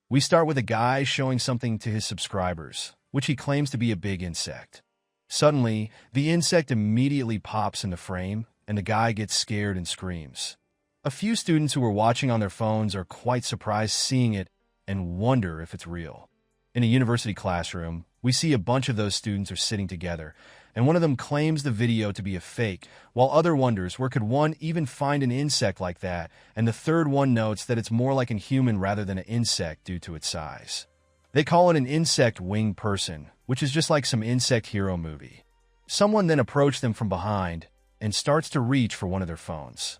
We start with a guy showing something to his subscribers, which he claims to be a big insect. Suddenly, the insect immediately pops in the frame, and the guy gets scared and screams. A few students who are watching on their phones are quite surprised seeing it and wonder if it's real. In a university classroom, we see a bunch of those students are sitting together, and one of them claims the video to be a fake, while other wonders where could one even find an insect like that, and the third one notes that it's more like a human rather than an insect due to its size. They call it an insect winged person, which is just like some insect hero movie. Someone then approached them from behind and starts to reach for one of their phones.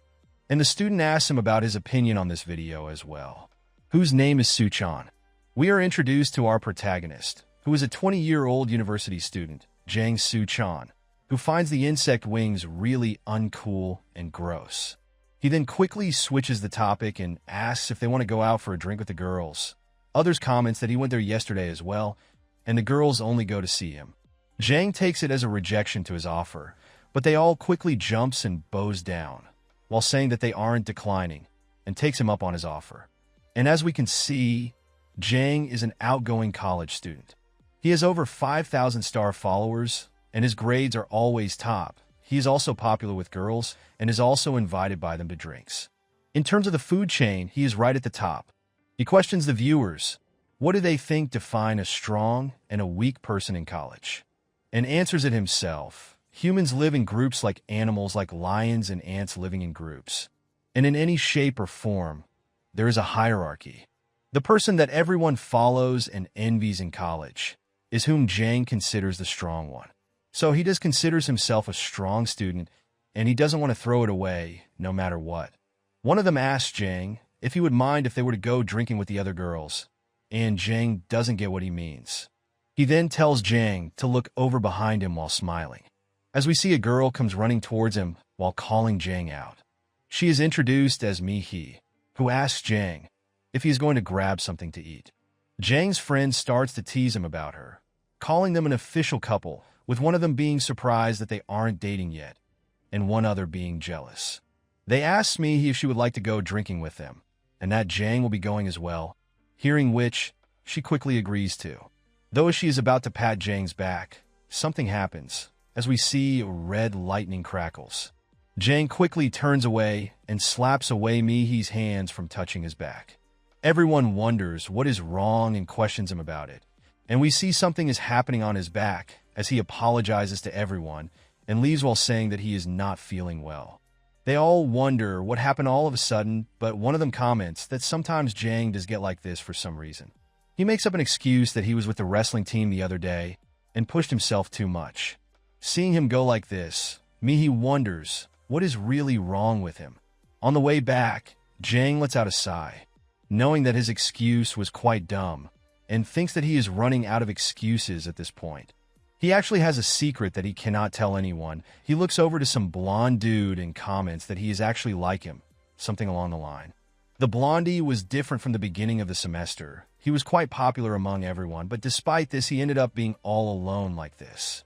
And the student asks him about his opinion on this video as well, whose name is Suchan. We are introduced to our protagonist, who is a 20-year-old university student, Jang Soo-chan, who finds the insect wings really uncool and gross. He then quickly switches the topic and asks if they want to go out for a drink with the girls. Others comments that he went there yesterday as well, and the girls only go to see him. Jang takes it as a rejection to his offer, but they all quickly jumps and bows down, while saying that they aren't declining, and takes him up on his offer. And as we can see, Jang is an outgoing college student. He has over 5,000 star followers, and his grades are always top. He is also popular with girls, and is also invited by them to drinks. In terms of the food chain, he is right at the top. He questions the viewers, what do they think define a strong and a weak person in college? And answers it himself. Humans live in groups like animals, like lions and ants living in groups. And in any shape or form, there is a hierarchy. The person that everyone follows and envies in college is whom Jang considers the strong one. So he just considers himself a strong student, and he doesn't want to throw it away, no matter what. One of them asks Jang if he would mind if they were to go drinking with the other girls, and Jang doesn't get what he means. He then tells Jang to look over behind him while smiling, as we see a girl comes running towards him while calling Jang out. She is introduced as Mi-hee, who asks Jang if he is going to grab something to eat. Jang's friend starts to tease him about her, calling them an official couple, with one of them being surprised that they aren't dating yet, and one other being jealous. They ask Mi-hee if she would like to go drinking with them, and that Jang will be going as well, hearing which, she quickly agrees to. Though she is about to pat Jang's back, something happens, as we see red lightning crackles. Jang quickly turns away and slaps away Mi-hee's hands from touching his back. Everyone wonders what is wrong and questions him about it, and we see something is happening on his back as he apologizes to everyone and leaves while saying that he is not feeling well. They all wonder what happened all of a sudden, but one of them comments that sometimes Jang does get like this for some reason. He makes up an excuse that he was with the wrestling team the other day and pushed himself too much. Seeing him go like this, Mi-hee wonders what is really wrong with him. On the way back, Jang lets out a sigh, knowing that his excuse was quite dumb, and thinks that he is running out of excuses at this point. He actually has a secret that he cannot tell anyone. He looks over to some blonde dude and comments that he is actually like him, something along the line. The blondie was different from the beginning of the semester. He was quite popular among everyone, but despite this, he ended up being all alone like this.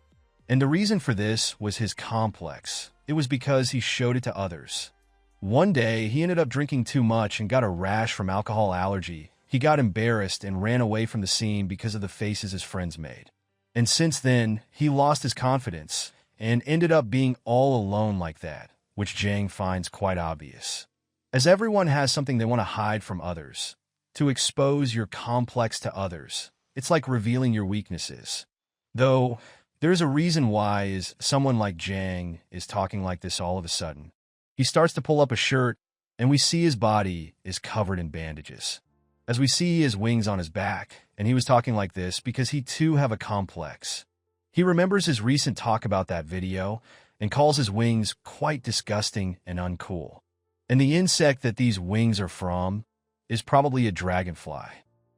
And the reason for this was his complex. It was because he showed it to others. One day, he ended up drinking too much and got a rash from alcohol allergy. He got embarrassed and ran away from the scene because of the faces his friends made. And since then, he lost his confidence and ended up being all alone like that, which Jang finds quite obvious. As everyone has something they want to hide from others, to expose your complex to others, it's like revealing your weaknesses. Though, there's a reason why is someone like Jang is talking like this all of a sudden. He starts to pull up a shirt, and we see his body is covered in bandages. As we see his wings on his back, and he was talking like this because he too have a complex. He remembers his recent talk about that video, and calls his wings quite disgusting and uncool. And the insect that these wings are from is probably a dragonfly.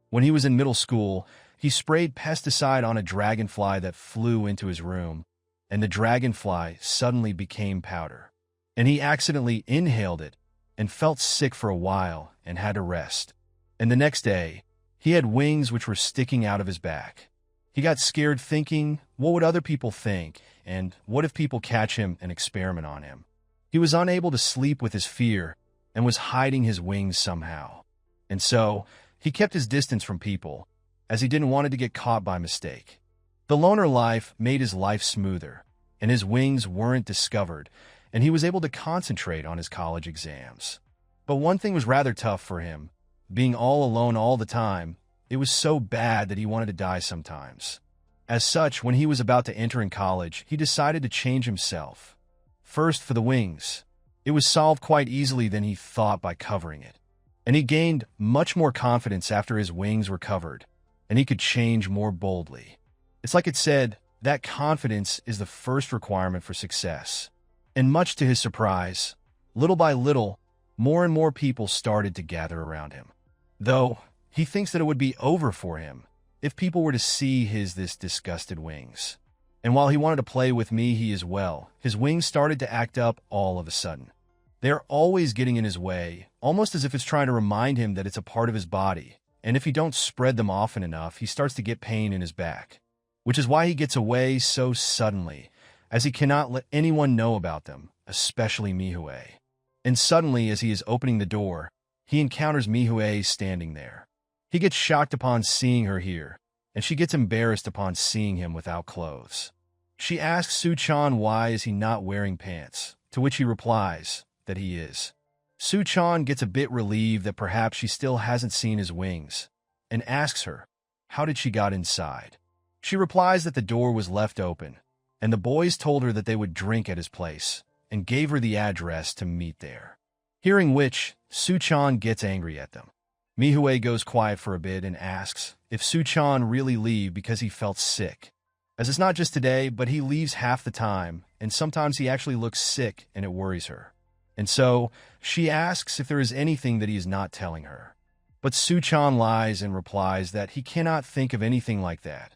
When he was in middle school, he sprayed pesticide on a dragonfly that flew into his room, and the dragonfly suddenly became powder. And he accidentally inhaled it and felt sick for a while and had to rest. And the next day, he had wings which were sticking out of his back. He got scared thinking, what would other people think, and what if people catch him and experiment on him? He was unable to sleep with his fear and was hiding his wings somehow. And so, He kept his distance from people, as he didn't want it to get caught by mistake. The loner life made his life smoother, and his wings weren't discovered, and he was able to concentrate on his college exams. But one thing was rather tough for him. Being all alone all the time, it was so bad that he wanted to die sometimes. As such, when he was about to enter in college, he decided to change himself. First, for the wings. It was solved quite easily than he thought by covering it. And he gained much more confidence after his wings were covered, and he could change more boldly. It's like it said, that confidence is the first requirement for success. And much to his surprise, little by little, more and more people started to gather around him. Though, he thinks that it would be over for him if people were to see this disgusted wings. And while he wanted to play with me as well, his wings started to act up all of a sudden. They're always getting in his way, almost as if it's trying to remind him that it's a part of his body, and if he don't spread them often enough, he starts to get pain in his back. Which is why he gets away so suddenly, as he cannot let anyone know about them, especially MANHUA. And suddenly, as he is opening the door, he encounters MANHUA standing there. He gets shocked upon seeing her here, and she gets embarrassed upon seeing him without clothes. She asks Soo-chan why is he not wearing pants, to which he replies that he is. Soo-chan gets a bit relieved that perhaps she still hasn't seen his wings, and asks her, how did she got inside? She replies that the door was left open, and the boys told her that they would drink at his place, and gave her the address to meet there. Hearing which, Soo-chan gets angry at them. MANHUA goes quiet for a bit and asks if Soo-chan really leave because he felt sick. As it's not just today, but he leaves half the time, and sometimes he actually looks sick and it worries her. And so, she asks if there is anything that he is not telling her. But Soo-chan lies and replies that he cannot think of anything like that.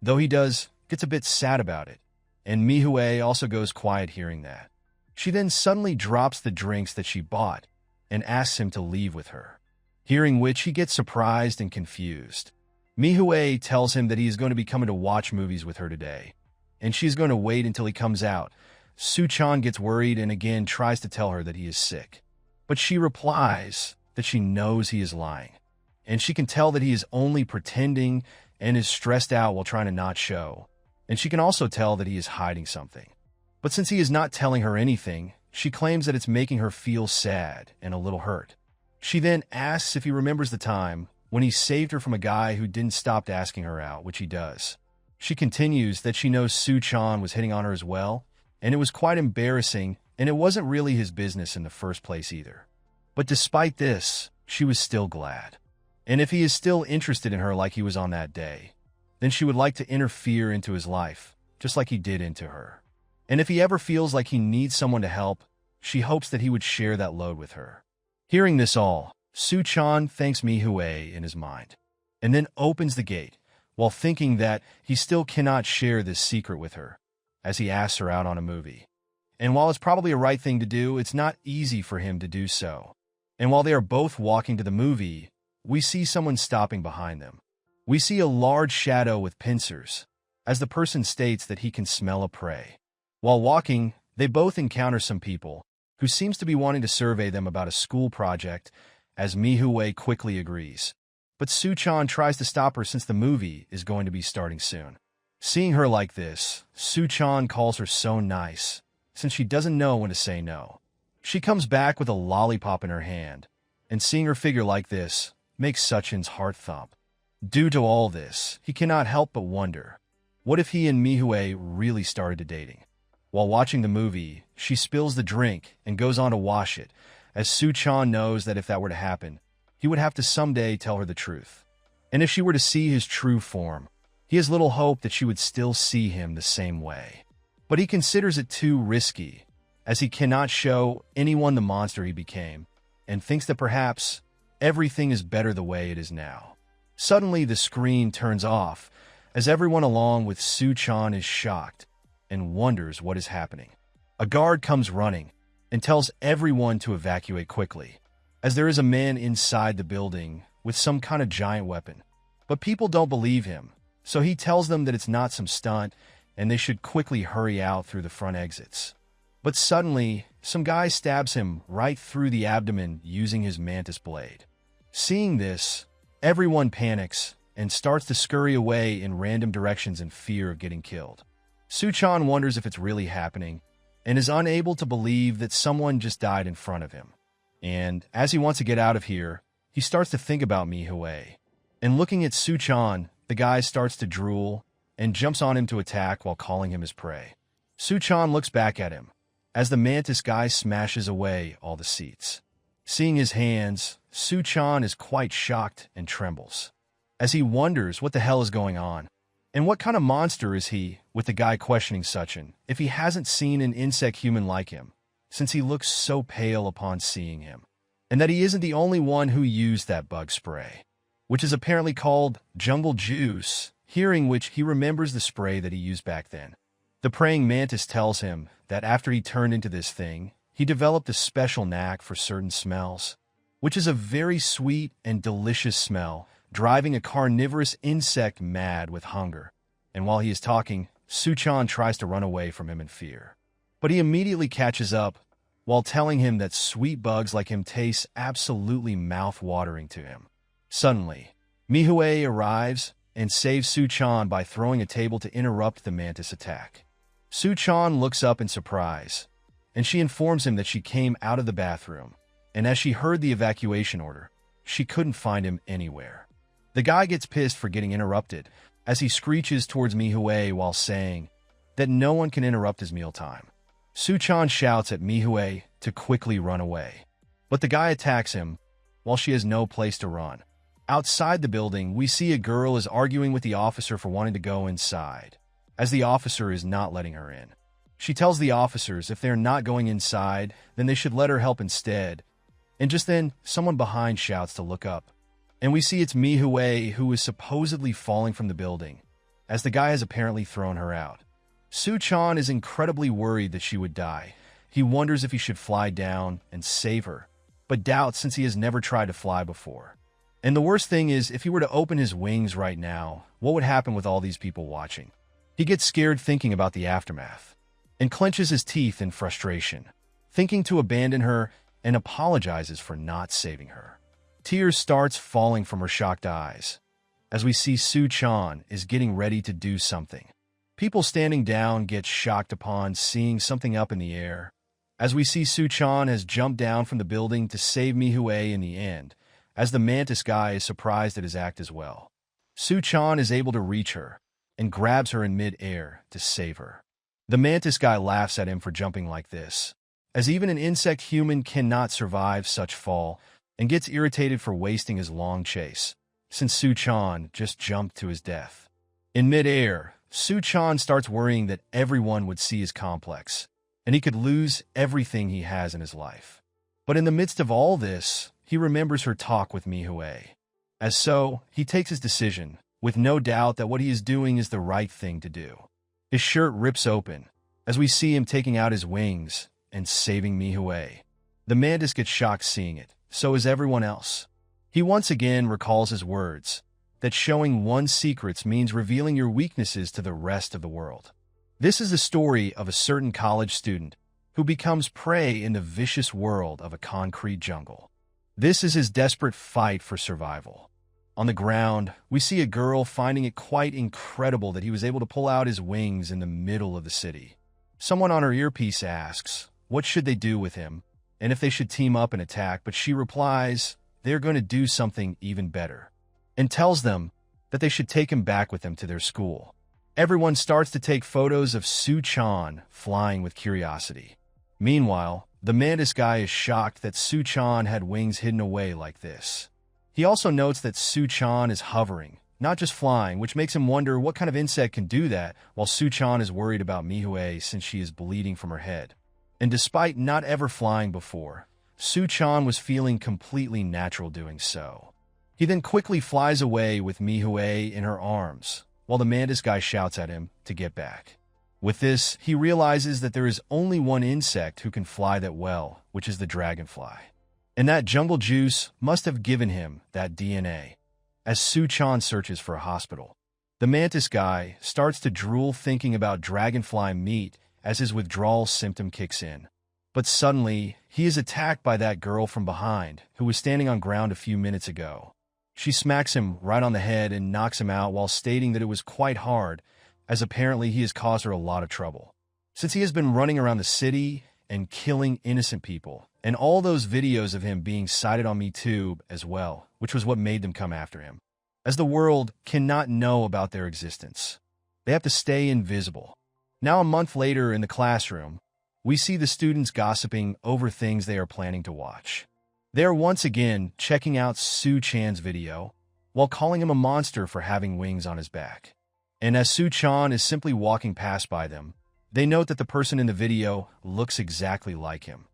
Though he gets a bit sad about it, and MANHUA also goes quiet hearing that. She then suddenly drops the drinks that she bought and asks him to leave with her. Hearing which, he gets surprised and confused. MANHUA tells him that he is going to be coming to watch movies with her today, and she is going to wait until he comes out. Soo-chan gets worried and again tries to tell her that he is sick. But she replies that she knows he is lying, and she can tell that he is only pretending and is stressed out while trying to not show, and she can also tell that he is hiding something. But since he is not telling her anything, she claims that it's making her feel sad and a little hurt. She then asks if he remembers the time when he saved her from a guy who didn't stop asking her out, which he does. She continues that she knows Soo-chan was hitting on her as well, and it was quite embarrassing, and it wasn't really his business in the first place either. But despite this, she was still glad. And if he is still interested in her like he was on that day, then she would like to interfere into his life, just like he did into her. And if he ever feels like he needs someone to help, she hopes that he would share that load with her. Hearing this all, Soo-chan thanks MANHUA in his mind, and then opens the gate, while thinking that he still cannot share this secret with her, as he asks her out on a movie. And while it's probably a right thing to do, it's not easy for him to do so. And while they are both walking to the movie, we see someone stopping behind them. We see a large shadow with pincers, as the person states that he can smell a prey. While walking, they both encounter some people, who seems to be wanting to survey them about a school project, as MANHUA quickly agrees. But Soo-chan tries to stop her since the movie is going to be starting soon. Seeing her like this, Soo-chan calls her so nice, since she doesn't know when to say no. She comes back with a lollipop in her hand, and seeing her figure like this makes Suchin's heart thump. Due to all this, he cannot help but wonder, what if he and MANHUA really started dating? While watching the movie, she spills the drink and goes on to wash it, as Soo-chan knows that if that were to happen, he would have to someday tell her the truth. And if she were to see his true form, he has little hope that she would still see him the same way. But he considers it too risky, as he cannot show anyone the monster he became, and thinks that perhaps everything is better the way it is now. Suddenly, the screen turns off, as everyone along with Soo-chan is shocked and wonders what is happening. A guard comes running and tells everyone to evacuate quickly, as there is a man inside the building with some kind of giant weapon. But people don't believe him, so he tells them that it's not some stunt and they should quickly hurry out through the front exits. But suddenly, some guy stabs him right through the abdomen using his mantis blade. Seeing this, Everyone panics and starts to scurry away in random directions in fear of getting killed. Suchan wonders if it's really happening and is unable to believe that someone just died in front of him. And as he wants to get out of here, he starts to think about MANHUA. And looking at Suchan, the guy starts to drool and jumps on him to attack while calling him his prey. Suchan looks back at him as the mantis guy smashes away all the seats. Seeing his hands, Suchan is quite shocked and trembles, as he wonders what the hell is going on. And what kind of monster is he, with the guy questioning Suchan, if he hasn't seen an insect human like him, since he looks so pale upon seeing him, and that he isn't the only one who used that bug spray, which is apparently called jungle juice, hearing which he remembers the spray that he used back then. The praying mantis tells him that after he turned into this thing, he developed a special knack for certain smells, which is a very sweet and delicious smell, driving a carnivorous insect mad with hunger. And while he is talking, Suchan tries to run away from him in fear. But he immediately catches up while telling him that sweet bugs like him taste absolutely mouth-watering to him. Suddenly, MANHUA arrives and saves Suchan by throwing a table to interrupt the mantis attack. Suchan looks up in surprise, and she informs him that she came out of the bathroom, and as she heard the evacuation order, she couldn't find him anywhere. The guy gets pissed for getting interrupted, as he screeches towards MANHUA while saying that no one can interrupt his mealtime. Suchan shouts at MANHUA to quickly run away, but the guy attacks him while she has no place to run. Outside the building, we see a girl is arguing with the officer for wanting to go inside, as the officer is not letting her in. She tells the officers if they're not going inside, then they should let her help instead. And just then, someone behind shouts to look up, and we see it's MANHUA who is supposedly falling from the building, as the guy has apparently thrown her out. Suchan is incredibly worried that she would die. He wonders if he should fly down and save her, but doubts since he has never tried to fly before. And the worst thing is, if he were to open his wings right now, what would happen with all these people watching? He gets scared thinking about the aftermath, and clenches his teeth in frustration, thinking to abandon her and apologizes for not saving her. Tears starts falling from her shocked eyes, as we see Suchan is getting ready to do something. People standing down get shocked upon seeing something up in the air, as we see Suchan has jumped down from the building to save MANHUA in the end, as the mantis guy is surprised at his act as well. Suchan is able to reach her and grabs her in mid-air to save her. The mantis guy laughs at him for jumping like this, as even an insect human cannot survive such fall, and gets irritated for wasting his long chase, since Suchan just jumped to his death. In mid-air, Suchan starts worrying that everyone would see his complex, and he could lose everything he has in his life. But in the midst of all this, he remembers her talk with MANHUA. As so, he takes his decision, with no doubt that what he is doing is the right thing to do. His shirt rips open, as we see him taking out his wings and saving MANHUA. The mantis gets shocked seeing it, so is everyone else. He once again recalls his words, that showing one's secrets means revealing your weaknesses to the rest of the world. This is the story of a certain college student who becomes prey in the vicious world of a concrete jungle. This is his desperate fight for survival. On the ground, we see a girl finding it quite incredible that he was able to pull out his wings in the middle of the city. Someone on her earpiece asks what should they do with him, and if they should team up and attack, but she replies they're going to do something even better, and tells them that they should take him back with them to their school. Everyone starts to take photos of Suchan flying with curiosity. Meanwhile, the mantis guy is shocked that Suchan had wings hidden away like this. He also notes that Suchan is hovering, not just flying, which makes him wonder what kind of insect can do that, while Suchan is worried about MANHUA since she is bleeding from her head. And despite not ever flying before, Suchan was feeling completely natural doing so. He then quickly flies away with MANHUA in her arms, while the mantis guy shouts at him to get back. With this, he realizes that there is only one insect who can fly that well, which is the dragonfly. And that jungle juice must have given him that DNA. As Suchan searches for a hospital, the mantis guy starts to drool thinking about dragonfly meat as his withdrawal symptom kicks in. But suddenly, he is attacked by that girl from behind who was standing on ground a few minutes ago. She smacks him right on the head and knocks him out while stating that it was quite hard, as apparently he has caused her a lot of trouble. Since he has been running around the city and killing innocent people, and all those videos of him being cited on MeToo as well, which was what made them come after him. As the world cannot know about their existence. They have to stay invisible. Now a month later in the classroom, we see the students gossiping over things they are planning to watch. They are once again checking out Su-chan's video, while calling him a monster for having wings on his back. And as Su-chan is simply walking past by them, they note that the person in the video looks exactly like him.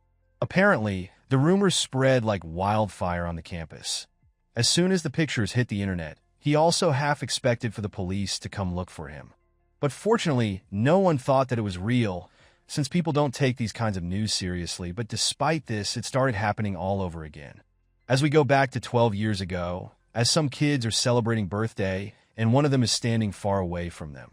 Apparently, the rumors spread like wildfire on the campus. As soon as the pictures hit the internet, he also half expected for the police to come look for him. But fortunately, no one thought that it was real, since people don't take these kinds of news seriously, but despite this, it started happening all over again. As we go back to 12 years ago, as some kids are celebrating birthday, and one of them is standing far away from them.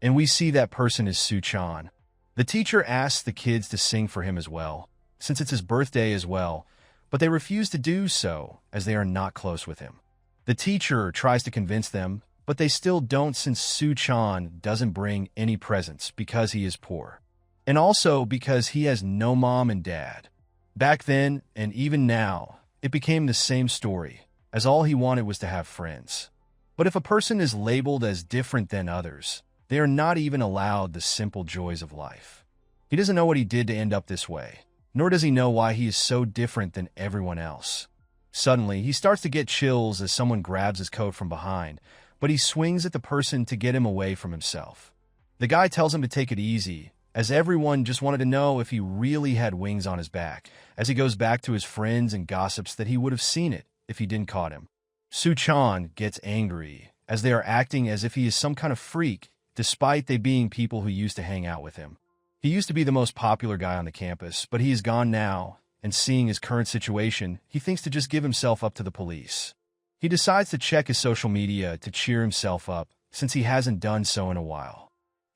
And we see that person is Su-chan. The teacher asks the kids to sing for him as well, since it's his birthday as well, but they refuse to do so, as they are not close with him. The teacher tries to convince them, but they still don't since Su-chan doesn't bring any presents because he is poor. And also because he has no mom and dad. Back then, and even now, it became the same story, as all he wanted was to have friends. But if a person is labeled as different than others, they are not even allowed the simple joys of life. He doesn't know what he did to end up this way, nor does he know why he is so different than everyone else. Suddenly, he starts to get chills as someone grabs his coat from behind, but he swings at the person to get him away from himself. The guy tells him to take it easy, as everyone just wanted to know if he really had wings on his back, as he goes back to his friends and gossips that he would have seen it if he didn't caught him. Su-chan gets angry, as they are acting as if he is some kind of freak, despite they being people who used to hang out with him. He used to be the most popular guy on the campus, but he is gone now, and seeing his current situation, he thinks to just give himself up to the police. He decides to check his social media to cheer himself up, since he hasn't done so in a while.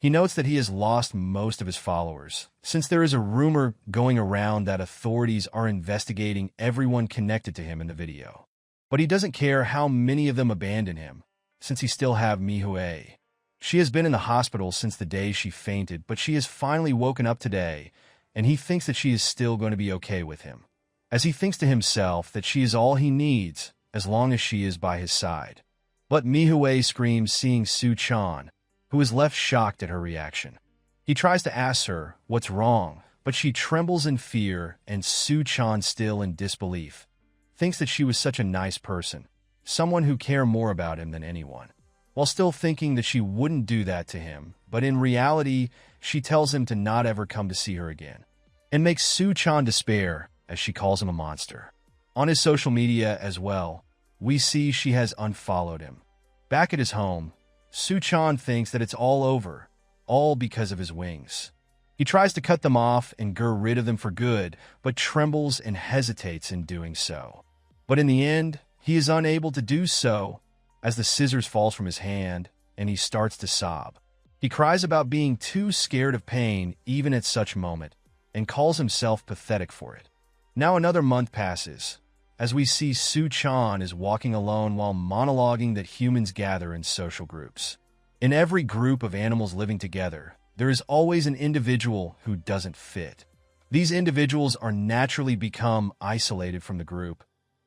He notes that he has lost most of his followers, since there is a rumor going around that authorities are investigating everyone connected to him in the video. But he doesn't care how many of them abandon him, since he still have MANHUA. She has been in the hospital since the day she fainted, but she has finally woken up today, and he thinks that she is still going to be okay with him, as he thinks to himself that she is all he needs as long as she is by his side. But MANHUA screams, seeing Su-chan, who is left shocked at her reaction. He tries to ask her what's wrong, but she trembles in fear, and Su-chan, still in disbelief, thinks that she was such a nice person, someone who cared more about him than anyone, while still thinking that she wouldn't do that to him, but in reality, she tells him to not ever come to see her again, and makes Su-chan despair as she calls him a monster. On his social media as well, we see she has unfollowed him. Back at his home, Su-chan thinks that it's all over, all because of his wings. He tries to cut them off and get rid of them for good, but trembles and hesitates in doing so. But in the end, he is unable to do so, as the scissors falls from his hand and he starts to sob. He cries about being too scared of pain even at such moment, and calls himself pathetic for it. Now another month passes, as we see Su-chan is walking alone while monologuing that humans gather in social groups. In every group of animals living together, there is always an individual who doesn't fit. These individuals are naturally become isolated from the group,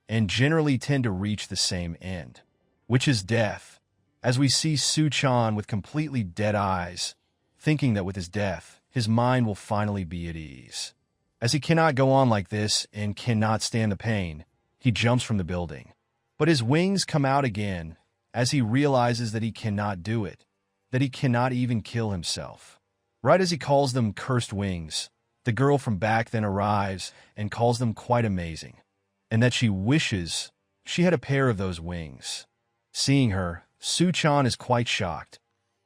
and generally tend to reach the same end, which is death, as we see Su-chan with completely dead eyes, thinking that with his death, his mind will finally be at ease. As he cannot go on like this and cannot stand the pain, he jumps from the building. But his wings come out again, as he realizes that he cannot do it, that he cannot even kill himself. Right as he calls them cursed wings, the girl from back then arrives and calls them quite amazing, and that she wishes she had a pair of those wings. Seeing her, Su-chan is quite shocked,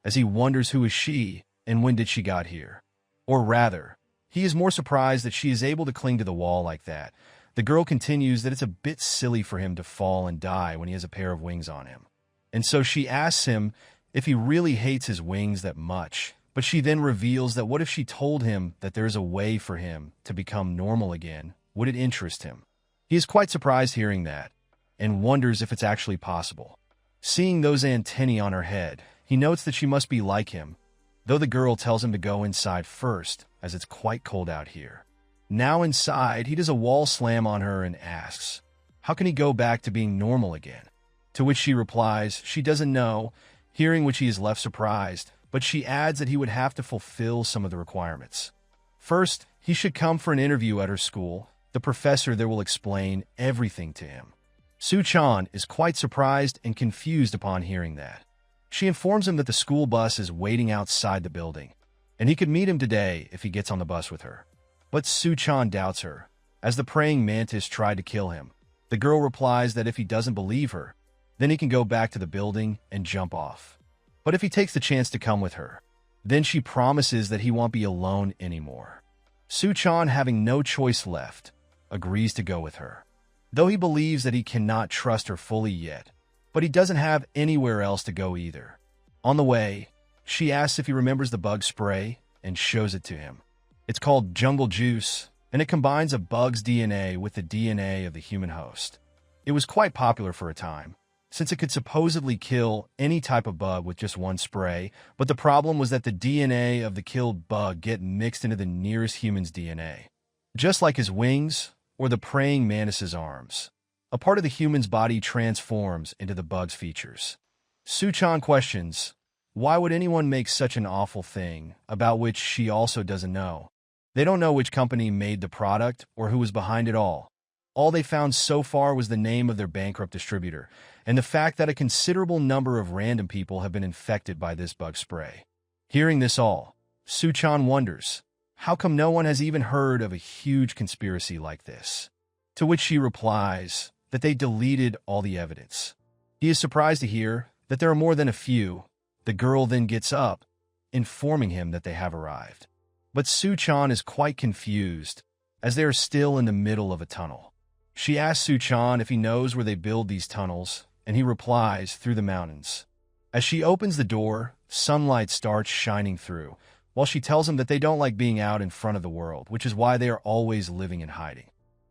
as he wonders who is she and when did she got here. Or rather, he is more surprised that she is able to cling to the wall like that. The girl continues that it's a bit silly for him to fall and die when he has a pair of wings on him. And so she asks him if he really hates his wings that much, but she then reveals that what if she told him that there is a way for him to become normal again? Would it interest him? He is quite surprised hearing that, and wonders if it's actually possible. Seeing those antennae on her head, he notes that she must be like him, though the girl tells him to go inside first, as it's quite cold out here. Now inside, he does a wall slam on her and asks, how can he go back to being normal again? To which she replies she doesn't know, hearing which he is left surprised, but she adds that he would have to fulfill some of the requirements. First, he should come for an interview at her school. The professor there will explain everything to him. Soo-chan is quite surprised and confused upon hearing that. She informs him that the school bus is waiting outside the building, and he could meet him today if he gets on the bus with her. But Soo-chan doubts her, as the praying mantis tried to kill him. The girl replies that if he doesn't believe her, then he can go back to the building and jump off. But if he takes the chance to come with her, then she promises that he won't be alone anymore. Soo-chan, having no choice left, agrees to go with her, though he believes that he cannot trust her fully yet, but he doesn't have anywhere else to go either. On the way, she asks if he remembers the bug spray and shows it to him. It's called jungle juice, and it combines a bug's DNA with the DNA of the human host. It was quite popular for a time, since it could supposedly kill any type of bug with just one spray, but the problem was that the DNA of the killed bug get mixed into the nearest human's DNA. Just like his wings or the praying mantis's arms, a part of the human's body transforms into the bug's features. Soo-chan questions, why would anyone make such an awful thing, about which she also doesn't know? They don't know which company made the product or who was behind it all. All they found so far was the name of their bankrupt distributor, and the fact that a considerable number of random people have been infected by this bug spray. Hearing this all, Soo-chan wonders, how come no one has even heard of a huge conspiracy like this? To which she replies that they deleted all the evidence. He is surprised to hear that there are more than a few. The girl then gets up, informing him that they have arrived. But Soo-chan is quite confused, as they are still in the middle of a tunnel. She asks Soo-chan if he knows where they build these tunnels, and he replies, through the mountains. As she opens the door, sunlight starts shining through, while she tells him that they don't like being out in front of the world, which is why they are always living in hiding.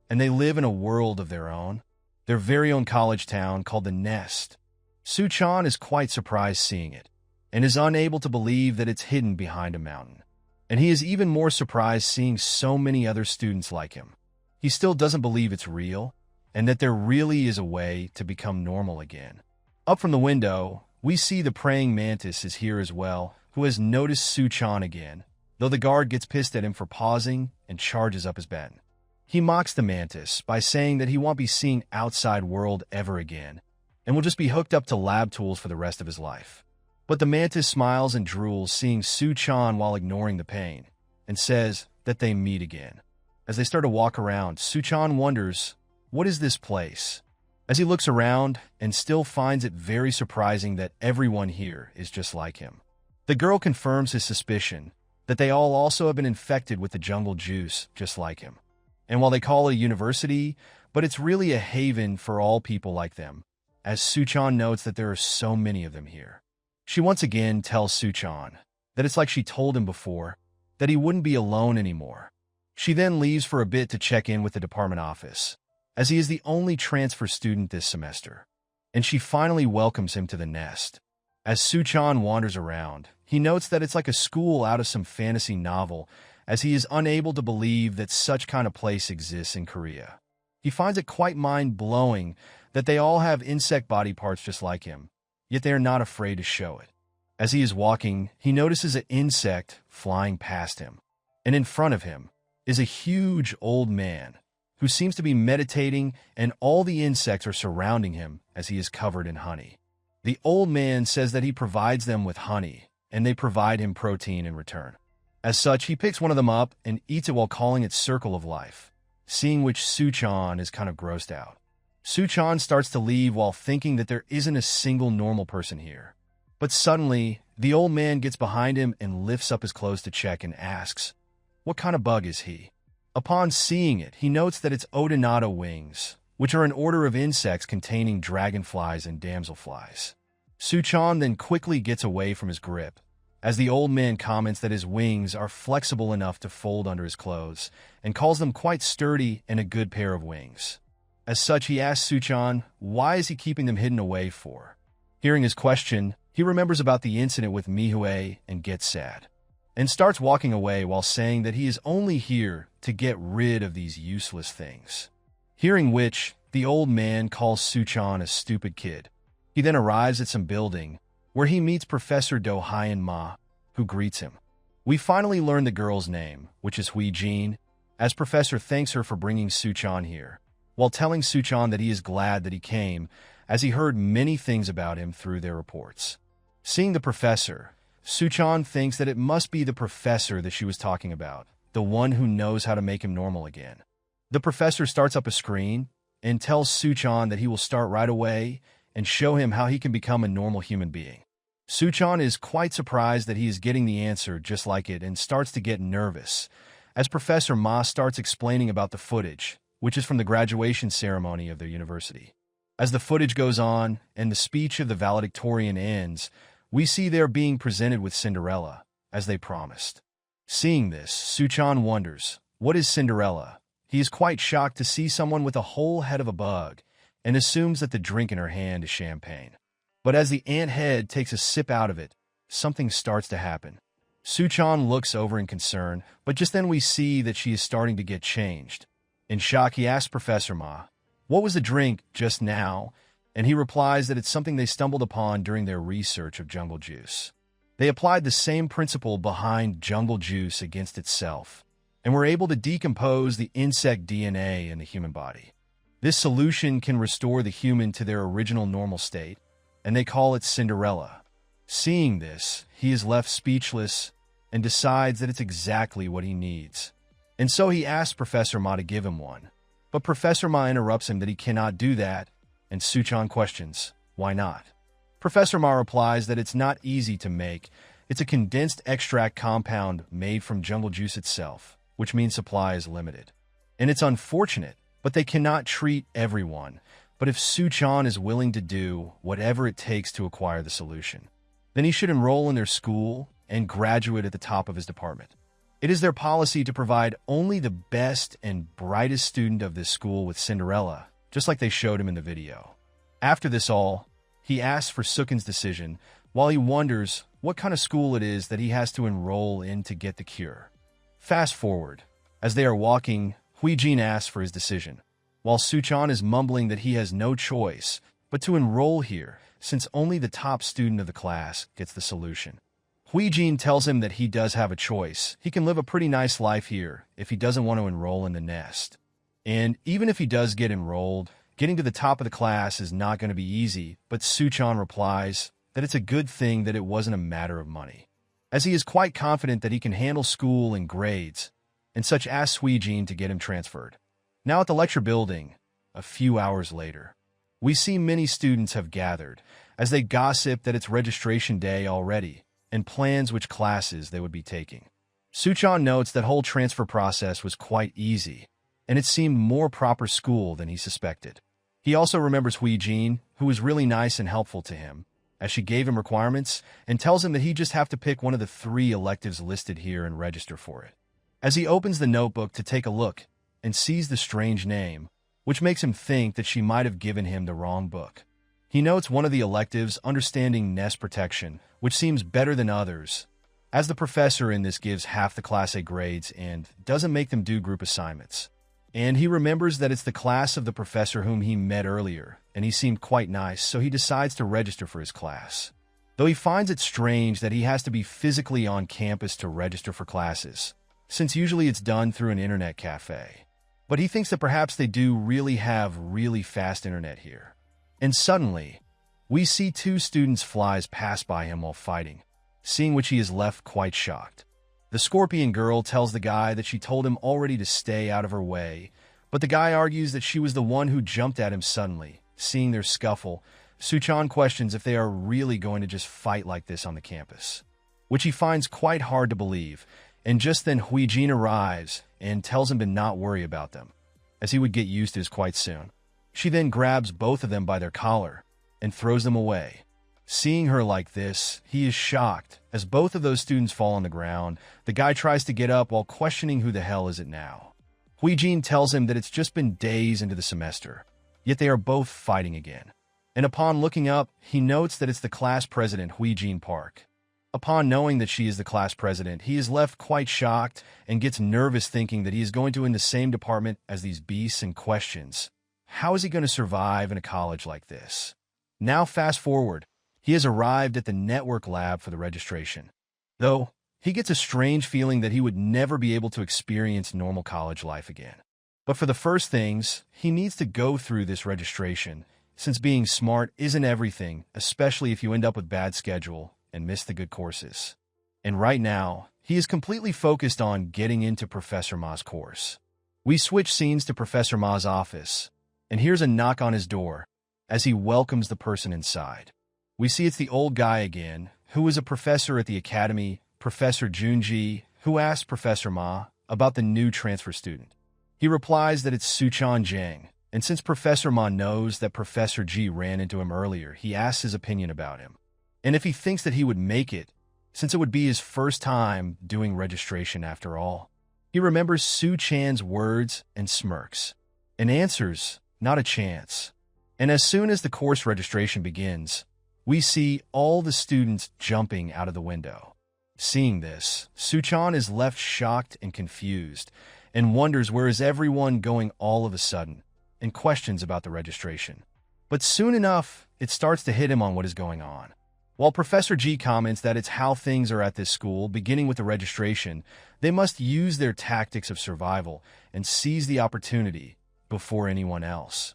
And they live in a world of their own, their very own college town called the Nest. Soo-chan is quite surprised seeing it, and is unable to believe that it's hidden behind a mountain. And he is even more surprised seeing so many other students like him. He still doesn't believe it's real, and that there really is a way to become normal again. Up from the window, we see the praying mantis is here as well, who has noticed Soo-chan again, though the guard gets pissed at him for pausing and charges up his bed. He mocks the mantis by saying that he won't be seeing outside world ever again, and will just be hooked up to lab tools for the rest of his life. But the mantis smiles and drools seeing Soo-chan while ignoring the pain, and says that they meet again. As they start to walk around, Soo-chan wonders, what is this place? As he looks around and still finds it very surprising that everyone here is just like him. The girl confirms his suspicion that they all also have been infected with the jungle juice just like him. And while they call it a university, but it's really a haven for all people like them, as Soo-chan notes that there are so many of them here. She once again tells Soo-chan that it's like she told him before, that he wouldn't be alone anymore. She then leaves for a bit to check in with the department office, as he is the only transfer student this semester, and she finally welcomes him to the Nest. As Soo-chan wanders around, he notes that it's like a school out of some fantasy novel, as he is unable to believe that such kind of place exists in Korea. He finds it quite mind-blowing that they all have insect body parts just like him, yet they are not afraid to show it. As he is walking, he notices an insect flying past him, and in front of him is a huge old man who seems to be meditating, and all the insects are surrounding him as he is covered in honey. The old man says that he provides them with honey, and they provide him protein in return. As such, he picks one of them up and eats it while calling it Circle of Life, seeing which Soo-chan is kind of grossed out. Soo-chan starts to leave while thinking that there isn't a single normal person here. But suddenly, the old man gets behind him and lifts up his clothes to check and asks, what kind of bug is he? Upon seeing it, he notes that it's odonata wings, which are an order of insects containing dragonflies and damselflies. Soo-chan then quickly gets away from his grip, as the old man comments that his wings are flexible enough to fold under his clothes, and calls them quite sturdy and a good pair of wings. As such, he asks Suchan why is he keeping them hidden away for. Hearing his question, he remembers about the incident with MANHUA and gets sad, and starts walking away while saying that he is only here to get rid of these useless things. Hearing which, the old man calls Suchan a stupid kid. He then arrives at some building where he meets Professor Do Hyun Ma, who greets him. We finally learn the girl's name, which is Hui Jin, as Professor thanks her for bringing Suchan here, while telling Suchan that he is glad that he came, as he heard many things about him through their reports. Seeing the professor, Suchan thinks that it must be the professor that she was talking about, the one who knows how to make him normal again. The professor starts up a screen and tells Suchan that he will start right away and show him how he can become a normal human being. Suchan is quite surprised that he is getting the answer just like it and starts to get nervous, as Professor Ma starts explaining about the footage, which is from the graduation ceremony of their university. As the footage goes on and the speech of the valedictorian ends, we see they are being presented with Cinderella, as they promised. Seeing this, Suchan wonders, what is Cinderella? He is quite shocked to see someone with a whole head of a bug, and assumes that the drink in her hand is champagne. But as the ant head takes a sip out of it, something starts to happen. Suchan looks over in concern, but just then we see that she is starting to get changed. In shock, he asks Professor Ma, what was the drink just now? And he replies that it's something they stumbled upon during their research of jungle juice. They applied the same principle behind jungle juice against itself, and were able to decompose the insect DNA in the human body. This solution can restore the human to their original normal state, and they call it Cinderella. Seeing this, he is left speechless and decides that it's exactly what he needs. And so he asks Professor Ma to give him one. But Professor Ma interrupts him that he cannot do that, and Suchan questions, why not? Professor Ma replies that it's not easy to make. It's a condensed extract compound made from jungle juice itself, which means supply is limited. And it's unfortunate, but they cannot treat everyone. But if Suchan is willing to do whatever it takes to acquire the solution, then he should enroll in their school and graduate at the top of his department. It is their policy to provide only the best and brightest student of this school with Cinderella, just like they showed him in the video. After this all, he asks for Sukin's decision, while he wonders what kind of school it is that he has to enroll in to get the cure. Fast forward. As they are walking, Hui Jin asks for his decision, while Suchan is mumbling that he has no choice but to enroll here, since only the top student of the class gets the solution. Hui Jin tells him that he does have a choice. He can live a pretty nice life here if he doesn't want to enroll in the nest. And even if he does get enrolled, getting to the top of the class is not going to be easy, but Suchan replies that it's a good thing that it wasn't a matter of money, as he is quite confident that he can handle school and grades, and such asks Hui Jin to get him transferred. Now at the lecture building, a few hours later, we see many students have gathered, as they gossip that it's registration day already, and plans which classes they would be taking. Suchan notes that whole transfer process was quite easy, and it seemed more proper school than he suspected. He also remembers Hui Jin, who was really nice and helpful to him, as she gave him requirements and tells him that he just have to pick one of the 3 electives listed here and register for it. As he opens the notebook to take a look and sees the strange name, which makes him think that she might have given him the wrong book. He notes one of the electives, Understanding Nest Protection, which seems better than others, as the professor in this gives half the Class A grades and doesn't make them do group assignments. And he remembers that it's the class of the professor whom he met earlier, and he seemed quite nice, so he decides to register for his class. Though he finds it strange that he has to be physically on campus to register for classes, since usually it's done through an internet cafe. But he thinks that perhaps they do really have really fast internet here. And suddenly, we see 2 students' flies pass by him while fighting, seeing which he is left quite shocked. The scorpion girl tells the guy that she told him already to stay out of her way, but the guy argues that she was the one who jumped at him suddenly. Seeing their scuffle, Suchan questions if they are really going to just fight like this on the campus, which he finds quite hard to believe, and just then Hui Jin arrives and tells him to not worry about them, as he would get used to this quite soon. She then grabs both of them by their collar and throws them away. Seeing her like this, he is shocked, as both of those students fall on the ground. The guy tries to get up while questioning who the hell is it now. Hui Jin tells him that it's just been days into the semester, yet they are both fighting again. And upon looking up, he notes that it's the class president, Hui Park. Upon knowing that she is the class president, he is left quite shocked and gets nervous thinking that he is going to in the same department as these beasts and questions. How is he going to survive in a college like this? Now fast forward, he has arrived at the network lab for the registration. Though, he gets a strange feeling that he would never be able to experience normal college life again. But for the first things, he needs to go through this registration, since being smart isn't everything, especially if you end up with bad schedule and miss the good courses. And right now, he is completely focused on getting into Professor Ma's course. We switch scenes to Professor Ma's office, and here's a knock on his door as he welcomes the person inside. We see it's the old guy again, who is a professor at the academy, Professor Junji, who asks Professor Ma about the new transfer student. He replies that it's Suchan Jiang, and since Professor Ma knows that Professor Ji ran into him earlier, he asks his opinion about him. And if he thinks that he would make it, since it would be his first time doing registration after all. He remembers Su Chan's words and smirks, and answers, not a chance. And as soon as the course registration begins, we see all the students jumping out of the window. Seeing this, Suchan is left shocked and confused, and wonders where is everyone going all of a sudden, and questions about the registration. But soon enough, it starts to hit him on what is going on. While Professor G comments that it's how things are at this school, beginning with the registration, they must use their tactics of survival and seize the opportunity before anyone else.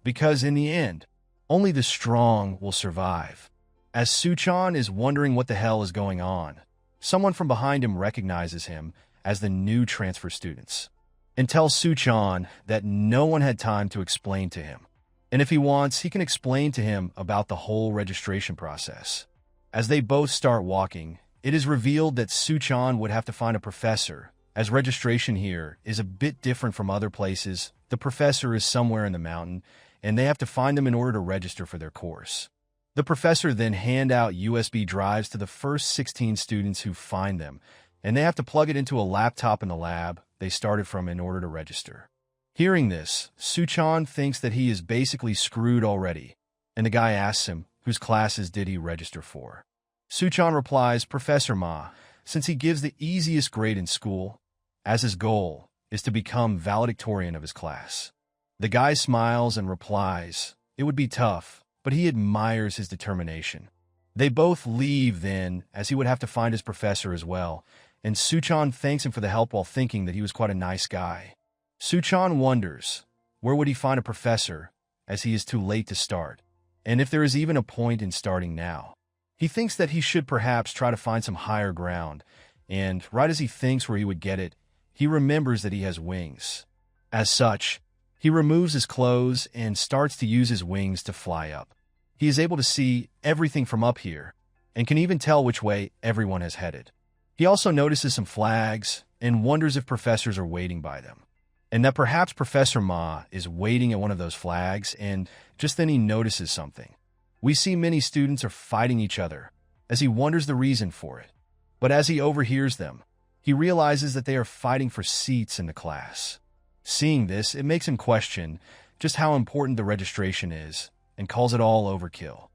Because in the end, only the strong will survive. As Suchan is wondering what the hell is going on, someone from behind him recognizes him as the new transfer students and tells Suchan that no one had time to explain to him. And if he wants, he can explain to him about the whole registration process. As they both start walking, it is revealed that Suchan would have to find a professor, as registration here is a bit different from other places. The professor is somewhere in the mountain, and they have to find them in order to register for their course. The professor then hand out USB drives to the first 16 students who find them, and they have to plug it into a laptop in the lab they started from in order to register. Hearing this, Suchan thinks that he is basically screwed already, and the guy asks him, whose classes did he register for? Suchan replies, Professor Ma, since he gives the easiest grade in school, as his goal is to become valedictorian of his class. The guy smiles and replies, it would be tough, but he admires his determination. They both leave then, as he would have to find his professor as well, and Suchan thanks him for the help while thinking that he was quite a nice guy. Suchan wonders, where would he find a professor, as he is too late to start, and if there is even a point in starting now. He thinks that he should perhaps try to find some higher ground, and right as he thinks where he would get it, he remembers that he has wings. As such, he removes his clothes and starts to use his wings to fly up. He is able to see everything from up here, and can even tell which way everyone has headed. He also notices some flags, and wonders if professors are waiting by them. And that perhaps Professor Ma is waiting at one of those flags, and just then he notices something. We see many students are fighting each other, as he wonders the reason for it. But as he overhears them, he realizes that they are fighting for seats in the class. Seeing this, it makes him question just how important the registration is, and calls it all overkill.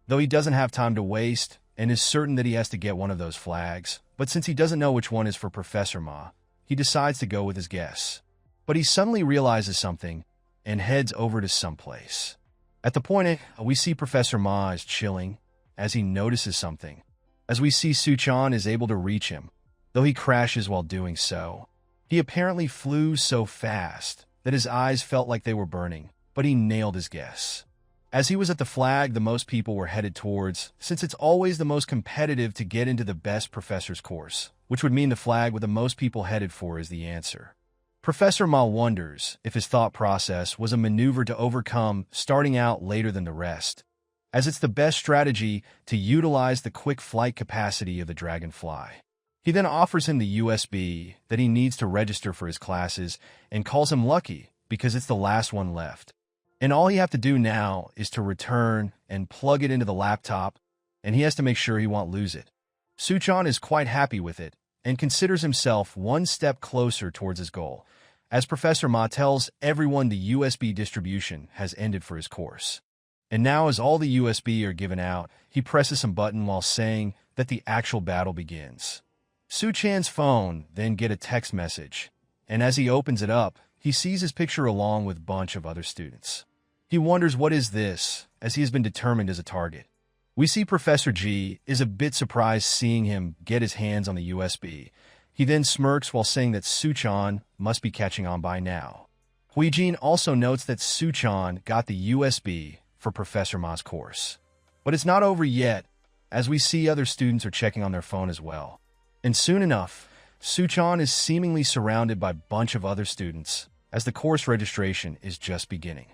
Though he doesn't have time to waste, and is certain that he has to get one of those flags, but since he doesn't know which one is for Professor Ma, he decides to go with his guess. But he suddenly realizes something, and heads over to someplace. At the point, we see Professor Ma is chilling, as he notices something. As we see Suchan is able to reach him, though he crashes while doing so. He apparently flew so fast that his eyes felt like they were burning, but he nailed his guess. As he was at the flag the most people were headed towards, since it's always the most competitive to get into the best professor's course, which would mean the flag with the most people headed for is the answer. Professor Ma wonders if his thought process was a maneuver to overcome starting out later than the rest, as it's the best strategy to utilize the quick flight capacity of the dragonfly. He then offers him the USB that he needs to register for his classes and calls him lucky because it's the last one left. And all he have to do now is to return and plug it into the laptop, and he has to make sure he won't lose it. Suchan is quite happy with it and considers himself one step closer towards his goal, as Professor Ma tells everyone the USB distribution has ended for his course. And now as all the USB are given out, he presses some button while saying that the actual battle begins. Su-chan's phone then get a text message, and as he opens it up, he sees his picture along with a bunch of other students. He wonders what is this, as he has been determined as a target. We see Professor G is a bit surprised seeing him get his hands on the USB. He then smirks while saying that Su-chan must be catching on by now. Huijin also notes that Su-chan got the USB for Professor Ma's course. But it's not over yet, as we see other students are checking on their phone as well. And soon enough, Su-chan is seemingly surrounded by a bunch of other students, as the course registration is just beginning.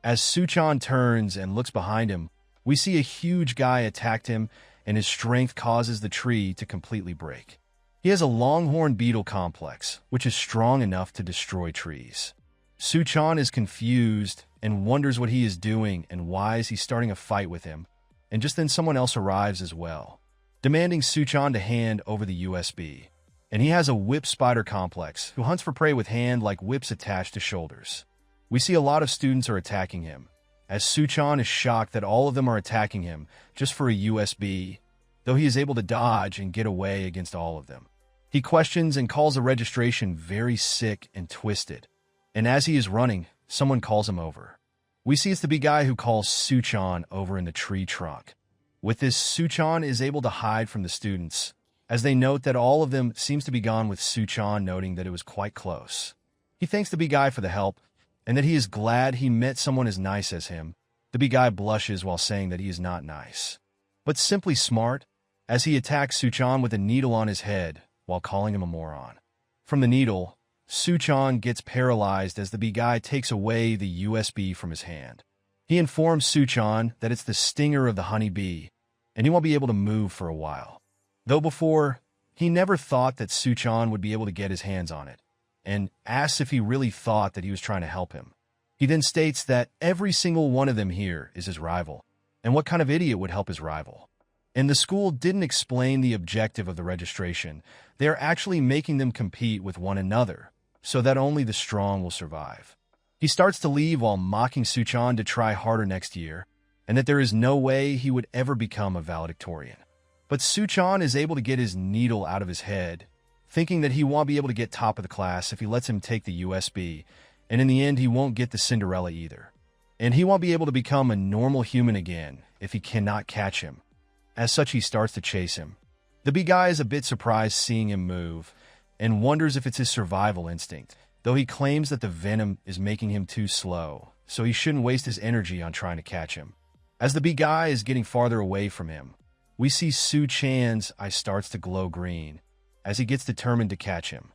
As Su-chan turns and looks behind him, we see a huge guy attack him, and his strength causes the tree to completely break. He has a longhorn beetle complex, which is strong enough to destroy trees. Su-chan is confused and wonders what he is doing and why is he starting a fight with him, and just then someone else arrives as well, demanding Su-chan to hand over the USB. And he has a whip spider complex who hunts for prey with hand-like whips attached to shoulders. We see a lot of students are attacking him, as Su-chan is shocked that all of them are attacking him just for a USB, though he is able to dodge and get away against all of them. He questions and calls the registration very sick and twisted, and as he is running, someone calls him over. We see it's the big guy who calls Su-chan over in the tree trunk. With this, Su-chan is able to hide from the students, as they note that all of them seems to be gone with Su-chan noting that it was quite close. He thanks the big guy for the help, and that he is glad he met someone as nice as him. The big guy blushes while saying that he is not nice, but simply smart, as he attacks Su-chan with a needle on his head while calling him a moron. From the needle, Su-chan gets paralyzed as the big guy takes away the USB from his hand. He informs Su-chan that it's the stinger of the honeybee, and he won't be able to move for a while. Though before, he never thought that Su-chan would be able to get his hands on it, and asks if he really thought that he was trying to help him. He then states that every single one of them here is his rival, and what kind of idiot would help his rival. And the school didn't explain the objective of the registration. They are actually making them compete with one another, so that only the strong will survive. He starts to leave while mocking Su-chan to try harder next year, and that there is no way he would ever become a valedictorian. But Su-chan is able to get his needle out of his head, thinking that he won't be able to get top of the class if he lets him take the USB, and in the end he won't get the Cinderella either. And he won't be able to become a normal human again if he cannot catch him. As such, he starts to chase him. The big guy is a bit surprised seeing him move, and wonders if it's his survival instinct, though he claims that the venom is making him too slow, so he shouldn't waste his energy on trying to catch him. As the big guy is getting farther away from him, we see Su-chan's eye starts to glow green, as he gets determined to catch him.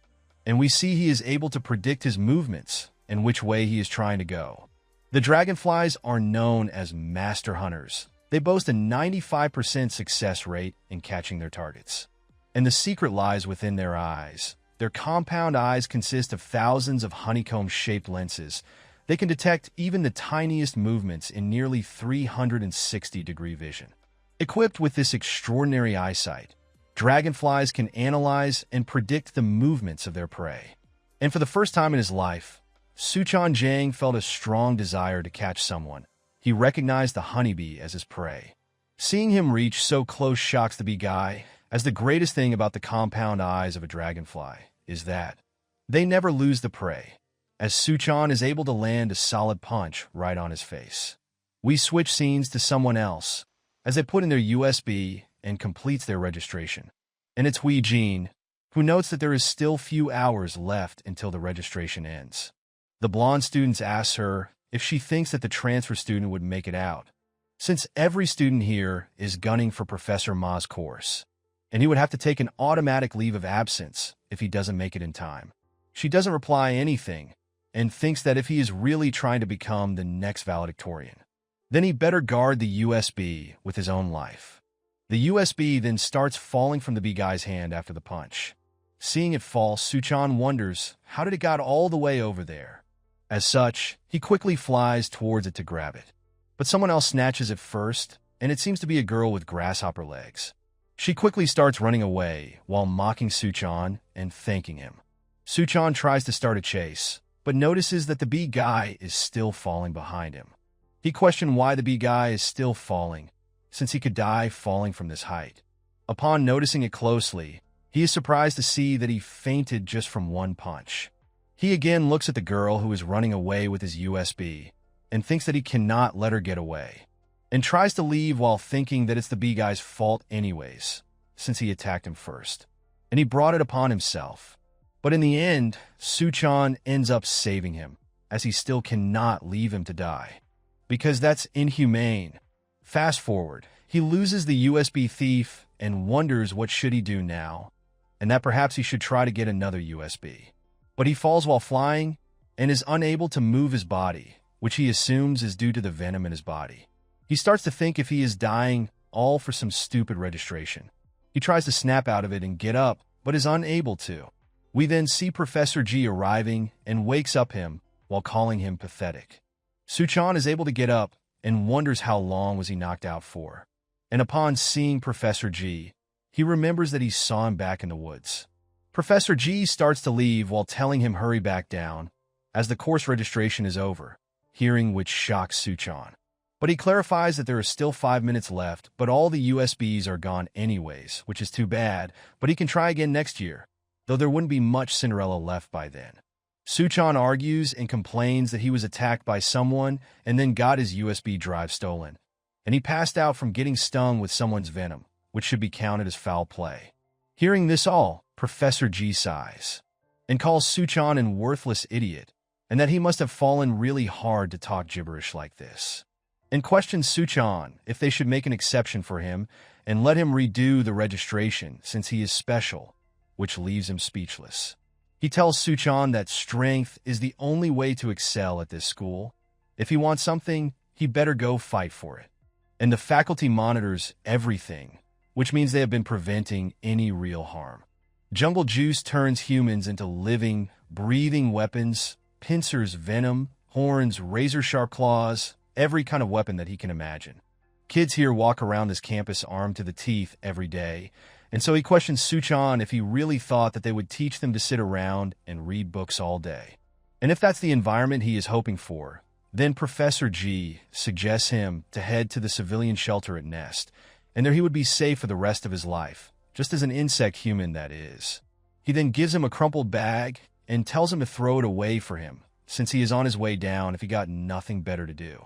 And we see he is able to predict his movements and which way he is trying to go. The dragonflies are known as master hunters. They boast a 95% success rate in catching their targets. And the secret lies within their eyes. Their compound eyes consist of thousands of honeycomb-shaped lenses. They can detect even the tiniest movements in nearly 360-degree vision. Equipped with this extraordinary eyesight, dragonflies can analyze and predict the movements of their prey. And for the first time in his life, Su-chan Jang felt a strong desire to catch someone. He recognized the honeybee as his prey. Seeing him reach so close shocks the big guy, as the greatest thing about the compound eyes of a dragonfly is that they never lose the prey, as Su-chan is able to land a solid punch right on his face. We switch scenes to someone else, as they put in their USB and completes their registration. And it's Huijin, who notes that there is still few hours left until the registration ends. The blonde student asks her if she thinks that the transfer student would make it out, since every student here is gunning for Professor Ma's course, and he would have to take an automatic leave of absence if he doesn't make it in time. She doesn't reply anything, and thinks that if he is really trying to become the next valedictorian, then he better guard the USB with his own life. The USB then starts falling from the big guy's hand after the punch. Seeing it fall, Su-chan wonders how did it got all the way over there. As such, he quickly flies towards it to grab it. But someone else snatches it first, and it seems to be a girl with grasshopper legs. She quickly starts running away while mocking Su-chan and thanking him. Su-chan tries to start a chase, but notices that the B guy is still falling behind him. He questioned why the B guy is still falling, since he could die falling from this height. Upon noticing it closely, he is surprised to see that he fainted just from one punch. He again looks at the girl who is running away with his USB and thinks that he cannot let her get away, and tries to leave while thinking that it's the B guy's fault anyways, since he attacked him first, and he brought it upon himself. But in the end, Suchan ends up saving him, as he still cannot leave him to die, because that's inhumane. Fast forward, he loses the USB thief and wonders what should he do now, and that perhaps he should try to get another USB. But he falls while flying and is unable to move his body, which he assumes is due to the venom in his body. He starts to think if he is dying, all for some stupid registration. He tries to snap out of it and get up, but is unable to. We then see Professor G arriving and wakes up him while calling him pathetic. Suchan is able to get up and wonders how long was he knocked out for. And upon seeing Professor G, he remembers that he saw him back in the woods. Professor G starts to leave while telling him hurry back down, as the course registration is over, hearing which shocks Suchan. But he clarifies that there are still 5 minutes left, but all the USBs are gone anyways, which is too bad, but he can try again next year, though there wouldn't be much Cinderella left by then. Suchan argues and complains that he was attacked by someone and then got his USB drive stolen, and he passed out from getting stung with someone's venom, which should be counted as foul play. Hearing this all, Professor G sighs and calls Suchan an worthless idiot, and that he must have fallen really hard to talk gibberish like this, and questions Suchan if they should make an exception for him and let him redo the registration since he is special, which leaves him speechless. He tells Suchan that strength is the only way to excel at this school. If he wants something, he better go fight for it. And the faculty monitors everything, which means they have been preventing any real harm. Jungle Juice turns humans into living, breathing weapons, pincers venom, horns, razor-sharp claws, every kind of weapon that he can imagine. Kids here walk around this campus armed to the teeth every day, and so he questions Suchan if he really thought that they would teach them to sit around and read books all day. And if that's the environment he is hoping for, then Professor G suggests him to head to the civilian shelter at Nest, and there he would be safe for the rest of his life, just as an insect human that is. He then gives him a crumpled bag and tells him to throw it away for him, since he is on his way down if he got nothing better to do,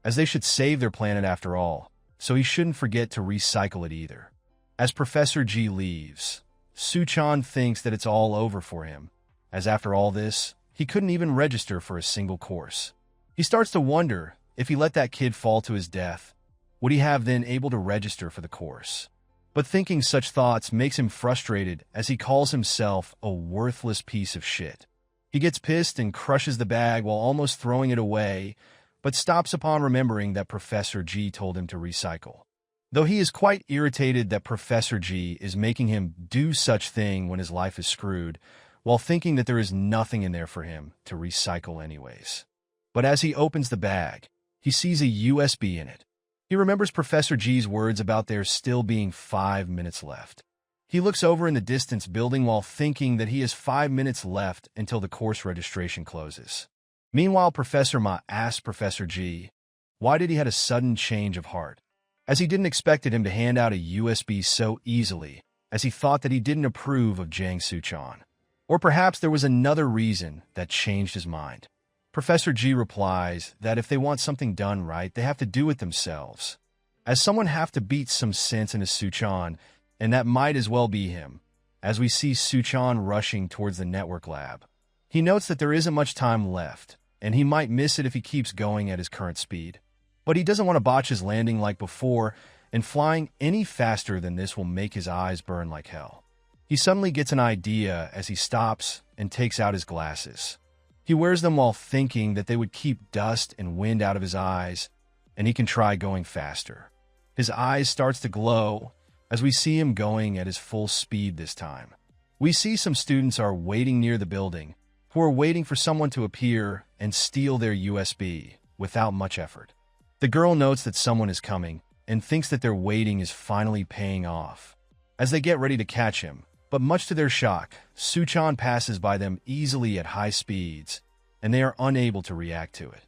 as they should save their planet after all, so he shouldn't forget to recycle it either. As Professor G leaves, Suchan thinks that it's all over for him, as after all this, he couldn't even register for a single course. He starts to wonder if he let that kid fall to his death, would he have then able to register for the course? But thinking such thoughts makes him frustrated as he calls himself a worthless piece of shit. He gets pissed and crushes the bag while almost throwing it away, but stops upon remembering that Professor G told him to recycle. Though he is quite irritated that Professor G is making him do such thing when his life is screwed, while thinking that there is nothing in there for him to recycle anyways. But as he opens the bag, he sees a USB in it. He remembers Professor G's words about there still being 5 minutes left. He looks over in the distance building while thinking that he has 5 minutes left until the course registration closes. Meanwhile, Professor Ma asks Professor G why did he had a sudden change of heart, as he didn't expect him to hand out a USB so easily, as he thought that he didn't approve of Jang Suchan. Or perhaps there was another reason that changed his mind. Professor G replies that if they want something done right, they have to do it themselves, as someone have to beat some sense into Suchan, and that might as well be him, as we see Suchan rushing towards the network lab. He notes that there isn't much time left, and he might miss it if he keeps going at his current speed. But he doesn't want to botch his landing like before, and flying any faster than this will make his eyes burn like hell. He suddenly gets an idea as he stops and takes out his glasses. He wears them while thinking that they would keep dust and wind out of his eyes, and he can try going faster. His eyes starts to glow as we see him going at his full speed this time. We see some students are waiting near the building, who are waiting for someone to appear and steal their USB without much effort. The girl notes that someone is coming and thinks that their waiting is finally paying off, as they get ready to catch him. But much to their shock, Suchan passes by them easily at high speeds, and they are unable to react to it.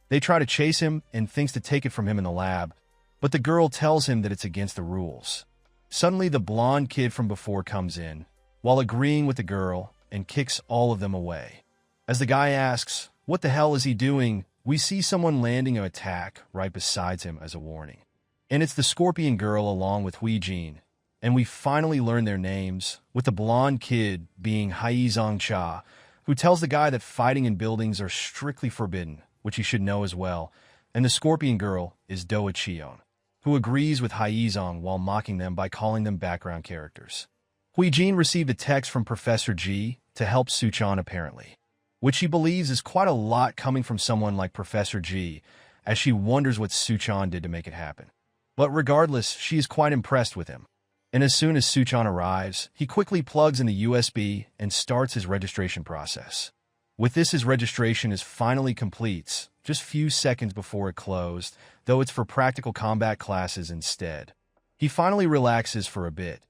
They try to chase him and thinks to take it from him in the lab, but the girl tells him that it's against the rules. Suddenly, the blonde kid from before comes in, while agreeing with the girl, and kicks all of them away. As the guy asks, "What the hell is he doing?" we see someone landing an attack right beside him as a warning. And it's the Scorpion Girl along with Hui Jin, and we finally learn their names, with the blonde kid being Haizong Cha, who tells the guy that fighting in buildings are strictly forbidden, which he should know as well, and the Scorpion Girl is Doa Cheon, who agrees with Haizong while mocking them by calling them background characters. Hui Jin received a text from Professor G to help Suchan apparently, which she believes is quite a lot coming from someone like Professor G, as she wonders what Suchan did to make it happen. But regardless, she is quite impressed with him. And as soon as Suchan arrives, he quickly plugs in the USB and starts his registration process. With this, his registration is finally complete, just few seconds before it closed, though it's for practical combat classes instead. He finally relaxes for a bit,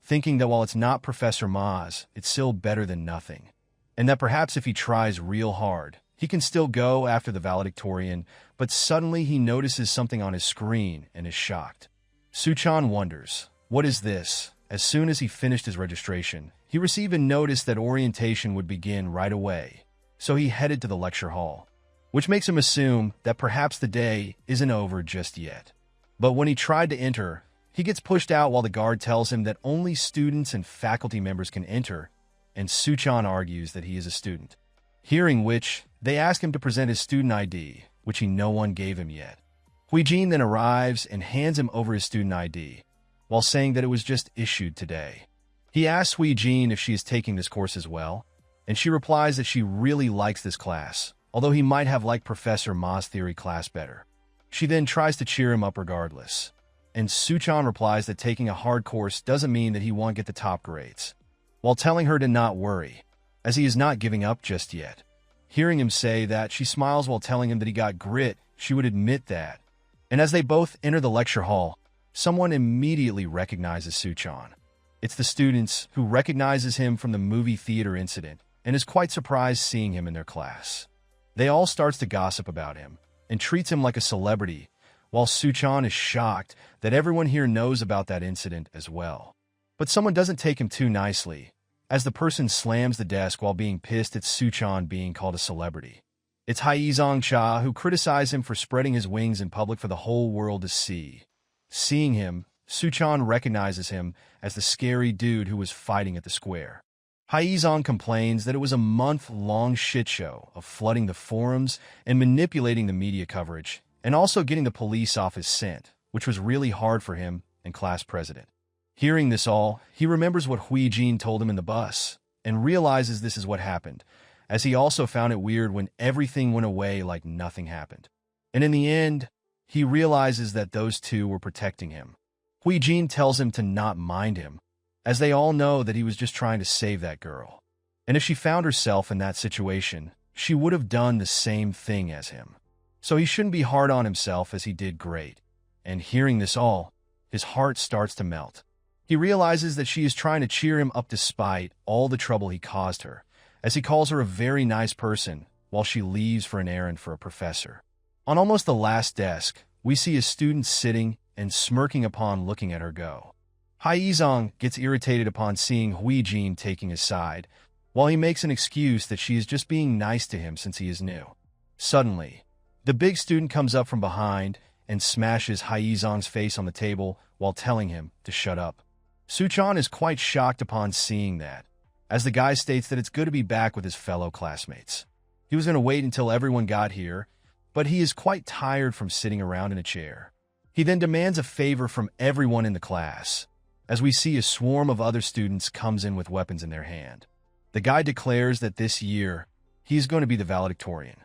thinking that while it's not Professor Ma's, it's still better than nothing, and that perhaps if he tries real hard, he can still go after the valedictorian, but suddenly he notices something on his screen and is shocked. Suchan wonders, "What is this?" As soon as he finished his registration, he received a notice that orientation would begin right away, so he headed to the lecture hall, which makes him assume that perhaps the day isn't over just yet. But when he tried to enter, he gets pushed out while the guard tells him that only students and faculty members can enter, and Suchan argues that he is a student. Hearing which, they ask him to present his student ID, which no one gave him yet. Hui Jin then arrives and hands him over his student ID, while saying that it was just issued today. He asks Hui Jin if she is taking this course as well, and she replies that she really likes this class, although he might have liked Professor Ma's theory class better. She then tries to cheer him up regardless, and Suchan replies that taking a hard course doesn't mean that he won't get the top grades, while telling her to not worry, as he is not giving up just yet. Hearing him say that, she smiles while telling him that he got grit, she would admit that. And as they both enter the lecture hall, someone immediately recognizes Suchan. It's the students, who recognizes him from the movie theater incident and is quite surprised seeing him in their class. They all starts to gossip about him and treats him like a celebrity, while Suchan is shocked that everyone here knows about that incident as well. But someone doesn't take him too nicely, as the person slams the desk while being pissed at Suchan being called a celebrity. It's Haizong Cha who criticizes him for spreading his wings in public for the whole world to see. Seeing him, Suchan recognizes him as the scary dude who was fighting at the square. Haizong complains that it was a month-long shitshow of flooding the forums and manipulating the media coverage, and also getting the police off his scent, which was really hard for him and class president. Hearing this all, he remembers what Hui Jin told him in the bus, and realizes this is what happened, as he also found it weird when everything went away like nothing happened. And in the end, he realizes that those two were protecting him. Hui Jin tells him to not mind him, as they all know that he was just trying to save that girl. And if she found herself in that situation, she would have done the same thing as him. So he shouldn't be hard on himself, as he did great. And hearing this all, his heart starts to melt. He realizes that she is trying to cheer him up despite all the trouble he caused her, as he calls her a very nice person while she leaves for an errand for a professor. On almost the last desk, we see a student sitting and smirking upon looking at her go. Haizong gets irritated upon seeing Hui Jin taking his side, while he makes an excuse that she is just being nice to him since he is new. Suddenly, the big student comes up from behind and smashes Haizong's face on the table while telling him to shut up. Suchan is quite shocked upon seeing that, as the guy states that it's good to be back with his fellow classmates. He was going to wait until everyone got here, but he is quite tired from sitting around in a chair. He then demands a favor from everyone in the class, as we see a swarm of other students comes in with weapons in their hand. The guy declares that this year, he is going to be the valedictorian.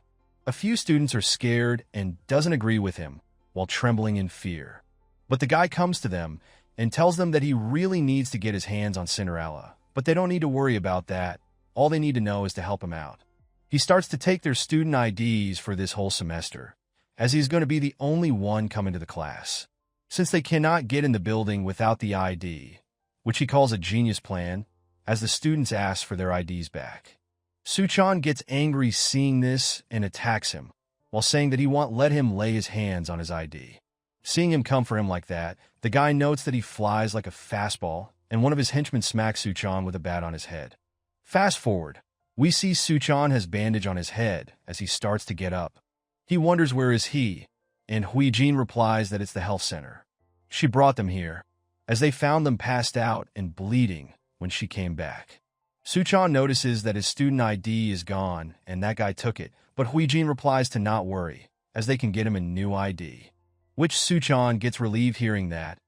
A few students are scared and doesn't agree with him, while trembling in fear. But the guy comes to them and tells them that he really needs to get his hands on Cinderella, but they don't need to worry about that. All they need to know is to help him out. He starts to take their student IDs for this whole semester, as he's going to be the only one coming to the class, since they cannot get in the building without the ID, which he calls a genius plan, as the students ask for their IDs back. Suchan gets angry seeing this and attacks him, while saying that he won't let him lay his hands on his ID. Seeing him come for him like that, the guy notes that he flies like a fastball, and one of his henchmen smacks Suchan with a bat on his head. Fast forward, we see Suchan has bandage on his head as he starts to get up. He wonders where is he, and Huijin replies that it's the health center. She brought them here, as they found them passed out and bleeding when she came back. Suchan notices that his student ID is gone and that guy took it, but Huijin replies to not worry, as they can get him a new ID. Which Suchan gets relieved hearing that,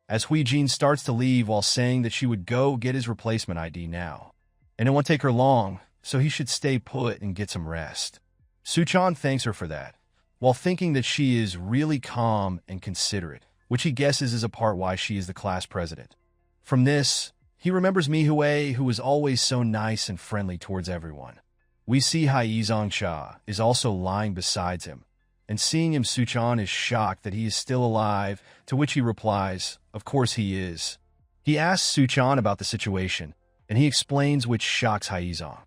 as Huijin starts to leave while saying that she would go get his replacement ID now. And it won't take her long, so he should stay put and get some rest. Suchan thanks her for that, while thinking that she is really calm and considerate, which he guesses is a part why she is the class president. From this, he remembers Mihue, who was always so nice and friendly towards everyone. We see Haizong Cha is also lying beside him, and seeing him, Suchan is shocked that he is still alive, to which he replies, of course he is. He asks Suchan about the situation, and he explains, which shocks Haizong.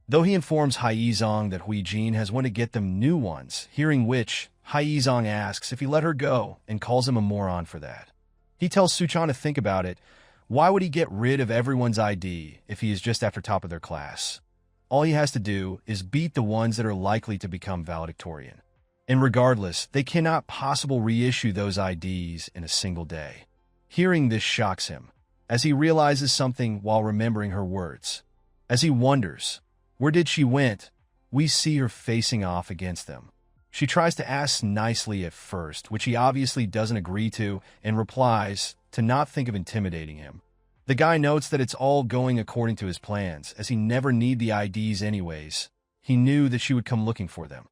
Though he informs Haizong that Huijin has went to get them new ones, hearing which, Haizong asks if he let her go and calls him a moron for that. He tells Suchan to think about it. Why would he get rid of everyone's ID if he is just after top of their class? All he has to do is beat the ones that are likely to become valedictorian. And regardless, they cannot possibly reissue those IDs in a single day. Hearing this shocks him, as he realizes something while remembering her words. As he wonders, where did she went? We see her facing off against them. She tries to ask nicely at first, which he obviously doesn't agree to, and replies to not think of intimidating him. The guy notes that it's all going according to his plans, as he never need the IDs anyways. He knew that she would come looking for them.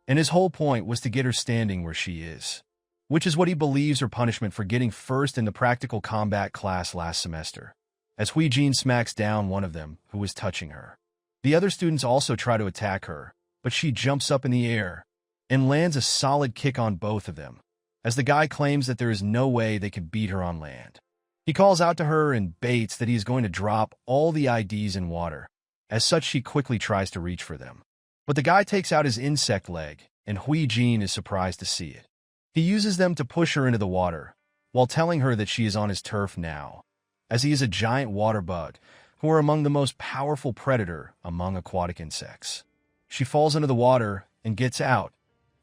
And his whole point was to get her standing where she is, which is what he believes her punishment for getting first in the practical combat class last semester, as Huijin smacks down one of them who was touching her. The other students also try to attack her, but she jumps up in the air and lands a solid kick on both of them, as the guy claims that there is no way they could beat her on land. He calls out to her and baits that he is going to drop all the IDs in water. As such, she quickly tries to reach for them. But the guy takes out his insect leg, and Huijin is surprised to see it. He uses them to push her into the water, while telling her that she is on his turf now, as he is a giant water bug, who are among the most powerful predator among aquatic insects. She falls into the water and gets out,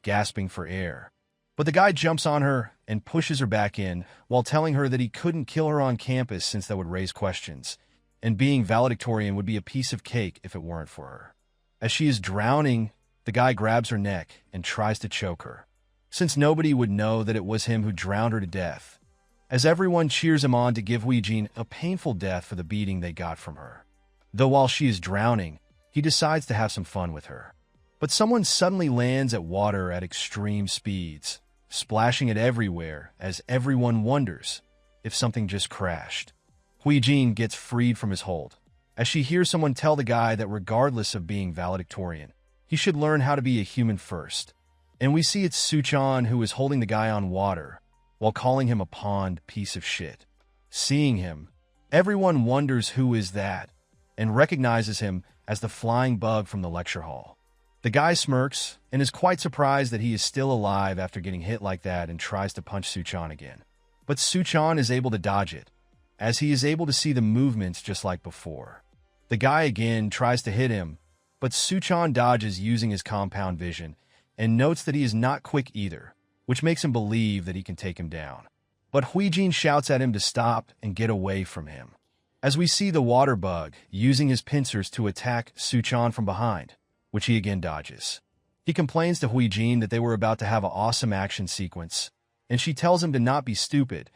gasping for air. But the guy jumps on her and pushes her back in, while telling her that he couldn't kill her on campus since that would raise questions, and being valedictorian would be a piece of cake if it weren't for her. As she is drowning, the guy grabs her neck and tries to choke her, since nobody would know that it was him who drowned her to death, as everyone cheers him on to give Huijin a painful death for the beating they got from her. Though while she is drowning, he decides to have some fun with her. But someone suddenly lands at water at extreme speeds, splashing it everywhere as everyone wonders if something just crashed. Huijin gets freed from his hold, as she hears someone tell the guy that regardless of being valedictorian, he should learn how to be a human first. And we see it's Suchan who is holding the guy on water, while calling him a pond piece of shit. Seeing him, everyone wonders who is that, and recognizes him as the flying bug from the lecture hall. The guy smirks and is quite surprised that he is still alive after getting hit like that and tries to punch Suchan again. But Suchan is able to dodge it, as he is able to see the movements just like before. The guy again tries to hit him, but Suchan dodges using his compound vision and notes that he is not quick either, which makes him believe that he can take him down. But Huijin shouts at him to stop and get away from him, as we see the water bug using his pincers to attack Suchan from behind, which he again dodges. He complains to Huijin that they were about to have an awesome action sequence, and she tells him to not be stupid,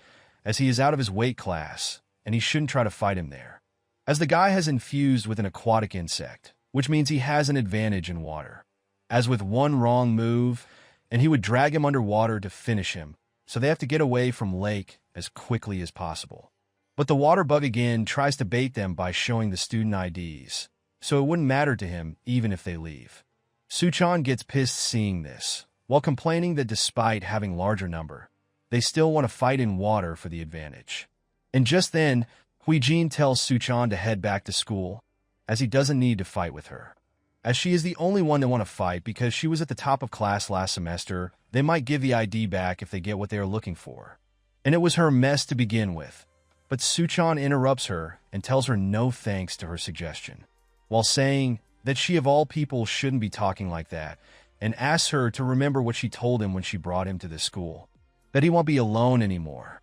as he is out of his weight class, and he shouldn't try to fight him there, as the guy has infused with an aquatic insect, which means he has an advantage in water. As with one wrong move, and he would drag him underwater to finish him, so they have to get away from lake as quickly as possible. But the water bug again tries to bait them by showing the student IDs, so it wouldn't matter to him even if they leave. Suchan gets pissed seeing this, while complaining that despite having larger number, they still want to fight in water for the advantage. And just then, Huijin tells Suchan to head back to school, as he doesn't need to fight with her. As she is the only one that want to fight because she was at the top of class last semester, they might give the ID back if they get what they are looking for. And it was her mess to begin with. But Suchan interrupts her and tells her no thanks to her suggestion, while saying that she of all people shouldn't be talking like that, and asks her to remember what she told him when she brought him to this school, that he won't be alone anymore.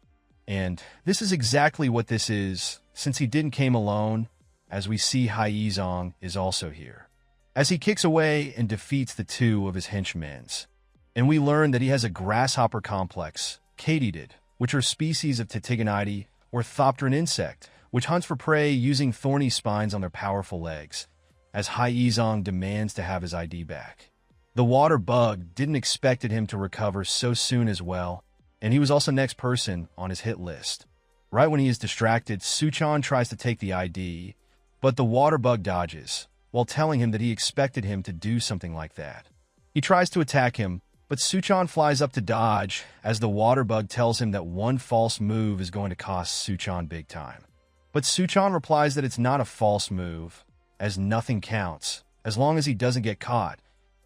And this is exactly what this is, since he didn't came alone, as we see Haizong is also here, as he kicks away and defeats the two of his henchmen. And we learn that he has a grasshopper complex, katydid, which are species of Titigonide or thopteran insect, which hunts for prey using thorny spines on their powerful legs, as Haizong demands to have his ID back. The water bug didn't expect him to recover so soon as well, and he was also next person on his hit list. Right when he is distracted, Suchan tries to take the ID, but the water bug dodges, while telling him that he expected him to do something like that. He tries to attack him, but Suchan flies up to dodge, as the water bug tells him that one false move is going to cost Suchan big time. But Suchan replies that it's not a false move, as nothing counts, as long as he doesn't get caught,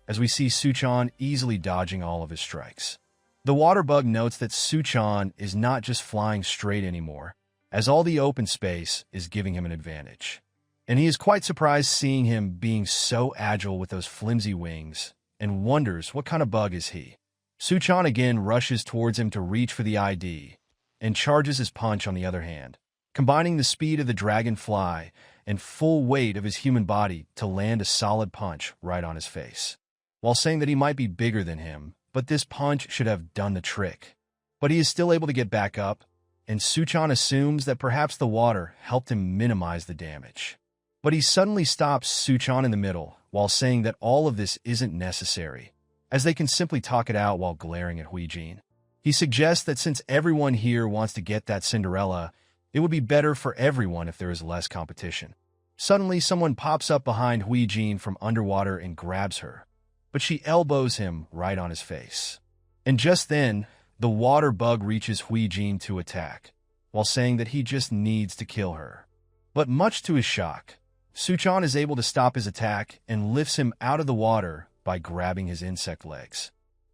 as we see Suchan easily dodging all of his strikes. The water bug notes that Suchan is not just flying straight anymore, as all the open space is giving him an advantage. And he is quite surprised seeing him being so agile with those flimsy wings, and wonders what kind of bug is he. Suchan again rushes towards him to reach for the ID, and charges his punch on the other hand, combining the speed of the dragonfly and full weight of his human body to land a solid punch right on his face, while saying that he might be bigger than him, but this punch should have done the trick. But he is still able to get back up, and Suchan assumes that perhaps the water helped him minimize the damage. But he suddenly stops Suchan in the middle, while saying that all of this isn't necessary, as they can simply talk it out while glaring at Huijin. He suggests that since everyone here wants to get that Cinderella, it would be better for everyone if there is less competition. Suddenly, someone pops up behind Huijin from underwater and grabs her, but she elbows him right on his face. And just then, the water bug reaches Huijin to attack, while saying that he just needs to kill her. But much to his shock, Suchan is able to stop his attack and lifts him out of the water by grabbing his insect legs.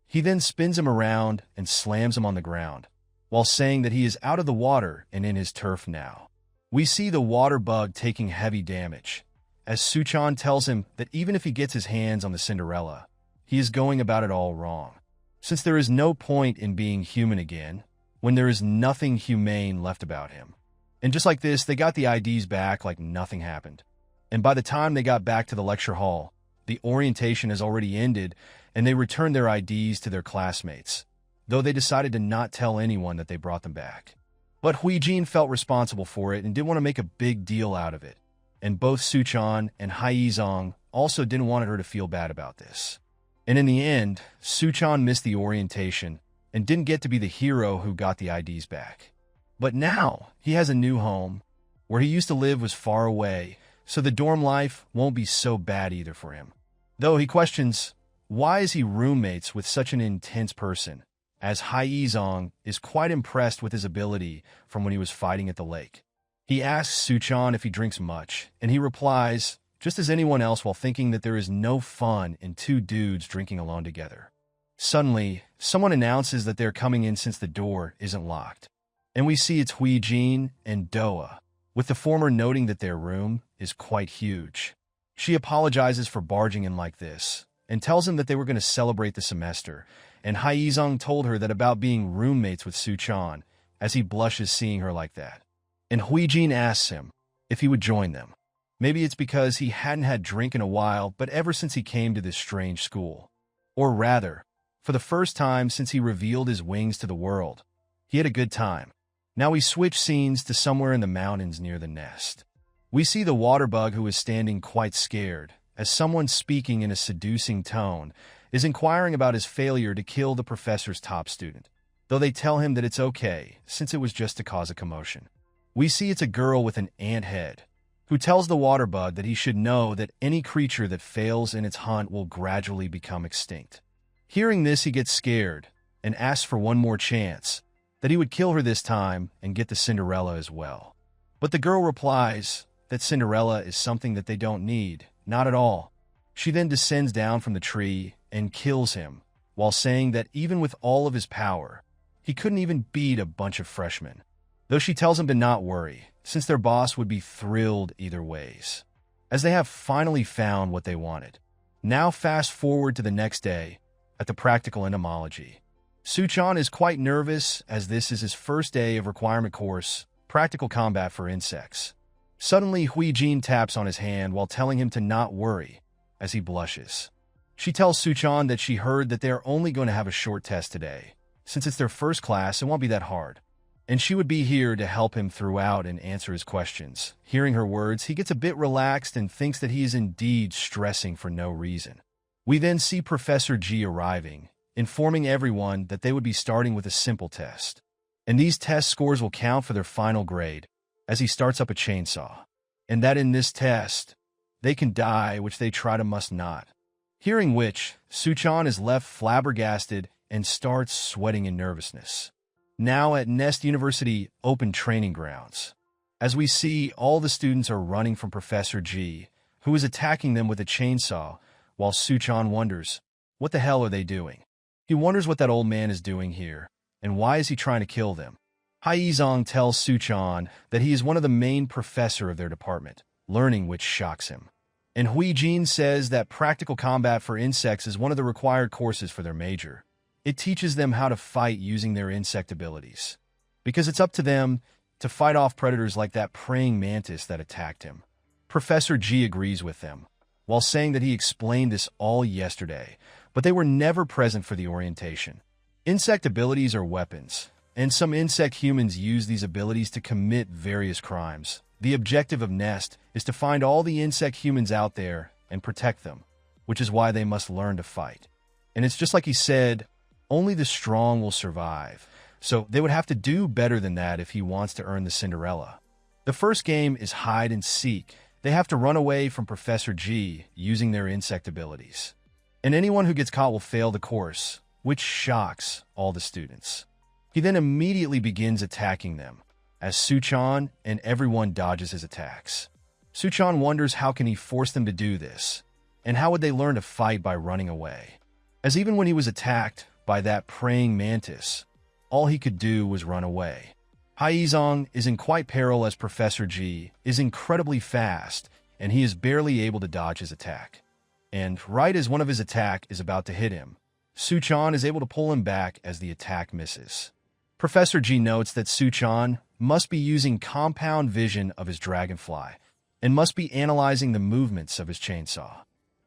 He then spins him around and slams him on the ground, while saying that he is out of the water and in his turf now. We see the water bug taking heavy damage, as Suchan tells him that even if he gets his hands on the Cinderella, he is going about it all wrong, since there is no point in being human again when there is nothing humane left about him. And just like this, they got the IDs back like nothing happened. And by the time they got back to the lecture hall, the orientation has already ended, and they returned their IDs to their classmates, though they decided to not tell anyone that they brought them back. But Huijin felt responsible for it and didn't want to make a big deal out of it, and both Suchan and Haizong also didn't want her to feel bad about this. And in the end, Suchan missed the orientation and didn't get to be the hero who got the IDs back. But now, he has a new home. Where he used to live was far away, so the dorm life won't be so bad either for him. Though he questions, why is he roommates with such an intense person, as Haizong is quite impressed with his ability from when he was fighting at the lake. He asks Suchan if he drinks much, and he replies, just as anyone else, while thinking that there is no fun in two dudes drinking alone together. Suddenly, someone announces that they're coming in since the door isn't locked, and we see it's Huijin and Doa, with the former noting that their room is quite huge. She apologizes for barging in like this, and tells him that they were going to celebrate the semester, and Haizong told her that about being roommates with Suchan, as he blushes seeing her like that. And Huijin asks him if he would join them. Maybe it's because he hadn't had drink in a while, but ever since he came to this strange school. Or rather, for the first time since he revealed his wings to the world, he had a good time. Now we switch scenes to somewhere in the mountains near the nest. We see the water bug, who is standing quite scared, as someone speaking in a seducing tone is inquiring about his failure to kill the professor's top student, though they tell him that it's okay, since it was just to cause a commotion. We see it's a girl with an ant head, who tells the water bug that he should know that any creature that fails in its hunt will gradually become extinct. Hearing this, he gets scared and asks for one more chance, that he would kill her this time and get the Cinderella as well. But the girl replies that Cinderella is something that they don't need, not at all, She then descends down from the tree and kills him, while saying that even with all of his power, he couldn't even beat a bunch of freshmen. Though she tells him to not worry, since their boss would be thrilled either ways, as they have finally found what they wanted. Now fast forward to the next day, at the practical entomology. Suchan is quite nervous as this is his first day of requirement course, practical combat for insects. Suddenly, Huijin taps on his hand while telling him to not worry, as he blushes. She tells Suchan that she heard that they are only going to have a short test today. Since it's their first class, it won't be that hard. And she would be here to help him throughout and answer his questions. Hearing her words, he gets a bit relaxed and thinks that he is indeed stressing for no reason. We then see Professor G arriving, informing everyone that they would be starting with a simple test. And these test scores will count for their final grade, as he starts up a chainsaw. And that in this test, they can die, which they try to must not. Hearing which, Suchan is left flabbergasted and starts sweating in nervousness. Now at Nest University Open Training Grounds, as we see all the students are running from Professor G, who is attacking them with a chainsaw, while Suchan wonders, what the hell are they doing? He wonders what that old man is doing here, and why is he trying to kill them? Haizong tells Suchan that he is one of the main professor of their department, learning which shocks him. And Huijin says that practical combat for insects is one of the required courses for their major. It teaches them how to fight using their insect abilities, because it's up to them to fight off predators like that praying mantis that attacked him. Professor G agrees with them, while saying that he explained this all yesterday, but they were never present for the orientation. Insect abilities are weapons, and some insect humans use these abilities to commit various crimes. The objective of Nest is to find all the insect humans out there and protect them, which is why they must learn to fight. And it's just like he said, only the strong will survive, so they would have to do better than that if he wants to earn the Cinderella. The first game is hide and seek. They have to run away from Professor G using their insect abilities. And anyone who gets caught will fail the course, which shocks all the students. He then immediately begins attacking them, as Suchan and everyone dodges his attacks. Suchan wonders how can he force them to do this, and how would they learn to fight by running away? As even when he was attacked by that praying mantis, all he could do was run away. Haizong is in quite peril as Professor G is incredibly fast, and he is barely able to dodge his attack. And right as one of his attack is about to hit him, Suchan is able to pull him back as the attack misses. Professor G notes that Suchan must be using compound vision of his dragonfly, and must be analyzing the movements of his chainsaw.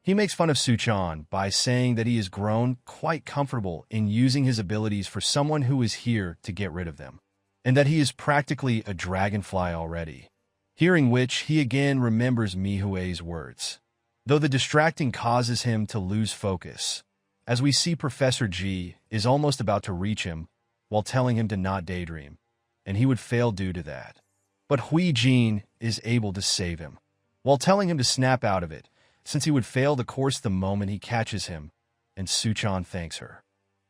He makes fun of Suchan by saying that he has grown quite comfortable in using his abilities for someone who is here to get rid of them, and that he is practically a dragonfly already. Hearing which, he again remembers Mihue's words, though the distracting causes him to lose focus, as we see Professor G is almost about to reach him while telling him to not daydream, and he would fail due to that. But Huijin is able to save him, while telling him to snap out of it, since he would fail the course the moment he catches him, and Suchan thanks her.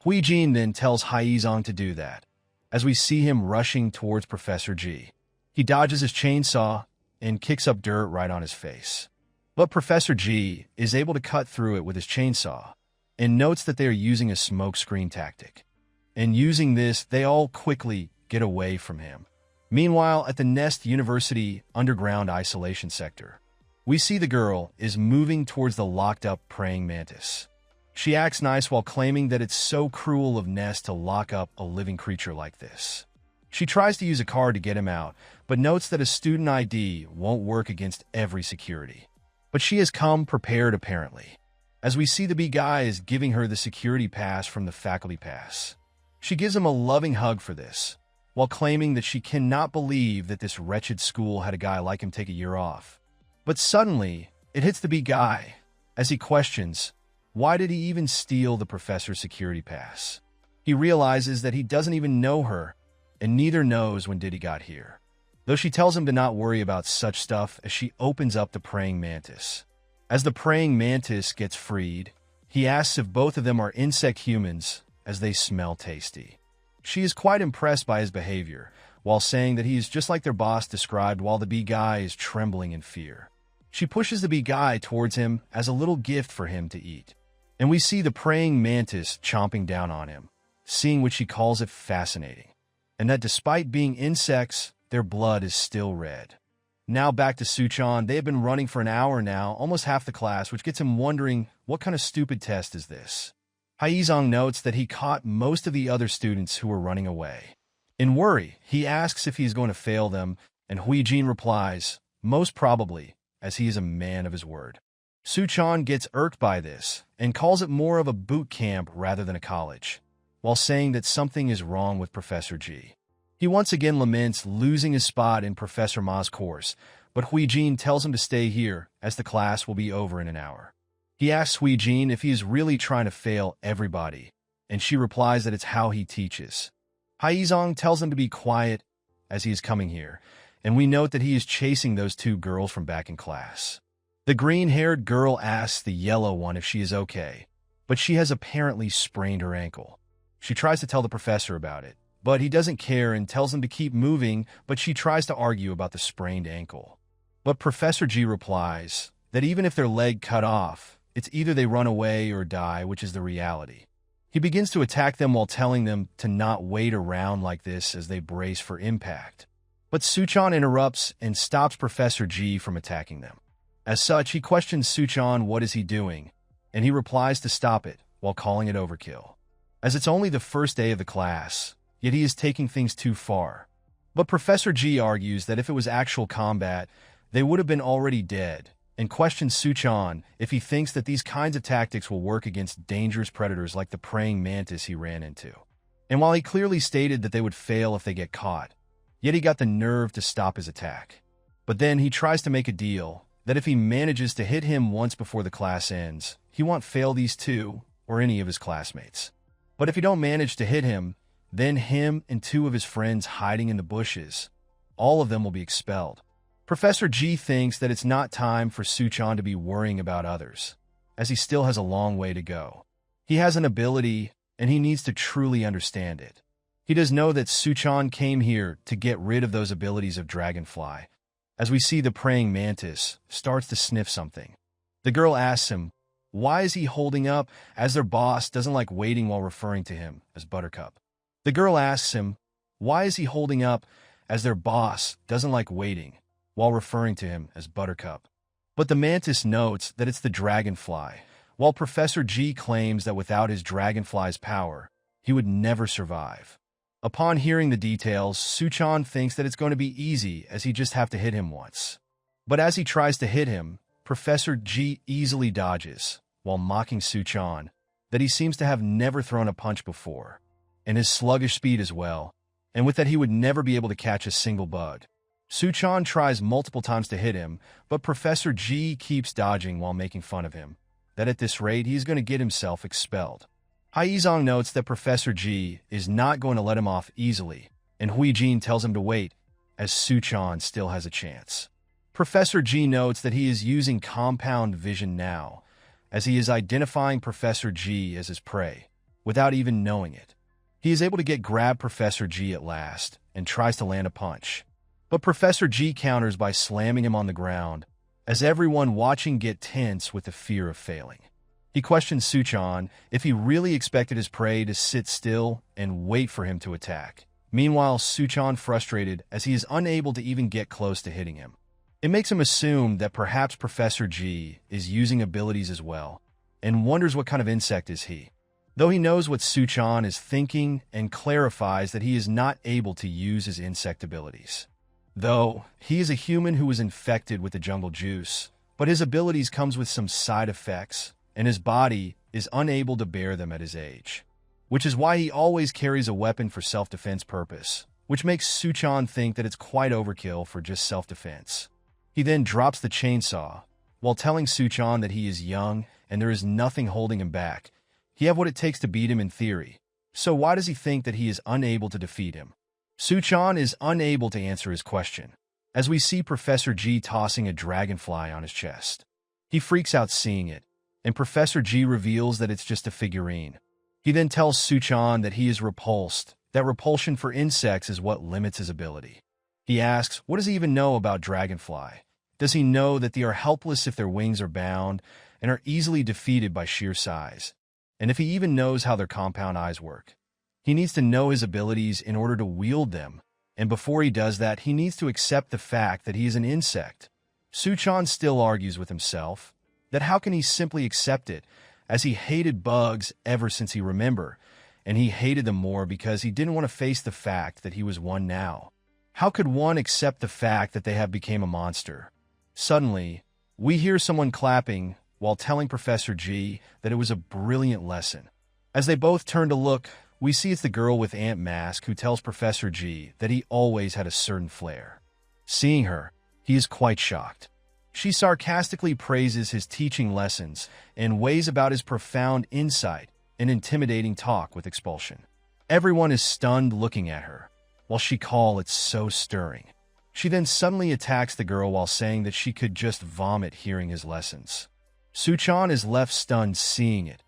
Huijin then tells Haizong to do that, as we see him rushing towards Professor G. He dodges his chainsaw and kicks up dirt right on his face. But Professor G is able to cut through it with his chainsaw, and notes that they are using a smoke screen tactic. And using this, they all quickly get away from him. Meanwhile, at the Nest University underground isolation sector, we see the girl is moving towards the locked-up praying mantis. She acts nice while claiming that it's so cruel of Nest to lock up a living creature like this. She tries to use a card to get him out, but notes that a student ID won't work against every security. But she has come prepared apparently, as we see the big guy is giving her the security pass from the faculty pass. She gives him a loving hug for this, while claiming that she cannot believe that this wretched school had a guy like him take a year off. But suddenly, it hits the big guy, as he questions, why did he even steal the professor's security pass? He realizes that he doesn't even know her, and neither knows when Diddy got here. Though she tells him to not worry about such stuff as she opens up the praying mantis. As the praying mantis gets freed, he asks if both of them are insect humans, as they smell tasty. She is quite impressed by his behavior, while saying that he is just like their boss described while the bee guy is trembling in fear. She pushes the bee guy towards him as a little gift for him to eat. And we see the praying mantis chomping down on him, seeing what she calls it fascinating. And that despite being insects, their blood is still red. Now back to Suchan. They have been running for an hour now, almost half the class, which gets him wondering, what kind of stupid test is this? Haizong notes that he caught most of the other students who were running away. In worry, he asks if he is going to fail them, and Huijin replies, most probably, as he is a man of his word. Suchan gets irked by this and calls it more of a boot camp rather than a college, while saying that something is wrong with Professor G. He once again laments losing his spot in Professor Ma's course, but Huijin tells him to stay here as the class will be over in an hour. He asks Huijin if he is really trying to fail everybody, and she replies that it's how he teaches. Haizong tells him to be quiet as he is coming here, and we note that he is chasing those two girls from back in class. The green-haired girl asks the yellow one if she is okay, but she has apparently sprained her ankle. She tries to tell the professor about it, but he doesn't care and tells them to keep moving, but she tries to argue about the sprained ankle. But Professor G replies that even if their leg cut off, it's either they run away or die, which is the reality. He begins to attack them while telling them to not wait around like this as they brace for impact. But Suchan interrupts and stops Professor G from attacking them. As such, he questions Suchan what is he doing, and he replies to stop it while calling it overkill, as it's only the first day of the class, yet he is taking things too far. But Professor G argues that if it was actual combat, they would have been already dead, and questions Suchan if he thinks that these kinds of tactics will work against dangerous predators like the praying mantis he ran into. And while he clearly stated that they would fail if they get caught, yet he got the nerve to stop his attack. But then he tries to make a deal that if he manages to hit him once before the class ends, he won't fail these two or any of his classmates. But if he don't manage to hit him, then him and two of his friends hiding in the bushes, all of them will be expelled. Professor G thinks that it's not time for Suchan to be worrying about others, as he still has a long way to go. He has an ability, and he needs to truly understand it. He does know that Suchan came here to get rid of those abilities of Dragonfly, as we see the praying mantis starts to sniff something. The girl asks him, why is he holding up, as their boss doesn't like waiting while referring to him as Buttercup. The girl asks him, why is he holding up, as their boss doesn't like waiting while referring to him as Buttercup. But the mantis notes that it's the dragonfly, while Professor G claims that without his dragonfly's power, he would never survive. Upon hearing the details, Suchan thinks that it's going to be easy as he just have to hit him once. But as he tries to hit him, Professor G easily dodges, while mocking Suchan that he seems to have never thrown a punch before, and his sluggish speed as well, and with that he would never be able to catch a single bug. Suchan tries multiple times to hit him, but Professor G keeps dodging while making fun of him, that at this rate he's going to get himself expelled. Haizong notes that Professor G is not going to let him off easily, and Huijin tells him to wait, as Suchan still has a chance. Professor G notes that he is using compound vision now, as he is identifying Professor G as his prey, without even knowing it. He is able to grab Professor G at last, and tries to land a punch. But Professor G counters by slamming him on the ground, as everyone watching get tense with the fear of failing. He questions Suchan if he really expected his prey to sit still and wait for him to attack. Meanwhile, Suchan frustrated as he is unable to even get close to hitting him. It makes him assume that perhaps Professor G is using abilities as well, and wonders what kind of insect is he. Though he knows what Suchan is thinking and clarifies that he is not able to use his insect abilities. Though he is a human who was infected with the jungle juice, but his abilities comes with some side effects, and his body is unable to bear them at his age, which is why he always carries a weapon for self-defense purpose, which makes Suchan think that it's quite overkill for just self-defense. He then drops the chainsaw, while telling Suchan that he is young and there is nothing holding him back. He have what it takes to beat him in theory, so why does he think that he is unable to defeat him? Suchan is unable to answer his question, as we see Professor G tossing a dragonfly on his chest. He freaks out seeing it, and Professor G reveals that it's just a figurine. He then tells Suchan that he is repulsed, that repulsion for insects is what limits his ability. He asks, what does he even know about dragonfly? Does he know that they are helpless if their wings are bound and are easily defeated by sheer size? And if he even knows how their compound eyes work? He needs to know his abilities in order to wield them, and before he does that, he needs to accept the fact that he is an insect. Suchan still argues with himself that how can he simply accept it, as he hated bugs ever since he remember, and he hated them more because he didn't want to face the fact that he was one now. How could one accept the fact that they have become a monster? Suddenly, we hear someone clapping while telling Professor G that it was a brilliant lesson. As they both turn to look, we see it's the girl with ant mask who tells Professor G that he always had a certain flair. Seeing her, he is quite shocked. She sarcastically praises his teaching lessons and weighs about his profound insight and intimidating talk with expulsion. Everyone is stunned looking at her, while she calls it so stirring. She then suddenly attacks the girl while saying that she could just vomit hearing his lessons. Suchan is left stunned seeing it,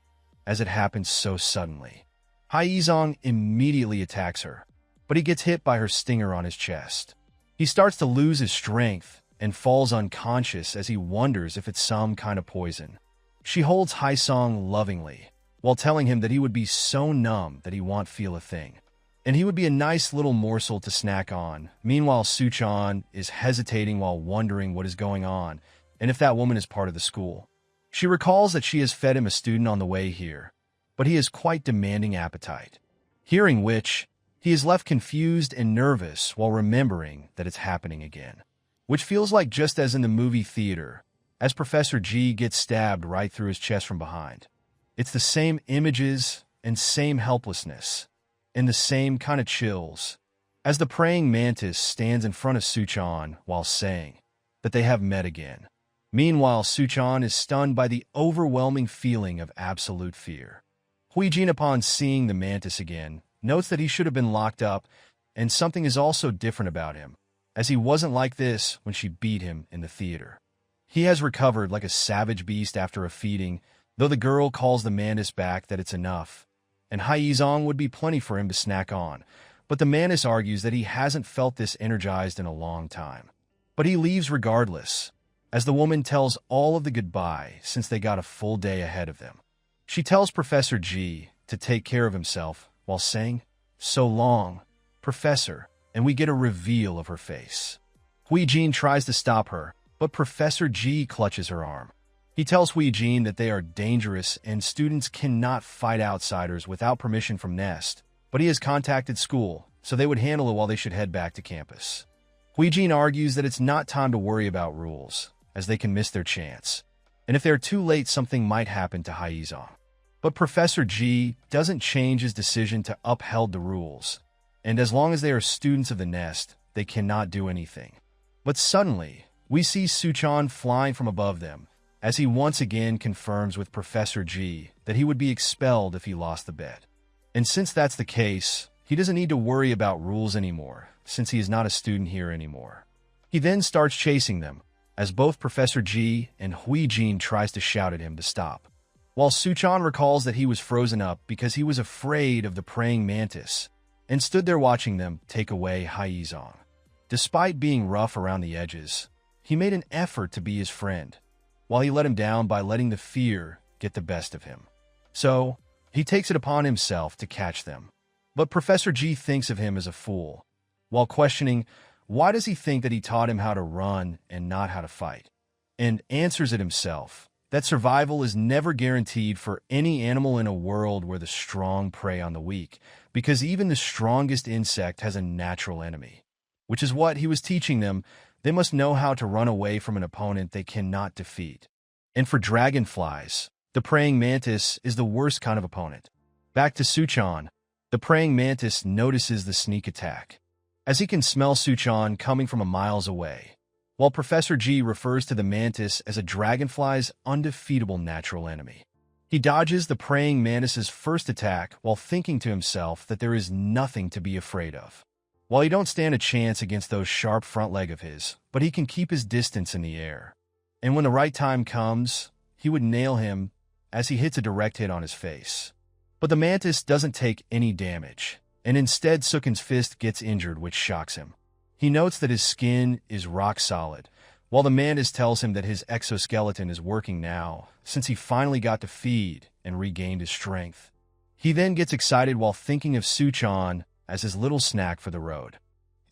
as it happens so suddenly. Haizong immediately attacks her, but he gets hit by her stinger on his chest. He starts to lose his strength and falls unconscious as he wonders if it's some kind of poison. She holds Haisong lovingly, while telling him that he would be so numb that he won't feel a thing, and he would be a nice little morsel to snack on. Meanwhile, Suchan is hesitating while wondering what is going on and if that woman is part of the school. She recalls that she has fed him a student on the way here, but he has quite demanding appetite. Hearing which, he is left confused and nervous while remembering that it's happening again, which feels like just as in the movie theater, as Professor G gets stabbed right through his chest from behind. It's the same images and same helplessness, and the same kind of chills, as the praying mantis stands in front of Suchan while saying that they have met again. Meanwhile, Suchan is stunned by the overwhelming feeling of absolute fear. Huijin, upon seeing the mantis again, notes that he should have been locked up, and something is also different about him, as he wasn't like this when she beat him in the theater. He has recovered like a savage beast after a feeding, though the girl calls the mantis back that it's enough, and Haizong would be plenty for him to snack on, but the mantis argues that he hasn't felt this energized in a long time. But he leaves regardless, as the woman tells all of the goodbye since they got a full day ahead of them. She tells Professor G to take care of himself while saying, "So long, Professor," and we get a reveal of her face. Huijin tries to stop her, but Professor G clutches her arm. He tells Huijin that they are dangerous and students cannot fight outsiders without permission from Nest, but he has contacted school, so they would handle it while they should head back to campus. Huijin argues that it's not time to worry about rules, as they can miss their chance, and if they're too late something might happen to Haizong. But Professor G doesn't change his decision to uphold the rules, and as long as they are students of the Nest, they cannot do anything. But suddenly, we see Suchan flying from above them, as he once again confirms with Professor G that he would be expelled if he lost the bet. And since that's the case, he doesn't need to worry about rules anymore, since he is not a student here anymore. He then starts chasing them, as both Professor G and Huijin tries to shout at him to stop, while Suchan recalls that he was frozen up because he was afraid of the praying mantis, and stood there watching them take away Haizong. Despite being rough around the edges, he made an effort to be his friend, while he let him down by letting the fear get the best of him. So, he takes it upon himself to catch them. But Professor G thinks of him as a fool, while questioning why does he think that he taught him how to run and not how to fight, and answers it himself, that survival is never guaranteed for any animal in a world where the strong prey on the weak, because even the strongest insect has a natural enemy, which is what he was teaching them. They must know how to run away from an opponent they cannot defeat. And for dragonflies, the praying mantis is the worst kind of opponent. Back to Suchan, the praying mantis notices the sneak attack, as he can smell Suchan coming from a miles away, while Professor G refers to the mantis as a dragonfly's undefeatable natural enemy. He dodges the praying mantis's first attack while thinking to himself that there is nothing to be afraid of. While he don't stand a chance against those sharp front leg of his, but he can keep his distance in the air. And when the right time comes, he would nail him as he hits a direct hit on his face. But the mantis doesn't take any damage, and instead Sukin's fist gets injured, which shocks him. He notes that his skin is rock solid, while the mantis tells him that his exoskeleton is working now, since he finally got to feed and regained his strength. He then gets excited while thinking of Suchan as his little snack for the road.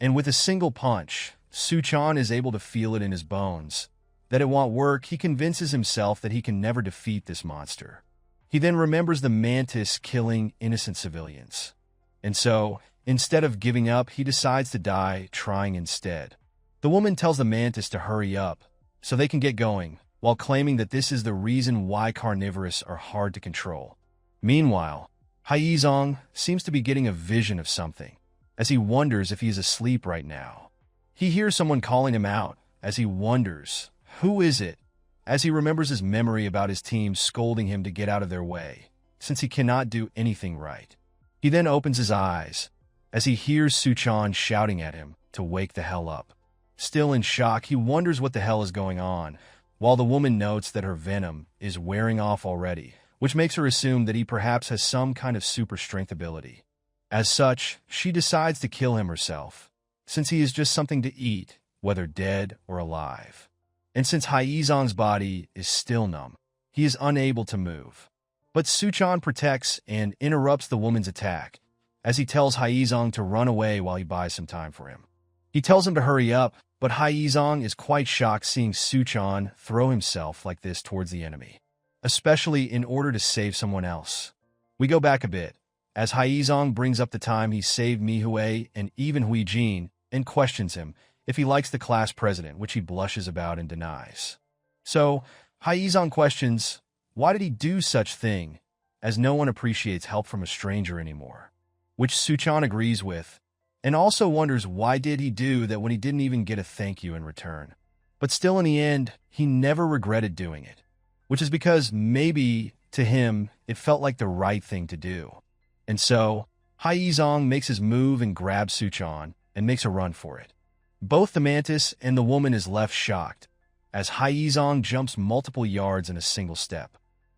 And with a single punch, Suchan is able to feel it in his bones. That it won't work, he convinces himself that he can never defeat this monster. He then remembers the mantis killing innocent civilians. And so, instead of giving up, he decides to die trying instead. The woman tells the mantis to hurry up so they can get going, while claiming that this is the reason why carnivores are hard to control. Meanwhile, Haizong seems to be getting a vision of something, as he wonders if he is asleep right now. He hears someone calling him out, as he wonders, who is it? As he remembers his memory about his team scolding him to get out of their way, since he cannot do anything right. He then opens his eyes, as he hears Suchan shouting at him to wake the hell up. Still in shock, he wonders what the hell is going on, while the woman notes that her venom is wearing off already, which makes her assume that he perhaps has some kind of super strength ability. As such, she decides to kill him herself, since he is just something to eat, whether dead or alive. And since Haizong's body is still numb, he is unable to move. But Suchan protects and interrupts the woman's attack, as he tells Haizong to run away while he buys some time for him. He tells him to hurry up, but Haizong is quite shocked seeing Suchan throw himself like this towards the enemy, especially in order to save someone else. We go back a bit, as Haizong brings up the time he saved Mihue and even Huijin, and questions him if he likes the class president, which he blushes about and denies. So, Haizong questions, why did he do such thing, as no one appreciates help from a stranger anymore? Which Suchan agrees with, and also wonders why did he do that when he didn't even get a thank you in return. But still in the end, he never regretted doing it, which is because maybe, to him, it felt like the right thing to do. And so, Haizong makes his move and grabs Suchan, and makes a run for it. Both the mantis and the woman is left shocked, as Haizong jumps multiple yards in a single step.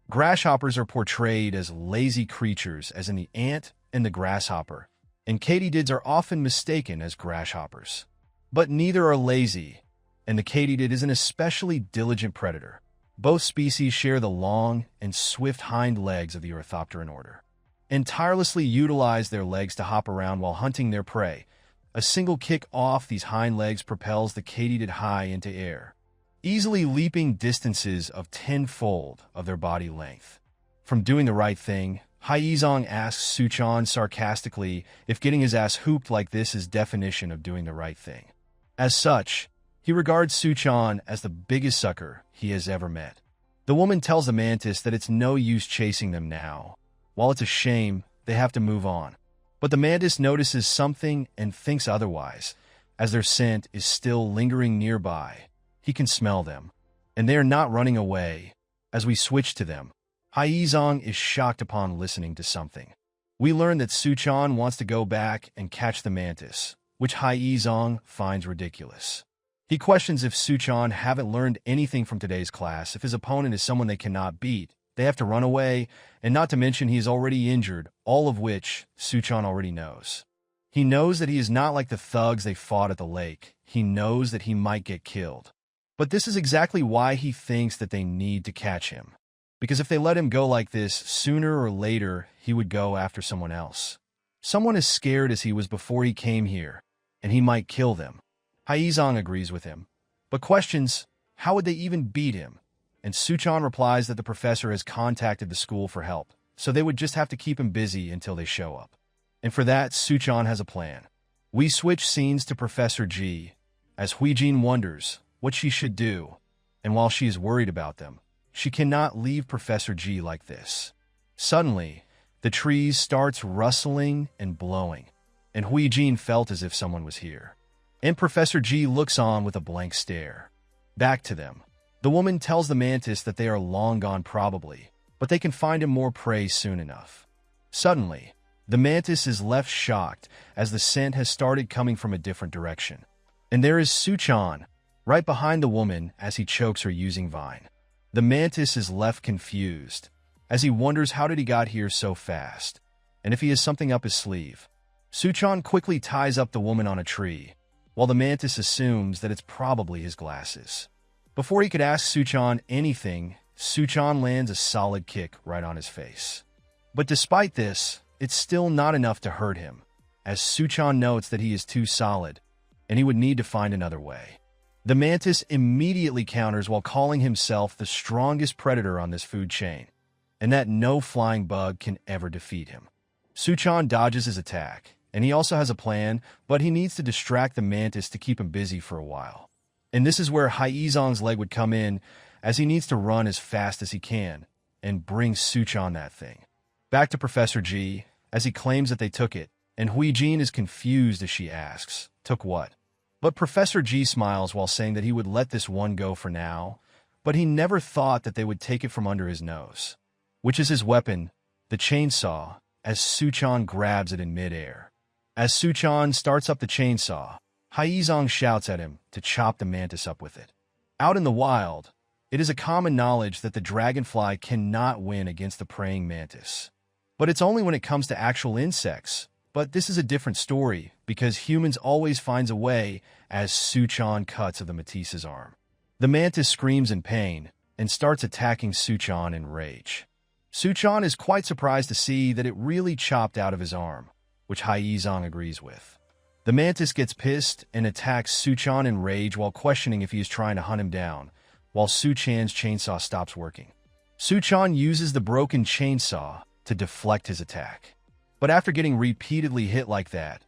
Grasshoppers are portrayed as lazy creatures, as in the ant and the grasshopper, and katydids are often mistaken as grasshoppers. But neither are lazy, and the katydid is an especially diligent predator. Both species share the long and swift hind legs of the orthopteran order, and tirelessly utilize their legs to hop around while hunting their prey. A single kick off these hind legs propels the katydid high into air, easily leaping distances of tenfold of their body length. From doing the right thing, Haizong asks Suchan sarcastically if getting his ass hooped like this is definition of doing the right thing. As such, he regards Suchan as the biggest sucker he has ever met. The woman tells the mantis that it's no use chasing them now. While it's a shame, they have to move on. But the mantis notices something and thinks otherwise, as their scent is still lingering nearby. He can smell them, and they are not running away. As we switch to them, Haizong is shocked upon listening to something. We learn that Suchan wants to go back and catch the mantis, which Haizong finds ridiculous. He questions if Suchan haven't learned anything from today's class. If his opponent is someone they cannot beat, they have to run away, and not to mention he is already injured, all of which Suchan already knows. He knows that he is not like the thugs they fought at the lake. He knows that he might get killed. But this is exactly why he thinks that they need to catch him. Because if they let him go like this, sooner or later he would go after someone else. Someone as scared as he was before he came here, and he might kill them. Haizong agrees with him, but questions, how would they even beat him? And Suchan replies that the professor has contacted the school for help, so they would just have to keep him busy until they show up. And for that, Suchan has a plan. We switch scenes to Professor G, as Huijin wonders what she should do, and while she is worried about them, she cannot leave Professor G like this. Suddenly, the trees starts rustling and blowing, and Huijin felt as if someone was here. And Professor G looks on with a blank stare. Back to them. The woman tells the mantis that they are long gone probably, but they can find him more prey soon enough. Suddenly, the mantis is left shocked as the scent has started coming from a different direction. And there is Suchan, right behind the woman as he chokes her using vine. The mantis is left confused, as he wonders how did he got here so fast, and if he has something up his sleeve. Suchan quickly ties up the woman on a tree, while the mantis assumes that it's probably his glasses. Before he could ask Suchan anything, Suchan lands a solid kick right on his face. But despite this, it's still not enough to hurt him, as Suchan notes that he is too solid, and he would need to find another way. The mantis immediately counters while calling himself the strongest predator on this food chain, and that no flying bug can ever defeat him. Suchan dodges his attack, and he also has a plan, but he needs to distract the mantis to keep him busy for a while. And this is where Haizong's leg would come in, as he needs to run as fast as he can and bring Suchan that thing. Back to Professor G, as he claims that they took it, and Huijin is confused as she asks, "Took what?" But Professor G smiles while saying that he would let this one go for now, but he never thought that they would take it from under his nose, which is his weapon, the chainsaw, as Suchan grabs it in midair. As Suchan starts up the chainsaw, Haizong shouts at him to chop the mantis up with it. Out in the wild, it is a common knowledge that the dragonfly cannot win against the praying mantis. But it's only when it comes to actual insects. But this is a different story, because humans always finds a way, as Suchan cuts of the Matisse's arm. The mantis screams in pain and starts attacking Suchan in rage. Suchan is quite surprised to see that it really chopped out of his arm, which Haizong agrees with. The mantis gets pissed and attacks Suchan in rage while questioning if he is trying to hunt him down, while Suchan's chainsaw stops working. Suchan uses the broken chainsaw to deflect his attack. But after getting repeatedly hit like that,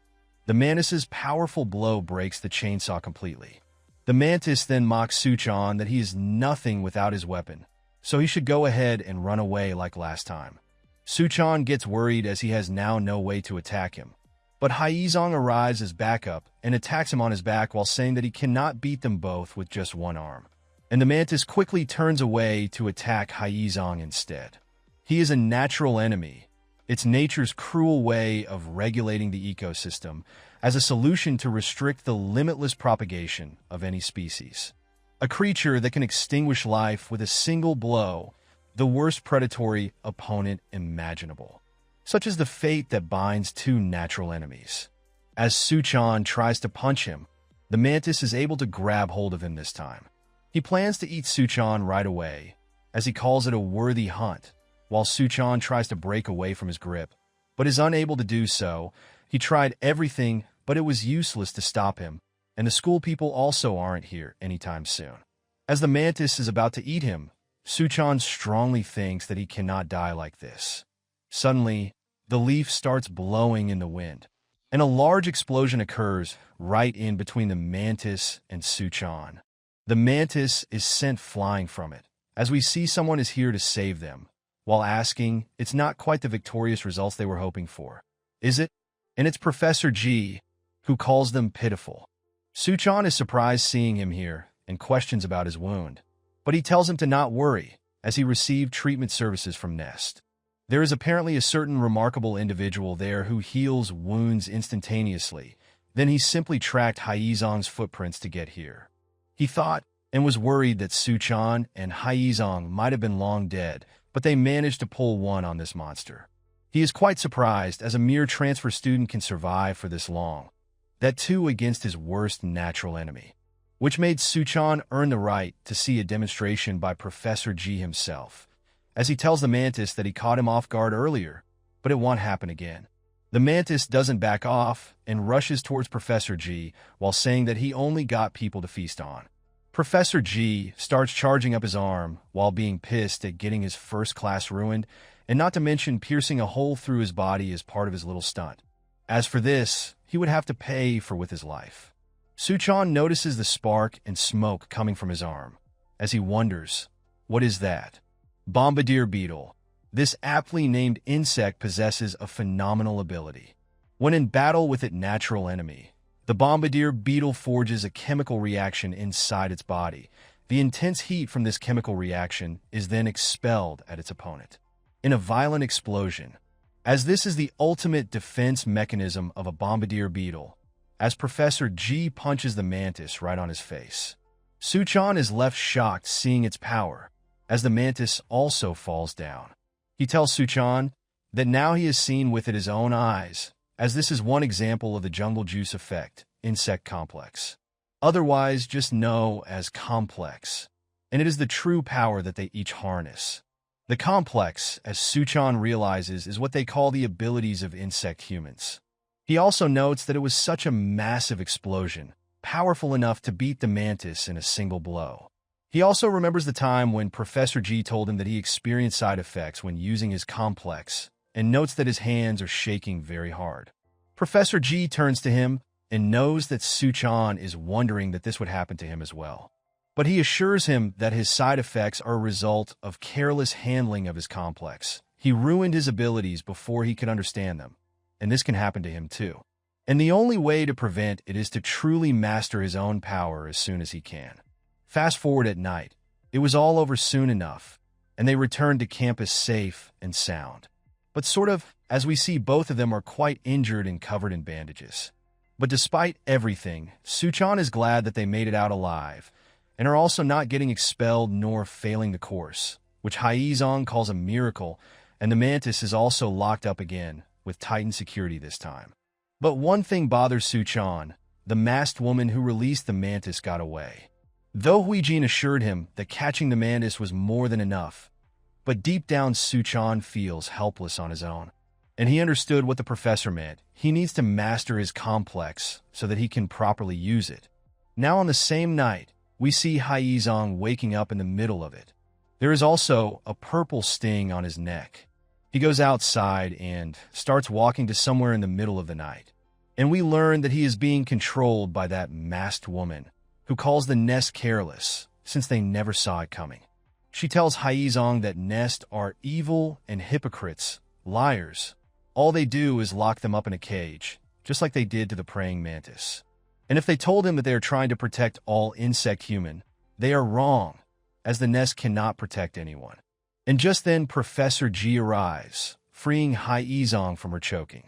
the mantis's powerful blow breaks the chainsaw completely. The mantis then mocks Suchan that he is nothing without his weapon, so he should go ahead and run away like last time. Suchan gets worried as he has now no way to attack him, but Haizong arrives as backup and attacks him on his back while saying that he cannot beat them both with just one arm. And the mantis quickly turns away to attack Haizong instead. He is a natural enemy. It's nature's cruel way of regulating the ecosystem as a solution to restrict the limitless propagation of any species. A creature that can extinguish life with a single blow, the worst predatory opponent imaginable. Such is the fate that binds two natural enemies. As Suchan tries to punch him, the mantis is able to grab hold of him this time. He plans to eat Suchan right away, as he calls it a worthy hunt. While Suchan tries to break away from his grip, but is unable to do so. He tried everything, but it was useless to stop him, and the school people also aren't here anytime soon. As the mantis is about to eat him, Suchan strongly thinks that he cannot die like this. Suddenly, the leaf starts blowing in the wind, and a large explosion occurs right in between the mantis and Suchan. The mantis is sent flying from it, as we see someone is here to save them. While asking, it's not quite the victorious results they were hoping for, is it? And it's Professor G, who calls them pitiful. Suchan is surprised seeing him here and questions about his wound, but he tells him to not worry, as he received treatment services from Nest. There is apparently a certain remarkable individual there who heals wounds instantaneously. Then he simply tracked Haizong's footprints to get here. He thought and was worried that Suchan and Haizong might have been long dead, but they managed to pull one on this monster. He is quite surprised, as a mere transfer student can survive for this long, that too against his worst natural enemy, which made Suchan earn the right to see a demonstration by Professor G himself, as he tells the mantis that he caught him off guard earlier, but it won't happen again. The mantis doesn't back off and rushes towards Professor G while saying that he only got people to feast on. Professor G starts charging up his arm while being pissed at getting his first class ruined, and not to mention piercing a hole through his body as part of his little stunt. As for this, he would have to pay for with his life. Suchan notices the spark and smoke coming from his arm, as he wonders, what is that? Bombardier beetle. This aptly named insect possesses a phenomenal ability. When in battle with its natural enemy, the bombardier beetle forges a chemical reaction inside its body. The intense heat from this chemical reaction is then expelled at its opponent in a violent explosion, as this is the ultimate defense mechanism of a bombardier beetle, as Professor G punches the mantis right on his face. Suchan is left shocked seeing its power, as the mantis also falls down. He tells Suchan that now he has seen with his own eyes, as this is one example of the jungle juice effect, insect complex. Otherwise, just know as complex. And it is the true power that they each harness. The complex, as Suchan realizes, is what they call the abilities of insect humans. He also notes that it was such a massive explosion, powerful enough to beat the mantis in a single blow. He also remembers the time when Professor G told him that he experienced side effects when using his complex, and notes that his hands are shaking very hard. Professor G turns to him and knows that Suchan is wondering that this would happen to him as well. But he assures him that his side effects are a result of careless handling of his complex. He ruined his abilities before he could understand them, and this can happen to him too. And the only way to prevent it is to truly master his own power as soon as he can. Fast forward at night. It was all over soon enough, and they returned to campus safe and sound. But as we see, both of them are quite injured and covered in bandages. But despite everything, Suchan is glad that they made it out alive, and are also not getting expelled nor failing the course, which Haizong calls a miracle, and the mantis is also locked up again, with Titan security this time. But one thing bothers Suchan: the masked woman who released the mantis got away. Though Huijin assured him that catching the mantis was more than enough, but deep down Suchan feels helpless on his own. And he understood what the professor meant. He needs to master his complex so that he can properly use it. Now on the same night, we see Haizong waking up in the middle of it. There is also a purple sting on his neck. He goes outside and starts walking to somewhere in the middle of the night. And we learn that he is being controlled by that masked woman, who calls the nest careless, since they never saw it coming. She tells Haizong that nest are evil and hypocrites, liars. All they do is lock them up in a cage, just like they did to the praying mantis. And if they told him that they are trying to protect all insect human, they are wrong, as the nest cannot protect anyone. And just then Professor G arrives, freeing Haizong from her choking.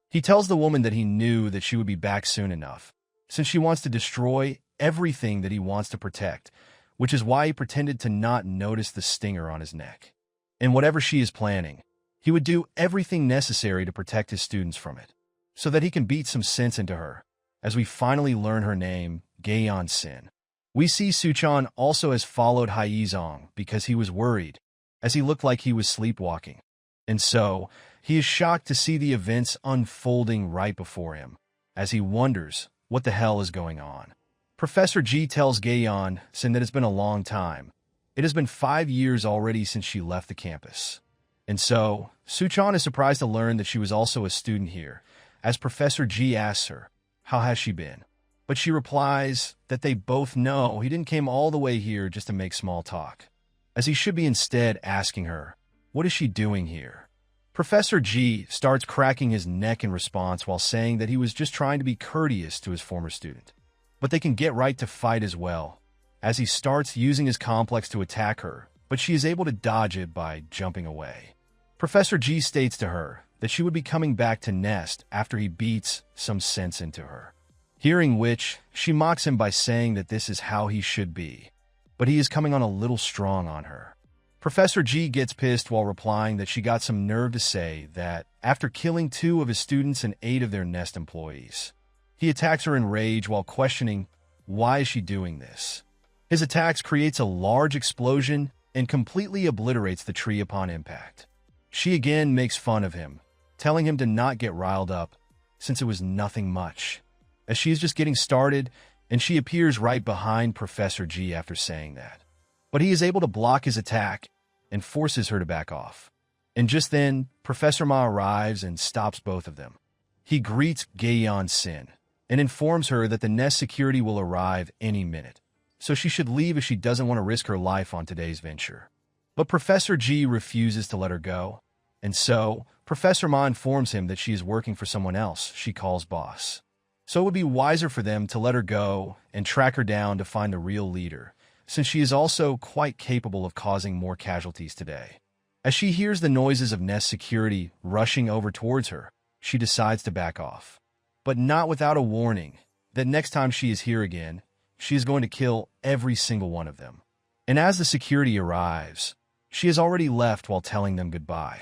He tells the woman that he knew that she would be back soon enough, since she wants to destroy everything that he wants to protect, which is why he pretended to not notice the stinger on his neck. And whatever she is planning, he would do everything necessary to protect his students from it, so that he can beat some sense into her. As we finally learn her name, Gaeon Sin. We see Suchan also has followed Haizong because he was worried, as he looked like he was sleepwalking. And so, he is shocked to see the events unfolding right before him, as he wonders what the hell is going on. Professor G tells Gaeon Sin that it's been a long time. It has been 5 years already since she left the campus. And so, Suchan is surprised to learn that she was also a student here, as Professor G asks her, how has she been? But she replies that they both know he didn't came all the way here just to make small talk, as he should be instead asking her, what is she doing here? Professor G starts cracking his neck in response while saying that he was just trying to be courteous to his former student. But they can get right to fight as well, as he starts using his complex to attack her, but she is able to dodge it by jumping away. Professor G states to her that she would be coming back to Nest after he beats some sense into her. Hearing which, she mocks him by saying that this is how he should be, but he is coming on a little strong on her. Professor G gets pissed while replying that she got some nerve to say that after killing 2 of his students and 8 of their Nest employees. He attacks her in rage while questioning why is she doing this. His attacks creates a large explosion and completely obliterates the tree upon impact. She again makes fun of him, telling him to not get riled up, since it was nothing much, as she is just getting started, and she appears right behind Professor G after saying that. But he is able to block his attack and forces her to back off. And just then, Professor Ma arrives and stops both of them. He greets Gaeon Sin and informs her that the Nest security will arrive any minute, so she should leave if she doesn't want to risk her life on today's venture. But Professor G refuses to let her go, and so Professor Ma informs him that she is working for someone else she calls boss. So it would be wiser for them to let her go and track her down to find the real leader, since she is also quite capable of causing more casualties today. As she hears the noises of Nest security rushing over towards her, she decides to back off. But not without a warning that next time she is here again, she is going to kill every single one of them. And as the security arrives, she has already left while telling them goodbye.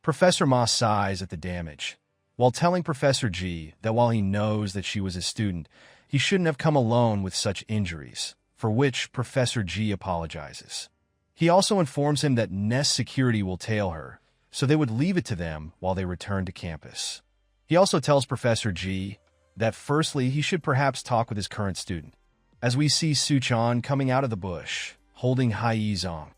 Professor Ma sighs at the damage, while telling Professor G that while he knows that she was his student, he shouldn't have come alone with such injuries, for which Professor G apologizes. He also informs him that Nest security will tail her, so they would leave it to them while they return to campus. He also tells Professor G that firstly he should perhaps talk with his current student, as we see Suchan coming out of the bush, holding Haizong.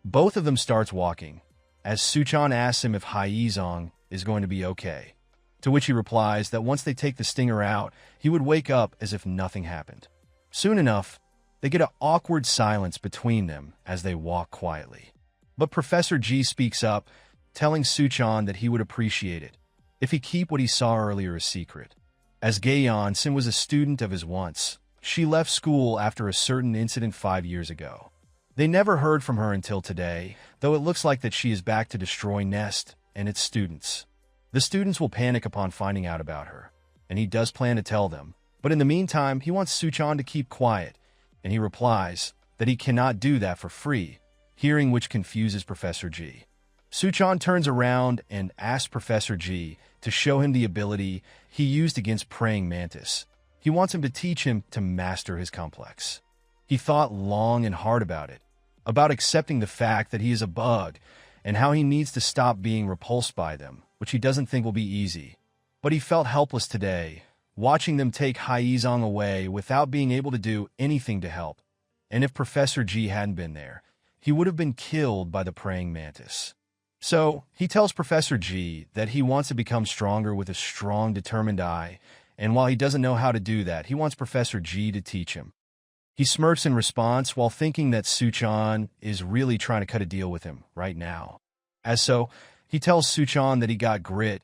Both of them starts walking, as Suchan asks him if Haizong is going to be okay, to which he replies that once they take the stinger out, he would wake up as if nothing happened. Soon enough, they get an awkward silence between them as they walk quietly. But Professor G speaks up, telling Suchan that he would appreciate it if he keep what he saw earlier a secret. As Gaeon Sin was a student of his once, she left school after a certain incident 5 years ago. They never heard from her until today, though it looks like that she is back to destroy Nest and its students. The students will panic upon finding out about her, and he does plan to tell them, but in the meantime, he wants Suchan to keep quiet, and he replies that he cannot do that for free, hearing which confuses Professor G. Suchan turns around and asks Professor G to show him the ability he used against Praying Mantis. He wants him to teach him to master his complex. He thought long and hard about it, about accepting the fact that he is a bug and how he needs to stop being repulsed by them, which he doesn't think will be easy. But he felt helpless today, watching them take Haizong away without being able to do anything to help. And if Professor G hadn't been there, he would have been killed by the Praying Mantis. So, he tells Professor G that he wants to become stronger with a strong, determined eye, and while he doesn't know how to do that, he wants Professor G to teach him. He smirks in response while thinking that Suchan is really trying to cut a deal with him right now. As so, he tells Suchan that he got grit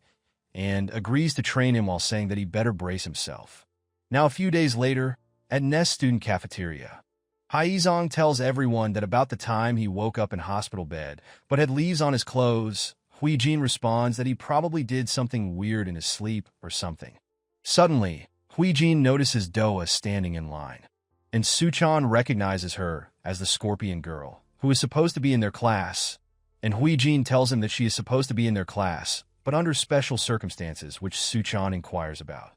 and agrees to train him while saying that he better brace himself. Now, a few days later, at Nest student cafeteria, Haizong tells everyone that about the time he woke up in hospital bed but had leaves on his clothes, Huijin responds that he probably did something weird in his sleep or something. Suddenly, Huijin notices Doa standing in line, and Suchan recognizes her as the Scorpion Girl, who is supposed to be in their class, and Huijin tells him that she is supposed to be in their class, but under special circumstances, which Suchan inquires about.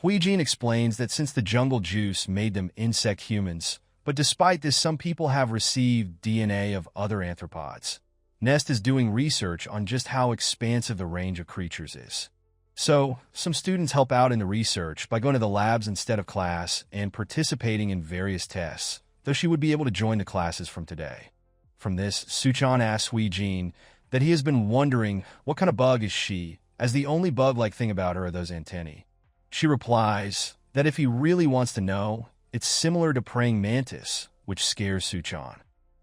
Huijin explains that since the jungle juice made them insect humans, but despite this, some people have received DNA of other arthropods. Nest is doing research on just how expansive the range of creatures is. So, some students help out in the research by going to the labs instead of class and participating in various tests, though she would be able to join the classes from today. From this, Suchan asks Huijin that he has been wondering what kind of bug is she, as the only bug-like thing about her are those antennae. She replies that if he really wants to know, it's similar to Praying Mantis, which scares Suchan,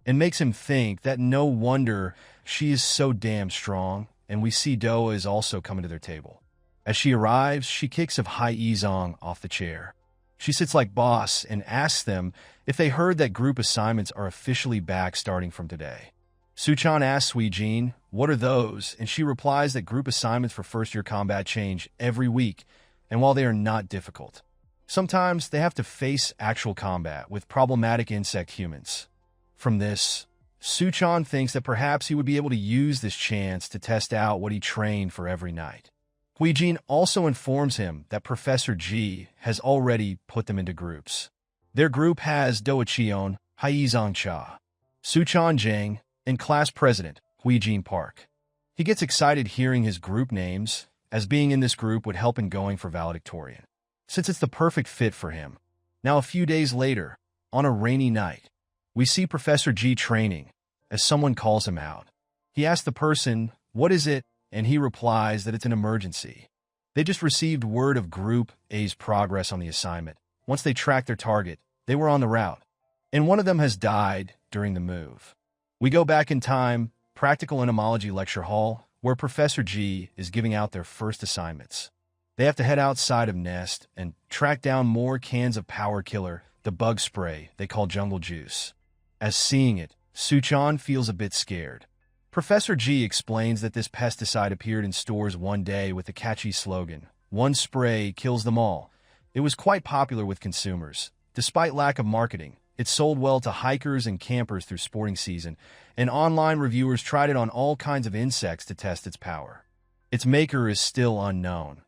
and makes him think that no wonder she is so damn strong, and we see Doa is also coming to their table. As she arrives, she kicks of Haizong off the chair. She sits like boss and asks them if they heard that group assignments are officially back starting from today. Suchan asks Huijin, what are those? And she replies that group assignments for first-year combat change every week, and while they are not difficult, sometimes they have to face actual combat with problematic insect humans. From this, Suchan thinks that perhaps he would be able to use this chance to test out what he trained for every night. Huijin also informs him that Professor G has already put them into groups. Their group has Doachion, Haizong Cha, Suchan Zhang, and class president Huijin Park. He gets excited hearing his group names, as being in this group would help in going for valedictorian, since it's the perfect fit for him. Now, a few days later, on a rainy night, we see Professor G training, as someone calls him out. He asks the person, what is it? And he replies that it's an emergency. They just received word of Group A's progress on the assignment. Once they tracked their target, they were on the route, and one of them has died during the move. We go back in time, Practical Entomology Lecture Hall, where Professor G is giving out their first assignments. They have to head outside of Nest and track down more cans of Power Killer, the bug spray they call Jungle Juice. As seeing it, Suchan feels a bit scared. Professor G explains that this pesticide appeared in stores one day with the catchy slogan, "One spray kills them all." It was quite popular with consumers. Despite lack of marketing, it sold well to hikers and campers through sporting season, and online reviewers tried it on all kinds of insects to test its power. Its maker is still unknown,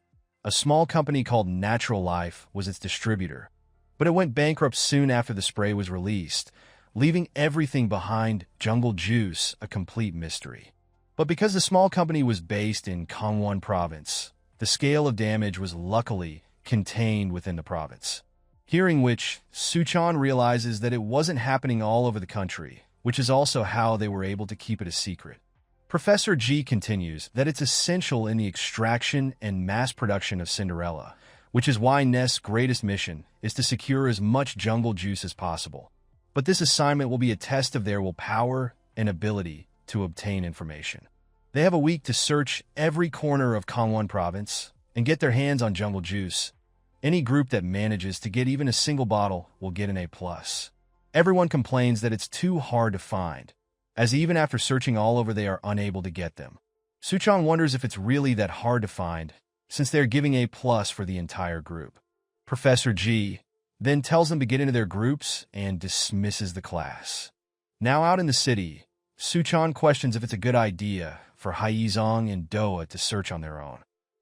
A small company called Natural Life was its distributor, but it went bankrupt soon after the spray was released, leaving everything behind Jungle Juice a complete mystery. But because the small company was based in Gangwon province, the scale of damage was luckily contained within the province. Hearing which, Suchan realizes that it wasn't happening all over the country, which is also how they were able to keep it a secret. Professor G continues that it's essential in the extraction and mass production of Cinderella, which is why Nest's greatest mission is to secure as much jungle juice as possible. But this assignment will be a test of their willpower and ability to obtain information. They have a week to search every corner of Gangwon province and get their hands on jungle juice. Any group that manages to get even a single bottle will get an A+. Everyone complains that it's too hard to find, as even after searching all over they are unable to get them. Suchan wonders if it's really that hard to find, since they're giving A+ for the entire group. Professor G then tells them to get into their groups and dismisses the class. Now out in the city, Suchan questions if it's a good idea for Haizong and Doa to search on their own.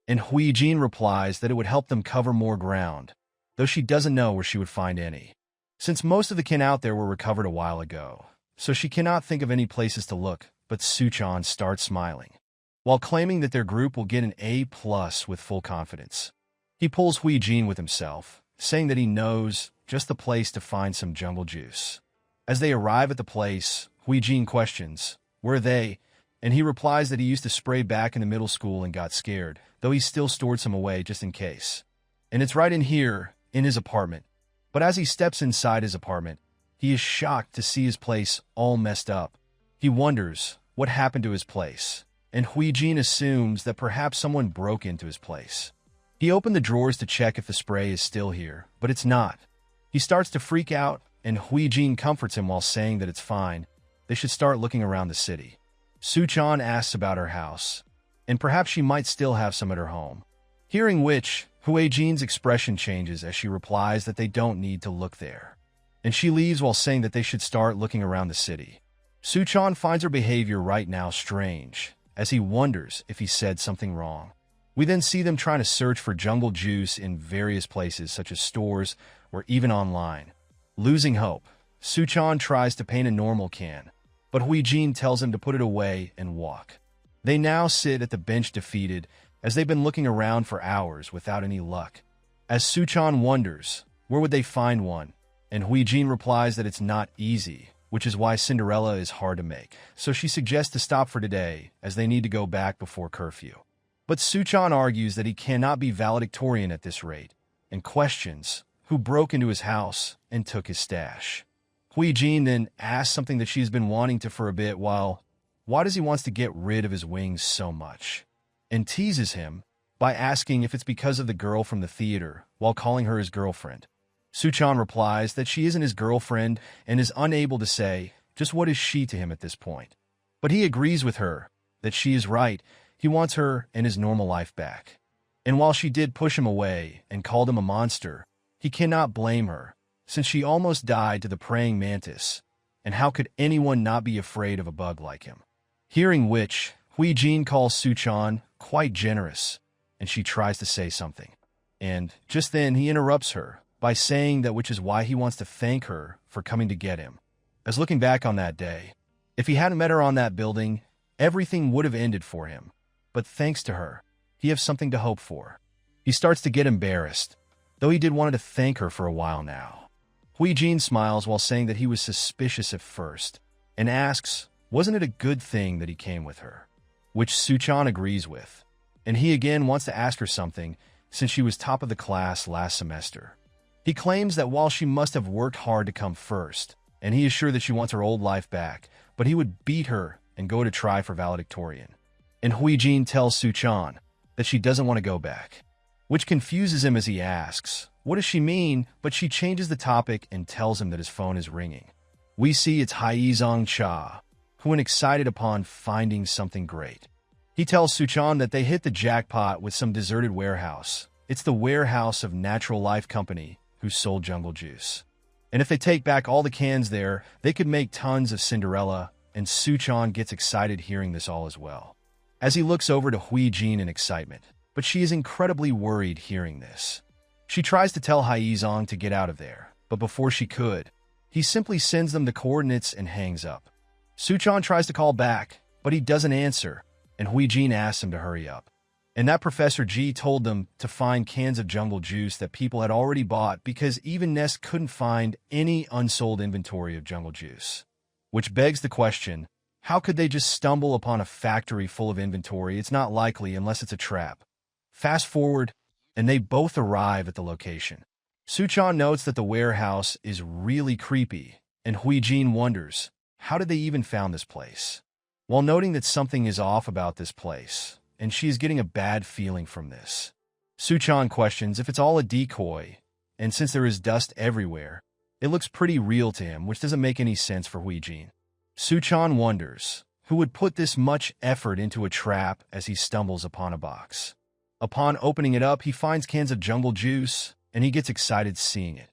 And Huijin replies that it would help them cover more ground, though she doesn't know where she would find any, since most of the kin out there were recovered a while ago, so she cannot think of any places to look. But Suchan starts smiling, while claiming that their group will get an A+ with full confidence. He pulls Huijin with himself, saying that he knows just the place to find some jungle juice. As they arrive at the place, Huijin questions, "Where are they?" And he replies that he used to spray back in the middle school and got scared, though he still stored some away just in case. And it's right in here, in his apartment. But as he steps inside his apartment, he is shocked to see his place all messed up. He wonders what happened to his place, and Huijin assumes that perhaps someone broke into his place. He opened the drawers to check if the spray is still here, but it's not. He starts to freak out, and Huijin comforts him while saying that it's fine. They should start looking around the city. Suchan asks about her house, and perhaps she might still have some at her home. Hearing which, Huijin's expression changes as she replies that they don't need to look there, and she leaves while saying that they should start looking around the city. Suchan finds her behavior right now strange, as he wonders if he said something wrong. We then see them trying to search for jungle juice in various places such as stores or even online. Losing hope, Suchan tries to paint a normal can, but Huijin tells him to put it away and walk. They now sit at the bench defeated, as they've been looking around for hours without any luck. As Suchan wonders, where would they find one? And Huijin replies that it's not easy, which is why Cinderella is hard to make. So she suggests to stop for today, as they need to go back before curfew. But Suchan argues that he cannot be valedictorian at this rate, and questions who broke into his house and took his stash. Huijin then asks something that she's been wanting to for a bit while, why does he want to get rid of his wings so much? And teases him by asking if it's because of the girl from the theater while calling her his girlfriend. Suchan replies that she isn't his girlfriend and is unable to say just what is she to him at this point. But he agrees with her that she is right. He wants her and his normal life back. And while she did push him away and called him a monster, he cannot blame her, since she almost died to the praying mantis, and how could anyone not be afraid of a bug like him? Hearing which, Huijin calls Suchan quite generous, and she tries to say something. And just then he interrupts her by saying that which is why he wants to thank her for coming to get him. As looking back on that day, if he hadn't met her on that building, everything would have ended for him. But thanks to her, he has something to hope for. He starts to get embarrassed, though he did want to thank her for a while now. Huijin smiles while saying that he was suspicious at first, and asks, wasn't it a good thing that he came with her? Which Suchan agrees with, and he again wants to ask her something since she was top of the class last semester. He claims that while she must have worked hard to come first, and he is sure that she wants her old life back, but he would beat her and go to try for valedictorian. And Huijin tells Suchan that she doesn't want to go back, which confuses him as he asks, what does she mean? But she changes the topic and tells him that his phone is ringing. We see it's Haizong Cha, who is excited upon finding something great. He tells Suchan that they hit the jackpot with some deserted warehouse. It's the warehouse of Natural Life Company, who sold jungle juice. And if they take back all the cans there, they could make tons of Cinderella, and Suchan gets excited hearing this all as well. As he looks over to Huijin in excitement, but she is incredibly worried hearing this. She tries to tell Haizong to get out of there, but before she could, he simply sends them the coordinates and hangs up. Suchan tries to call back, but he doesn't answer, and Huijin asks him to hurry up. And that Professor G told them to find cans of jungle juice that people had already bought because even Nest couldn't find any unsold inventory of jungle juice. Which begs the question, how could they just stumble upon a factory full of inventory? It's not likely unless it's a trap. Fast forward, and they both arrive at the location. Suchan notes that the warehouse is really creepy, and Huijin wonders, how did they even found this place? While noting that something is off about this place, and she is getting a bad feeling from this. Suchan questions if it's all a decoy, and since there is dust everywhere, it looks pretty real to him, which doesn't make any sense for Huijin. Suchan wonders who would put this much effort into a trap as he stumbles upon a box. Upon opening it up, he finds cans of jungle juice, and he gets excited seeing it.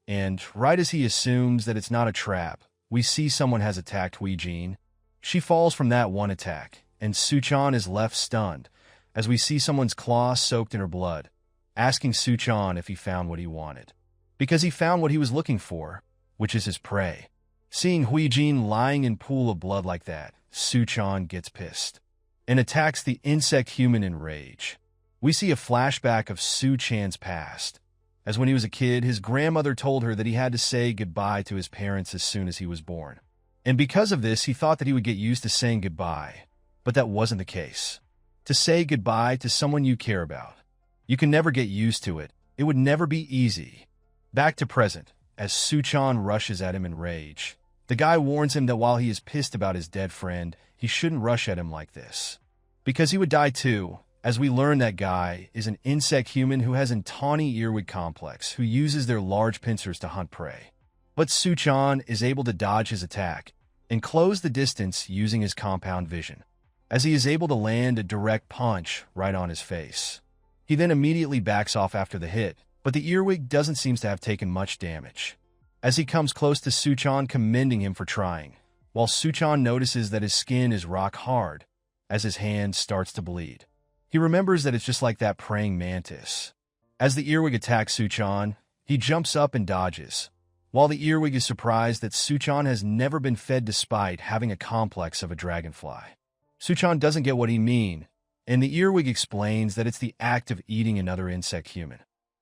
And right as he assumes that it's not a trap, we see someone has attacked Huijin. She falls from that one attack, and Suchan is left stunned as we see someone's claw soaked in her blood, asking Suchan if he found what he wanted. Because he found what he was looking for, which is his prey. Seeing Huijin lying in pool of blood like that, Suchan gets pissed and attacks the insect human in rage. We see a flashback of Suchan's past, as when he was a kid, his grandmother told her that he had to say goodbye to his parents as soon as he was born. And because of this, he thought that he would get used to saying goodbye. But that wasn't the case. To say goodbye to someone you care about, you can never get used to it. It would never be easy. Back to present, as Suchan rushes at him in rage. The guy warns him that while he is pissed about his dead friend, he shouldn't rush at him like this, because he would die too, as we learn that guy is an insect human who has a tawny earwig complex, who uses their large pincers to hunt prey. But Suchan is able to dodge his attack and close the distance using his compound vision, as he is able to land a direct punch right on his face. He then immediately backs off after the hit, but the earwig doesn't seem to have taken much damage, as he comes close to Suchan, commending him for trying, while Suchan notices that his skin is rock hard as his hand starts to bleed. He remembers that it's just like that praying mantis. As the earwig attacks Suchan, he jumps up and dodges, while the earwig is surprised that Suchan has never been fed despite having a complex of a dragonfly. Suchan doesn't get what he means, and the earwig explains that it's the act of eating another insect human.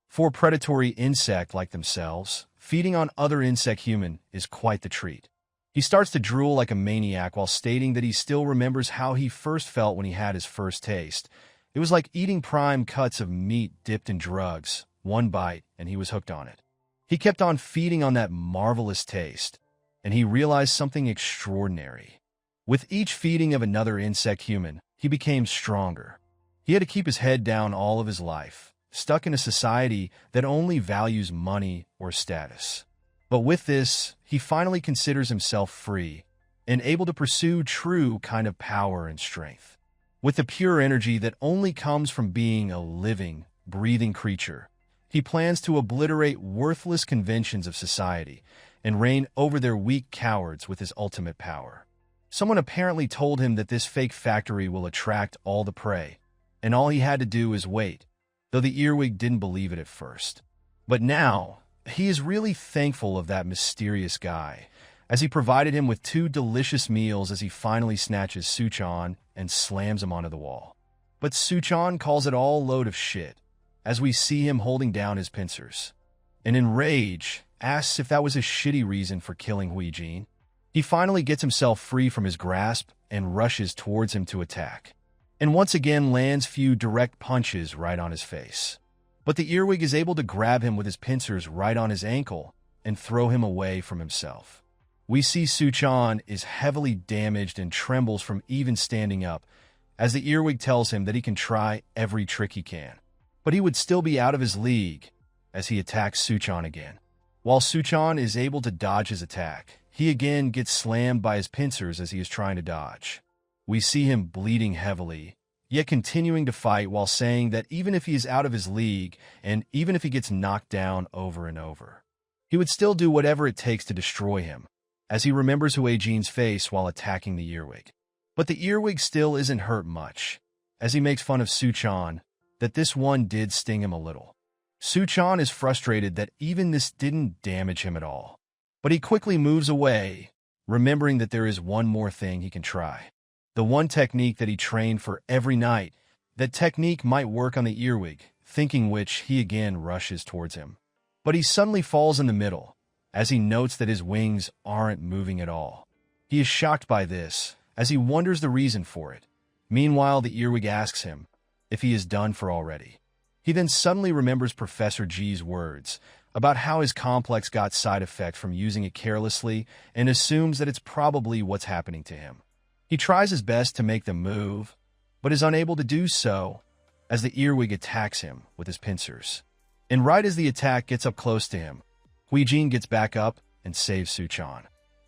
For a predatory insect like themselves, feeding on other insect human is quite the treat. He starts to drool like a maniac while stating that he still remembers how he first felt when he had his first taste. It was like eating prime cuts of meat dipped in drugs. One bite, and he was hooked on it. He kept on feeding on that marvelous taste, and he realized something extraordinary. With each feeding of another insect human, he became stronger. He had to keep his head down all of his life, stuck in a society that only values money or status. But with this, he finally considers himself free and able to pursue true kind of power and strength. With the pure energy that only comes from being a living, breathing creature, he plans to obliterate worthless conventions of society and reign over their weak cowards with his ultimate power. Someone apparently told him that this fake factory will attract all the prey, and all he had to do is wait, though the earwig didn't believe it at first. But now, he is really thankful of that mysterious guy, as he provided him with 2 delicious meals as he finally snatches Suchan and slams him onto the wall. But Suchan calls it all a load of shit, as we see him holding down his pincers, and in rage, asks if that was a shitty reason for killing Huijin. He finally gets himself free from his grasp and rushes towards him to attack, and once again lands few direct punches right on his face. But the earwig is able to grab him with his pincers right on his ankle and throw him away from himself. We see Suchan is heavily damaged and trembles from even standing up, as the earwig tells him that he can try every trick he can, but he would still be out of his league as he attacks Suchan again. While Suchan is able to dodge his attack, he again gets slammed by his pincers as he is trying to dodge. We see him bleeding heavily, yet continuing to fight while saying that even if he is out of his league and even if he gets knocked down over and over, he would still do whatever it takes to destroy him, as he remembers Huijin's face while attacking the earwig. But the earwig still isn't hurt much, as he makes fun of Suchan that this one did sting him a little. Suchan is frustrated that even this didn't damage him at all. But he quickly moves away, remembering that there is one more thing he can try. The one technique that he trained for every night. That technique might work on the earwig, thinking which he again rushes towards him. But he suddenly falls in the middle, as he notes that his wings aren't moving at all. He is shocked by this, as he wonders the reason for it. Meanwhile, the earwig asks him if he is done for already. He then suddenly remembers Professor G's words about how his complex got side effect from using it carelessly and assumes that it's probably what's happening to him. He tries his best to make them move, but is unable to do so as the earwig attacks him with his pincers. And right as the attack gets up close to him, Huijin gets back up and saves Suchan.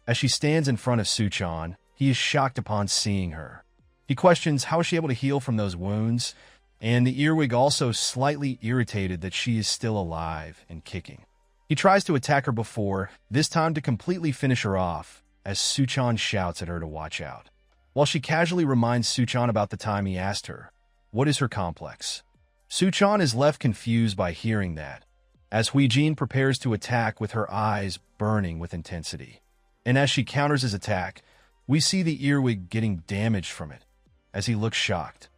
As she stands in front of Suchan, he is shocked upon seeing her. He questions how is she able to heal from those wounds, and the earwig also slightly irritated that she is still alive and kicking. He tries to attack her before, this time to completely finish her off, as Suchan shouts at her to watch out. While she casually reminds Suchan about the time he asked her, what is her complex? Suchan is left confused by hearing that, as Huijin prepares to attack with her eyes burning with intensity. And as she counters his attack, we see the earwig getting damaged from it, as he looks shocked.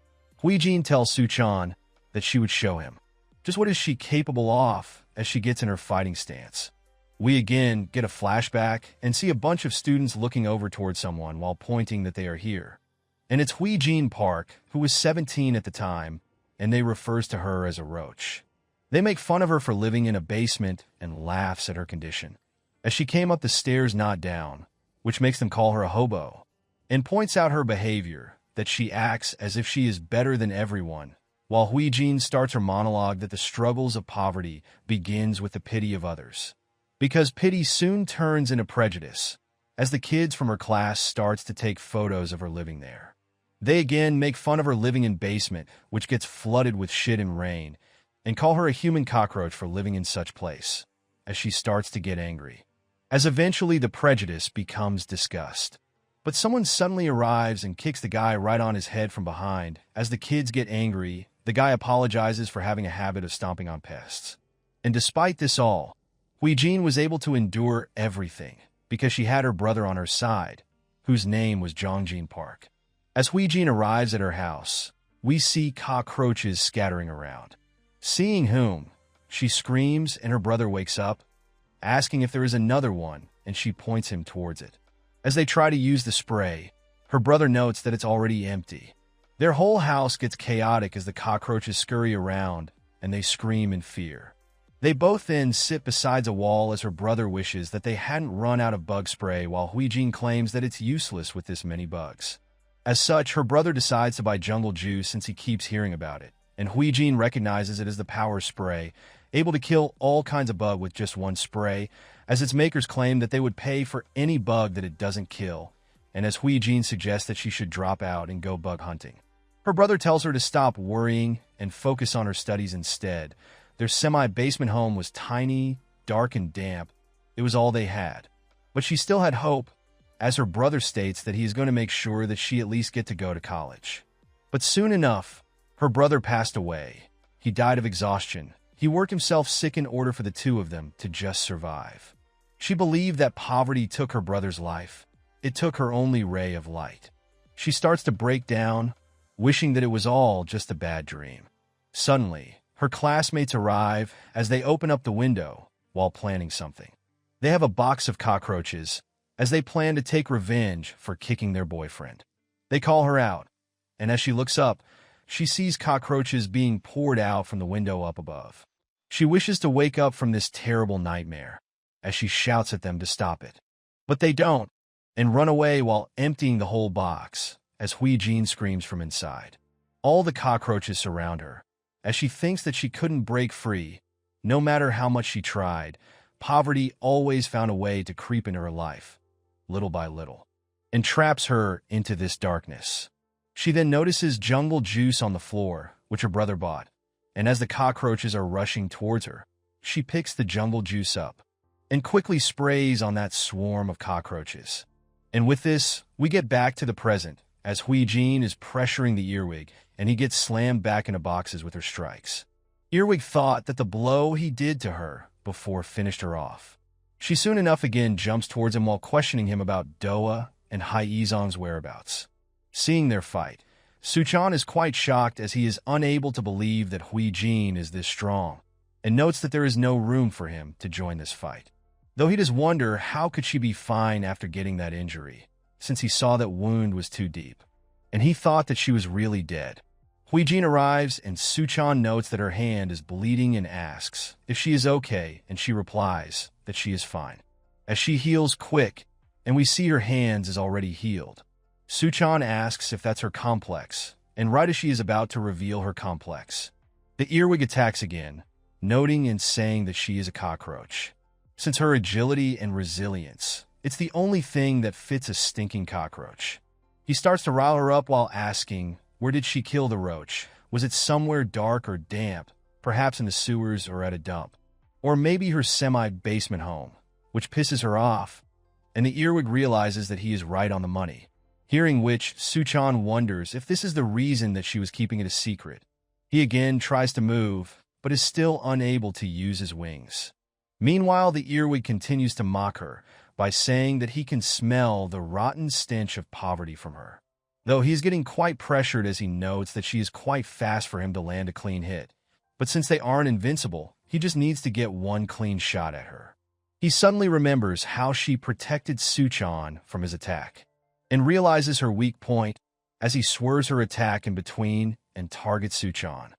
Huijin tells Suchan that she would show him just what is she capable of as she gets in her fighting stance. We again get a flashback and see a bunch of students looking over towards someone while pointing that they are here. And it's Huijin Park, who was 17 at the time, and they refers to her as a roach. They make fun of her for living in a basement and laughs at her condition, as she came up the stairs not down, which makes them call her a hobo, and points out her behavior, that she acts as if she is better than everyone, while Huijin starts her monologue that the struggles of poverty begins with the pity of others. Because pity soon turns into prejudice, as the kids from her class starts to take photos of her living there. They again make fun of her living in basement, which gets flooded with shit and rain, and call her a human cockroach for living in such place, as she starts to get angry. As eventually the prejudice becomes disgust. But someone suddenly arrives and kicks the guy right on his head from behind. As the kids get angry, the guy apologizes for having a habit of stomping on pests. And despite this all, Huijin was able to endure everything because she had her brother on her side, whose name was Jongjin Park. As Huijin arrives at her house, we see cockroaches scattering around. Seeing whom, she screams and her brother wakes up, asking if there is another one, and she points him towards it. As they try to use the spray, her brother notes that it's already empty. Their whole house gets chaotic as the cockroaches scurry around, and they scream in fear. They both then sit beside a wall as her brother wishes that they hadn't run out of bug spray, while Huijin claims that it's useless with this many bugs. As such, her brother decides to buy jungle juice since he keeps hearing about it, and Huijin recognizes it as the power spray, able to kill all kinds of bug with just one spray, as its makers claim that they would pay for any bug that it doesn't kill, and as Huijin suggests that she should drop out and go bug hunting. Her brother tells her to stop worrying and focus on her studies instead. Their semi-basement home was tiny, dark, and damp. It was all they had. But she still had hope, as her brother states that he is going to make sure that she at least get to go to college. But soon enough, her brother passed away. He died of exhaustion. He worked himself sick in order for the two of them to just survive. She believed that poverty took her brother's life. It took her only ray of light. She starts to break down, wishing that it was all just a bad dream. Suddenly, her classmates arrive as they open up the window while planning something. They have a box of cockroaches as they plan to take revenge for kicking their boyfriend. They call her out, and as she looks up, she sees cockroaches being poured out from the window up above. She wishes to wake up from this terrible nightmare as she shouts at them to stop it. But they don't, and run away while emptying the whole box as Huijin screams from inside. All the cockroaches surround her, as she thinks that she couldn't break free. No matter how much she tried, poverty always found a way to creep into her life, little by little, and traps her into this darkness. She then notices jungle juice on the floor, which her brother bought, and as the cockroaches are rushing towards her, she picks the jungle juice up and quickly sprays on that swarm of cockroaches. And with this, we get back to the present, as Hui Jin is pressuring the earwig and he gets slammed back into boxes with her strikes. Earwig thought that the blow he did to her before finished her off. She soon enough again jumps towards him while questioning him about Doa and Hai Yizong's whereabouts. Seeing their fight, Suchan is quite shocked as he is unable to believe that Hui Jin is this strong, and notes that there is no room for him to join this fight. Though he does wonder how could she be fine after getting that injury, since he saw that wound was too deep, and he thought that she was really dead. Hui Jin arrives and Suchan notes that her hand is bleeding and asks if she is okay, and she replies that she is fine, as she heals quick, and we see her hands is already healed. Suchan asks if that's her complex, and right as she is about to reveal her complex, the earwig attacks again, noting and saying that she is a cockroach. Since her agility and resilience, it's the only thing that fits a stinking cockroach. He starts to rile her up while asking, where did she kill the roach? Was it somewhere dark or damp, perhaps in the sewers or at a dump? Or maybe her semi-basement home, which pisses her off, and the earwig realizes that he is right on the money. Hearing which, Suchan wonders if this is the reason that she was keeping it a secret. He again tries to move, but is still unable to use his wings. Meanwhile, the earwig continues to mock her by saying that he can smell the rotten stench of poverty from her. Though he is getting quite pressured as he notes that she is quite fast for him to land a clean hit. But since they aren't invincible, he just needs to get one clean shot at her. He suddenly remembers how she protected Suchan from his attack, and realizes her weak point as he swerves her attack in between and targets Suchan.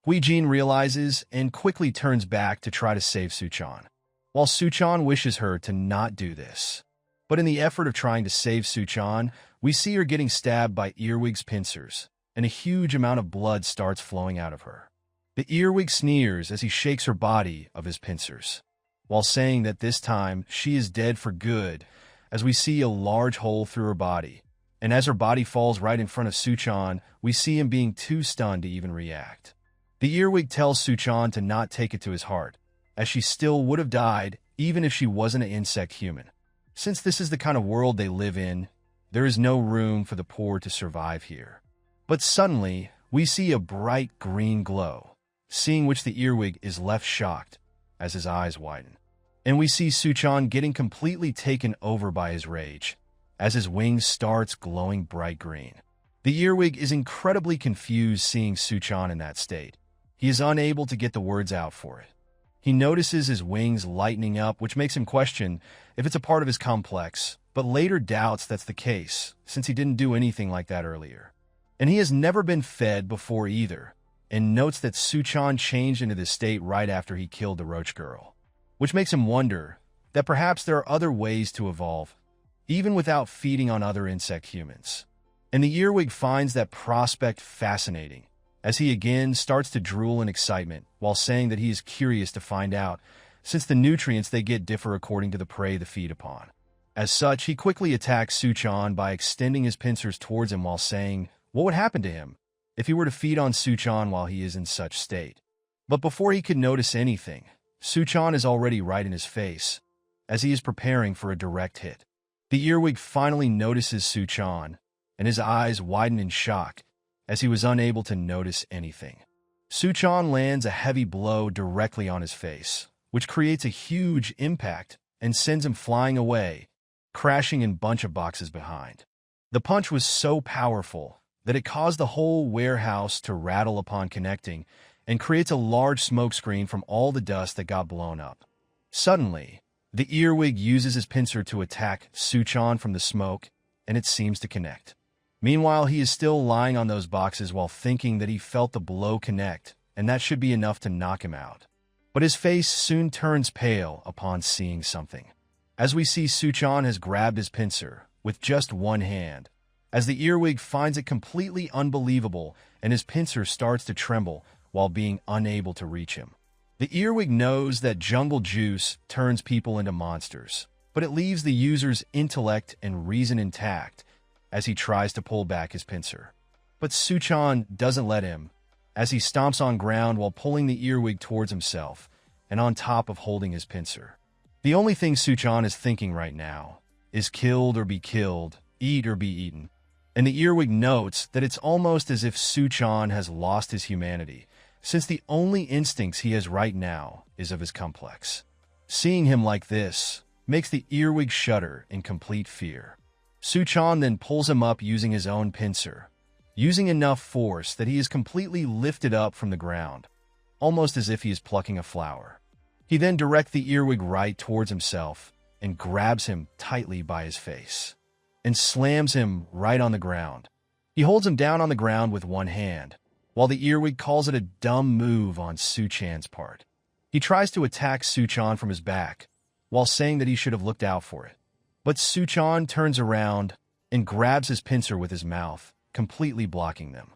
Hui Jin realizes and quickly turns back to try to save Suchan, while Suchan wishes her to not do this. But in the effort of trying to save Suchan, we see her getting stabbed by Earwig's pincers, and a huge amount of blood starts flowing out of her. The earwig sneers as he shakes her body of his pincers, while saying that this time she is dead for good, as we see a large hole through her body, and as her body falls right in front of Suchan, we see him being too stunned to even react. The earwig tells Suchan to not take it to his heart, as she still would have died even if she wasn't an insect human. Since this is the kind of world they live in, there is no room for the poor to survive here. But suddenly, we see a bright green glow, seeing which the earwig is left shocked as his eyes widen. And we see Suchan getting completely taken over by his rage, as his wings starts glowing bright green. The earwig is incredibly confused seeing Suchan in that state. He is unable to get the words out for it. He notices his wings lightening up, which makes him question if it's a part of his complex, but later doubts that's the case, since he didn't do anything like that earlier. And he has never been fed before either, and notes that Suchan changed into this state right after he killed the roach girl, which makes him wonder that perhaps there are other ways to evolve, even without feeding on other insect humans. And the earwig finds that prospect fascinating, as he again starts to drool in excitement while saying that he is curious to find out, since the nutrients they get differ according to the prey they feed upon. As such, he quickly attacks Suchan by extending his pincers towards him while saying what would happen to him if he were to feed on Suchan while he is in such state. But before he could notice anything, Suchan is already right in his face, as he is preparing for a direct hit. The earwig finally notices Suchan, and his eyes widen in shock, as he was unable to notice anything. Suchan lands a heavy blow directly on his face, which creates a huge impact and sends him flying away, crashing in a bunch of boxes behind. The punch was so powerful that it caused the whole warehouse to rattle upon connecting, and creates a large smoke screen from all the dust that got blown up. Suddenly, the earwig uses his pincer to attack Suchan from the smoke, and it seems to connect. Meanwhile, he is still lying on those boxes while thinking that he felt the blow connect, and that should be enough to knock him out. But his face soon turns pale upon seeing something, as we see Suchan has grabbed his pincer with just one hand, as the earwig finds it completely unbelievable and his pincer starts to tremble while being unable to reach him. The earwig knows that jungle juice turns people into monsters, but it leaves the user's intellect and reason intact as he tries to pull back his pincer. But Suchan doesn't let him, as he stomps on ground while pulling the earwig towards himself and on top of holding his pincer. The only thing Suchan is thinking right now is killed or be killed, eat or be eaten. And the earwig notes that it's almost as if Suchan has lost his humanity, since the only instincts he has right now is of his complex. Seeing him like this makes the earwig shudder in complete fear. Suchan then pulls him up using his own pincer, using enough force that he is completely lifted up from the ground, almost as if he is plucking a flower. He then directs the earwig right towards himself and grabs him tightly by his face and slams him right on the ground. He holds him down on the ground with one hand, while the earwig calls it a dumb move on Suchan's part. He tries to attack Suchan from his back, while saying that he should have looked out for it. But Suchan turns around and grabs his pincer with his mouth, completely blocking them.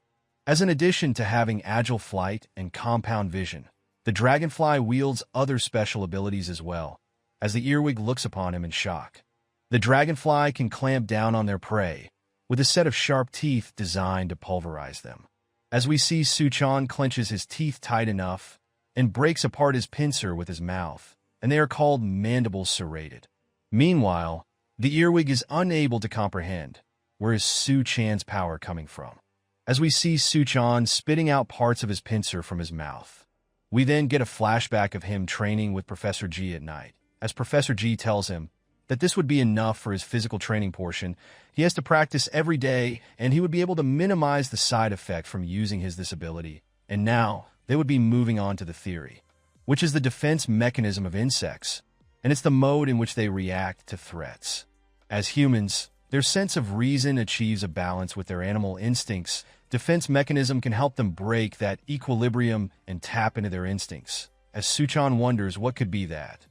As an addition to having agile flight and compound vision, the dragonfly wields other special abilities as well, as the earwig looks upon him in shock. The dragonfly can clamp down on their prey, with a set of sharp teeth designed to pulverize them. As we see Suchan clenches his teeth tight enough and breaks apart his pincer with his mouth, and they are called mandibles serrated. Meanwhile, the earwig is unable to comprehend where is Suchan's power coming from, as we see Suchan spitting out parts of his pincer from his mouth. We then get a flashback of him training with Professor G at night, as Professor G tells him that this would be enough for his physical training portion. He has to practice every day, and he would be able to minimize the side effect from using this ability. And now, they would be moving on to the theory, which is the defense mechanism of insects, and it's the mode in which they react to threats. As humans, their sense of reason achieves a balance with their animal instincts. Defense mechanism can help them break that equilibrium and tap into their instincts, as Suchan wonders what could be that.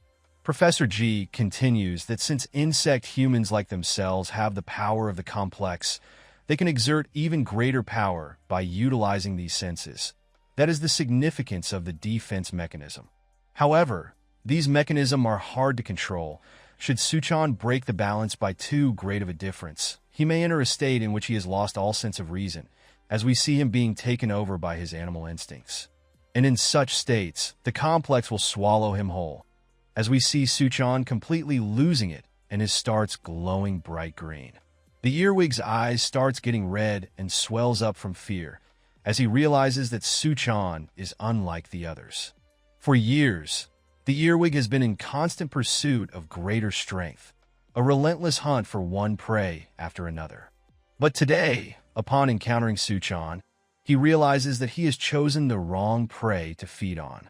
Professor G continues that since insect humans like themselves have the power of the complex, they can exert even greater power by utilizing these senses. That is the significance of the defense mechanism. However, these mechanisms are hard to control. Should Suchan break the balance by too great of a difference, he may enter a state in which he has lost all sense of reason, as we see him being taken over by his animal instincts. And in such states, the complex will swallow him whole, as we see Suchan completely losing it and his starts glowing bright green. The earwig's eyes starts getting red and swells up from fear, as he realizes that Suchan is unlike the others. For years, the earwig has been in constant pursuit of greater strength, a relentless hunt for one prey after another. But today, upon encountering Suchan, he realizes that he has chosen the wrong prey to feed on.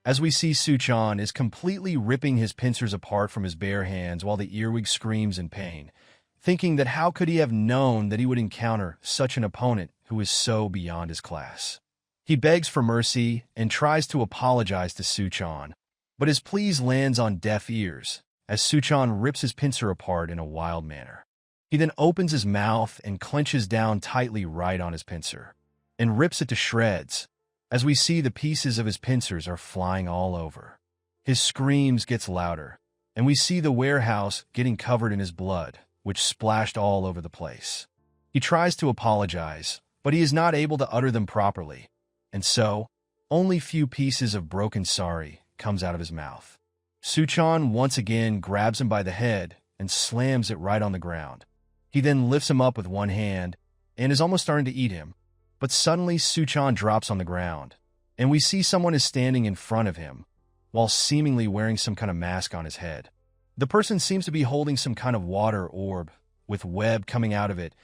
As we see Suchan is completely ripping his pincers apart from his bare hands while the earwig screams in pain, thinking that how could he have known that he would encounter such an opponent who is so beyond his class. He begs for mercy and tries to apologize to Suchan, but his pleas lands on deaf ears as Suchan rips his pincer apart in a wild manner. He then opens his mouth and clenches down tightly right on his pincer, and rips it to shreds, as we see the pieces of his pincers are flying all over. His screams gets louder, and we see the warehouse getting covered in his blood, which splashed all over the place. He tries to apologize, but he is not able to utter them properly, and so, only few pieces of broken sorry comes out of his mouth. Suchan once again grabs him by the head and slams it right on the ground. He then lifts him up with one hand and is almost starting to eat him, but suddenly Suchan drops on the ground, and we see someone is standing in front of him, while seemingly wearing some kind of mask on his head. The person seems to be holding some kind of water orb, with web coming out of it,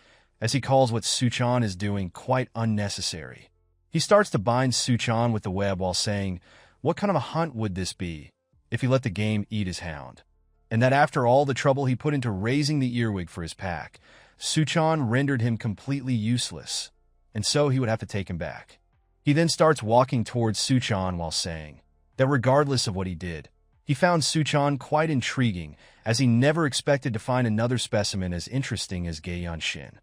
as he calls what Suchan is doing quite unnecessary. He starts to bind Suchan with the web while saying, what kind of a hunt would this be if he let the game eat his hound? And that after all the trouble he put into raising the earwig for his pack, Suchan rendered him completely useless, and so he would have to take him back. He then starts walking towards Suchan while saying that regardless of what he did, he found Suchan quite intriguing, as he never expected to find another specimen as interesting as Gaeyanshin,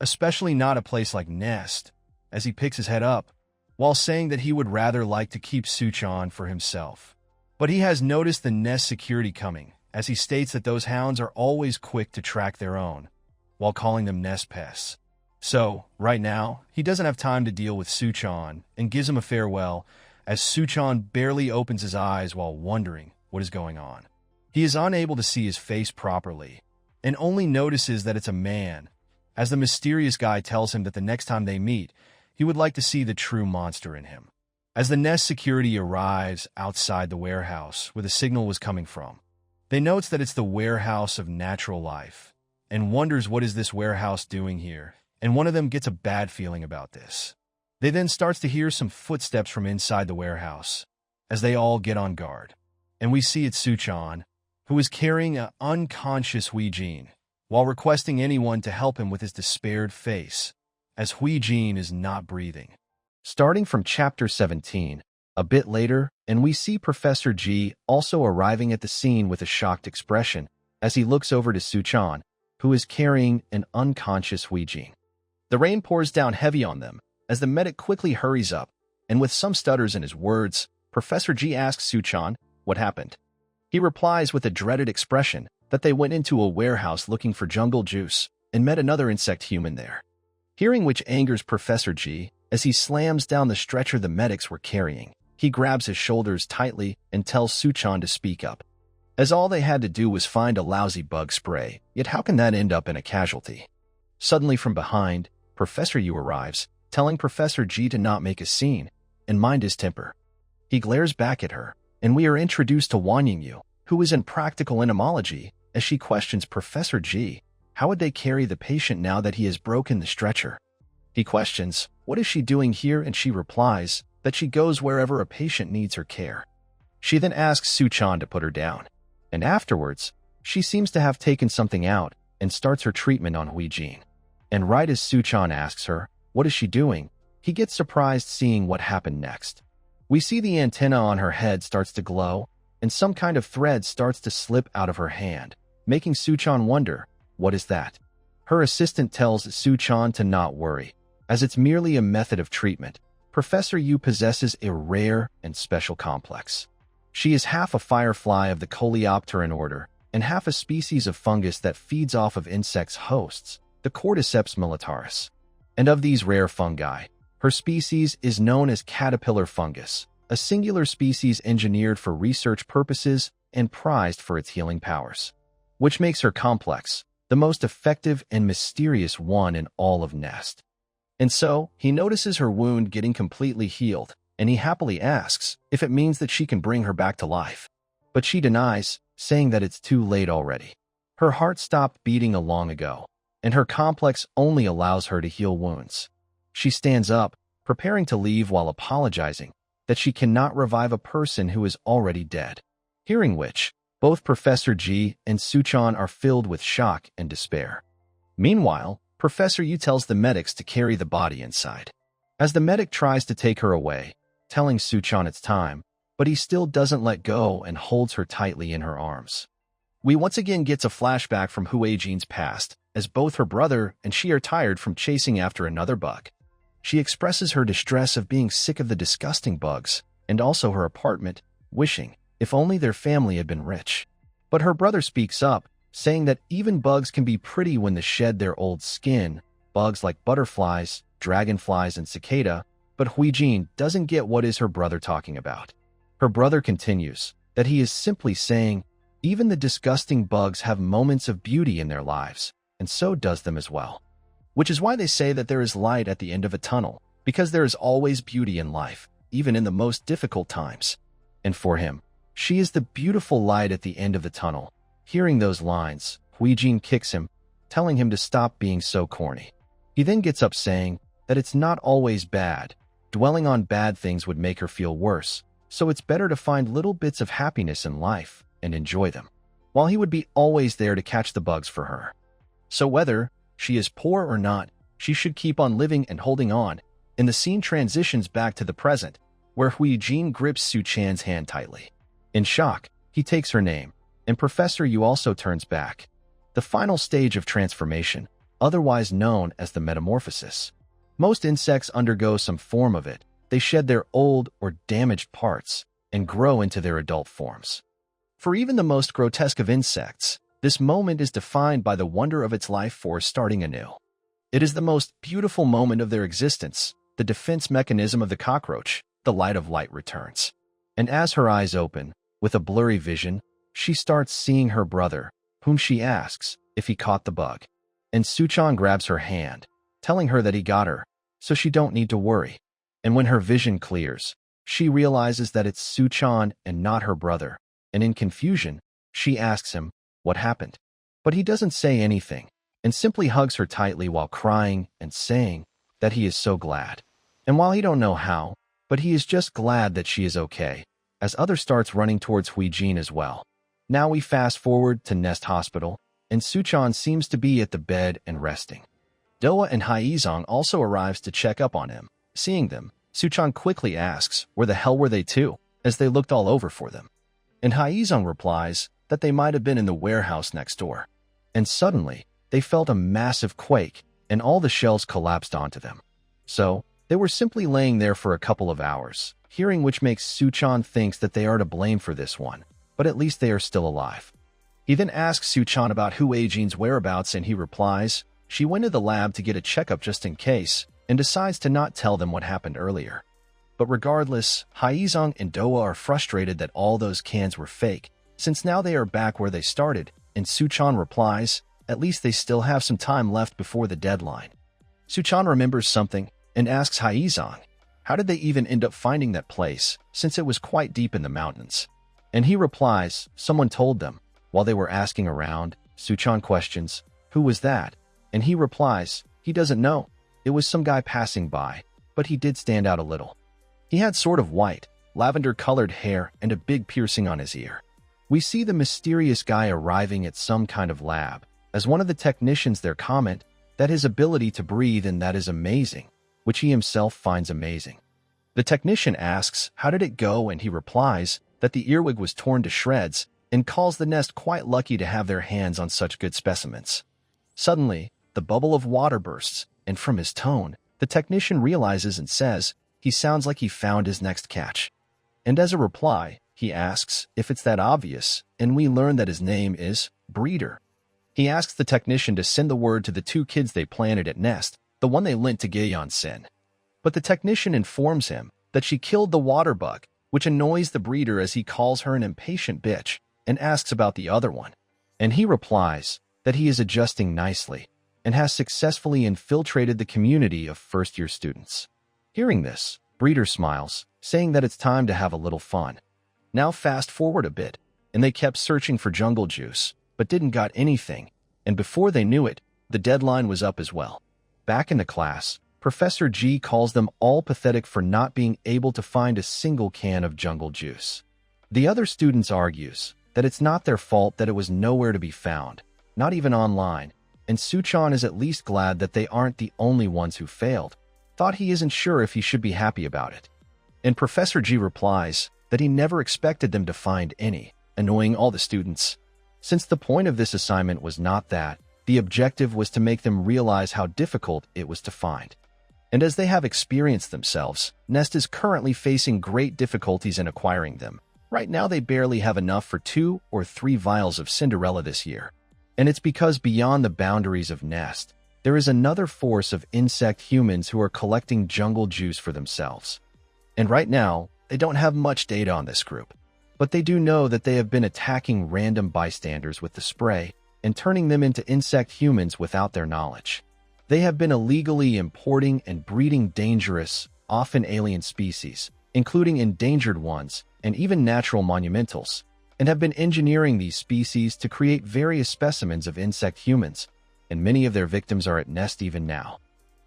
especially not a place like Nest, as he picks his head up, while saying that he would rather like to keep Suchan for himself. But he has noticed the Nest security coming, as he states that those hounds are always quick to track their own, while calling them Nest pests. So, right now, he doesn't have time to deal with Suchan and gives him a farewell, as Suchan barely opens his eyes while wondering what is going on. He is unable to see his face properly, and only notices that it's a man, as the mysterious guy tells him that the next time they meet, he would like to see the true monster in him. As the Nest security arrives outside the warehouse where the signal was coming from, they notes that it's the warehouse of natural life and wonders what is this warehouse doing here, and one of them gets a bad feeling about this. They then starts to hear some footsteps from inside the warehouse as they all get on guard. And we see it's Suchan, who is carrying an unconscious Huijin while requesting anyone to help him with his despaired face, as Huijin is not breathing. Starting from chapter 17, a bit later, and we see Professor G also arriving at the scene with a shocked expression as he looks over to Suchan, who is carrying an unconscious Huijin. The rain pours down heavy on them as the medic quickly hurries up, and with some stutters in his words, Professor G asks Suchan what happened. He replies with a dreaded expression that they went into a warehouse looking for jungle juice and met another insect human there. Hearing which angers Professor G, as he slams down the stretcher the medics were carrying, he grabs his shoulders tightly and tells Suchan to speak up, as all they had to do was find a lousy bug spray, yet how can that end up in a casualty? Suddenly from behind, Professor U arrives, telling Professor G to not make a scene and mind his temper. He glares back at her, and we are introduced to Wang Yingyu, who is in practical entomology, as she questions Professor G, how would they carry the patient now that he has broken the stretcher? He questions, what is she doing here, and she replies that she goes wherever a patient needs her care. She then asks Suchan to put her down, and afterwards, she seems to have taken something out and starts her treatment on Huijin. And right as Suchan asks her, what is she doing, he gets surprised seeing what happened next. We see the antenna on her head starts to glow, and some kind of thread starts to slip out of her hand, making Suchan wonder, what is that? Her assistant tells Suchan to not worry, as it's merely a method of treatment. Professor Yu possesses a rare and special complex. She is half a firefly of the Coleopteran order, and half a species of fungus that feeds off of insects' hosts, the Cordyceps militaris. And of these rare fungi, her species is known as caterpillar fungus, a singular species engineered for research purposes and prized for its healing powers, which makes her complex, the most effective and mysterious one in all of Nest. And so, he notices her wound getting completely healed, and he happily asks if it means that she can bring her back to life. But she denies, saying that it's too late already. Her heart stopped beating long ago, and her complex only allows her to heal wounds. She stands up, preparing to leave while apologizing that she cannot revive a person who is already dead. Hearing which, both Professor G and Suchan are filled with shock and despair. Meanwhile, Professor Yu tells the medics to carry the body inside. As the medic tries to take her away, telling Suchan it's time, but he still doesn't let go and holds her tightly in her arms. We once again get a flashback from Huijin's past, as both her brother and she are tired from chasing after another bug. She expresses her distress of being sick of the disgusting bugs, and also her apartment, wishing, if only their family had been rich. But her brother speaks up, saying that even bugs can be pretty when they shed their old skin, bugs like butterflies, dragonflies, and cicada, but Huijin doesn't get what is her brother talking about. Her brother continues that he is simply saying, even the disgusting bugs have moments of beauty in their lives, and so does them as well. Which is why they say that there is light at the end of a tunnel, because there is always beauty in life, even in the most difficult times. And for him, she is the beautiful light at the end of the tunnel. Hearing those lines, Huijin kicks him, telling him to stop being so corny. He then gets up saying that it's not always bad. Dwelling on bad things would make her feel worse, so it's better to find little bits of happiness in life and enjoy them, while he would be always there to catch the bugs for her. So whether she is poor or not, she should keep on living and holding on, and the scene transitions back to the present, where Huijin grips Suchan's hand tightly. In shock, he takes her name, and Professor Yu also turns back. The final stage of transformation, otherwise known as the metamorphosis. Most insects undergo some form of it. They shed their old or damaged parts and grow into their adult forms. For even the most grotesque of insects, this moment is defined by the wonder of its life force starting anew. It is the most beautiful moment of their existence, the defense mechanism of the cockroach, the light of light returns. And as her eyes open, with a blurry vision, she starts seeing her brother, whom she asks if he caught the bug. and Suchan grabs her hand, telling her that he got her, so she don't need to worry. And when her vision clears, she realizes that it's Suchan and not her brother, and in confusion, she asks him what happened. But he doesn't say anything, and simply hugs her tightly while crying and saying that he is so glad. And while he don't know how, but he is just glad that she is okay, as others starts running towards Huijin as well. Now we fast forward to Nest Hospital, and Suchan seems to be at the bed and resting. Doa and Haizong also arrives to check up on him. Seeing them, Suchan quickly asks where the hell were they too, as they looked all over for them. And Haizong replies that they might have been in the warehouse next door. And suddenly, they felt a massive quake, and all the shells collapsed onto them. So, they were simply laying there for a couple of hours, hearing which makes Suchan thinks that they are to blame for this one, but at least they are still alive. He then asks Suchan about Huijin's whereabouts, and he replies, she went to the lab to get a checkup just in case, and decides to not tell them what happened earlier. But regardless, Haizong and Doa are frustrated that all those cans were fake, since now they are back where they started, and Suchan replies, at least they still have some time left before the deadline. Suchan remembers something and asks Haizong, how did they even end up finding that place, since it was quite deep in the mountains? And he replies, someone told them. While they were asking around, Suchan questions, who was that? And he replies, he doesn't know. It was some guy passing by, but he did stand out a little. He had sort of white, lavender-colored hair and a big piercing on his ear. We see the mysterious guy arriving at some kind of lab, as one of the technicians there comment that his ability to breathe and that is amazing, which he himself finds amazing. The technician asks, how did it go? And he replies that the earwig was torn to shreds and calls the nest quite lucky to have their hands on such good specimens. Suddenly, the bubble of water bursts, and from his tone, the technician realizes and says he sounds like he found his next catch. And as a reply, he asks if it's that obvious, and we learn that his name is Breeder. He asks the technician to send the word to the two kids they planted at Nest, the one they lent to Gaeon-sin. But the technician informs him that she killed the water bug, which annoys the breeder as he calls her an impatient bitch and asks about the other one. And he replies that he is adjusting nicely and has successfully infiltrated the community of first-year students. Hearing this, Breeder smiles, saying that it's time to have a little fun. Now fast forward a bit, and they kept searching for jungle juice, but didn't got anything, and before they knew it, the deadline was up as well. Back in the class, Professor G calls them all pathetic for not being able to find a single can of jungle juice. The other students argues that it's not their fault that it was nowhere to be found, not even online, and Suchan is at least glad that they aren't the only ones who failed, thought he isn't sure if he should be happy about it. And Professor G replies that he never expected them to find any, annoying all the students. Since the point of this assignment was not that, the objective was to make them realize how difficult it was to find. And as they have experienced themselves, Nest is currently facing great difficulties in acquiring them. Right now they barely have enough for 2 or 3 vials of Cinderella this year. And it's because beyond the boundaries of Nest, there is another force of insect humans who are collecting jungle juice for themselves. And right now, they don't have much data on this group, but they do know that they have been attacking random bystanders with the spray and turning them into insect humans without their knowledge. They have been illegally importing and breeding dangerous, often alien species, including endangered ones and even natural monumentals, and have been engineering these species to create various specimens of insect humans, and many of their victims are at Nest even now.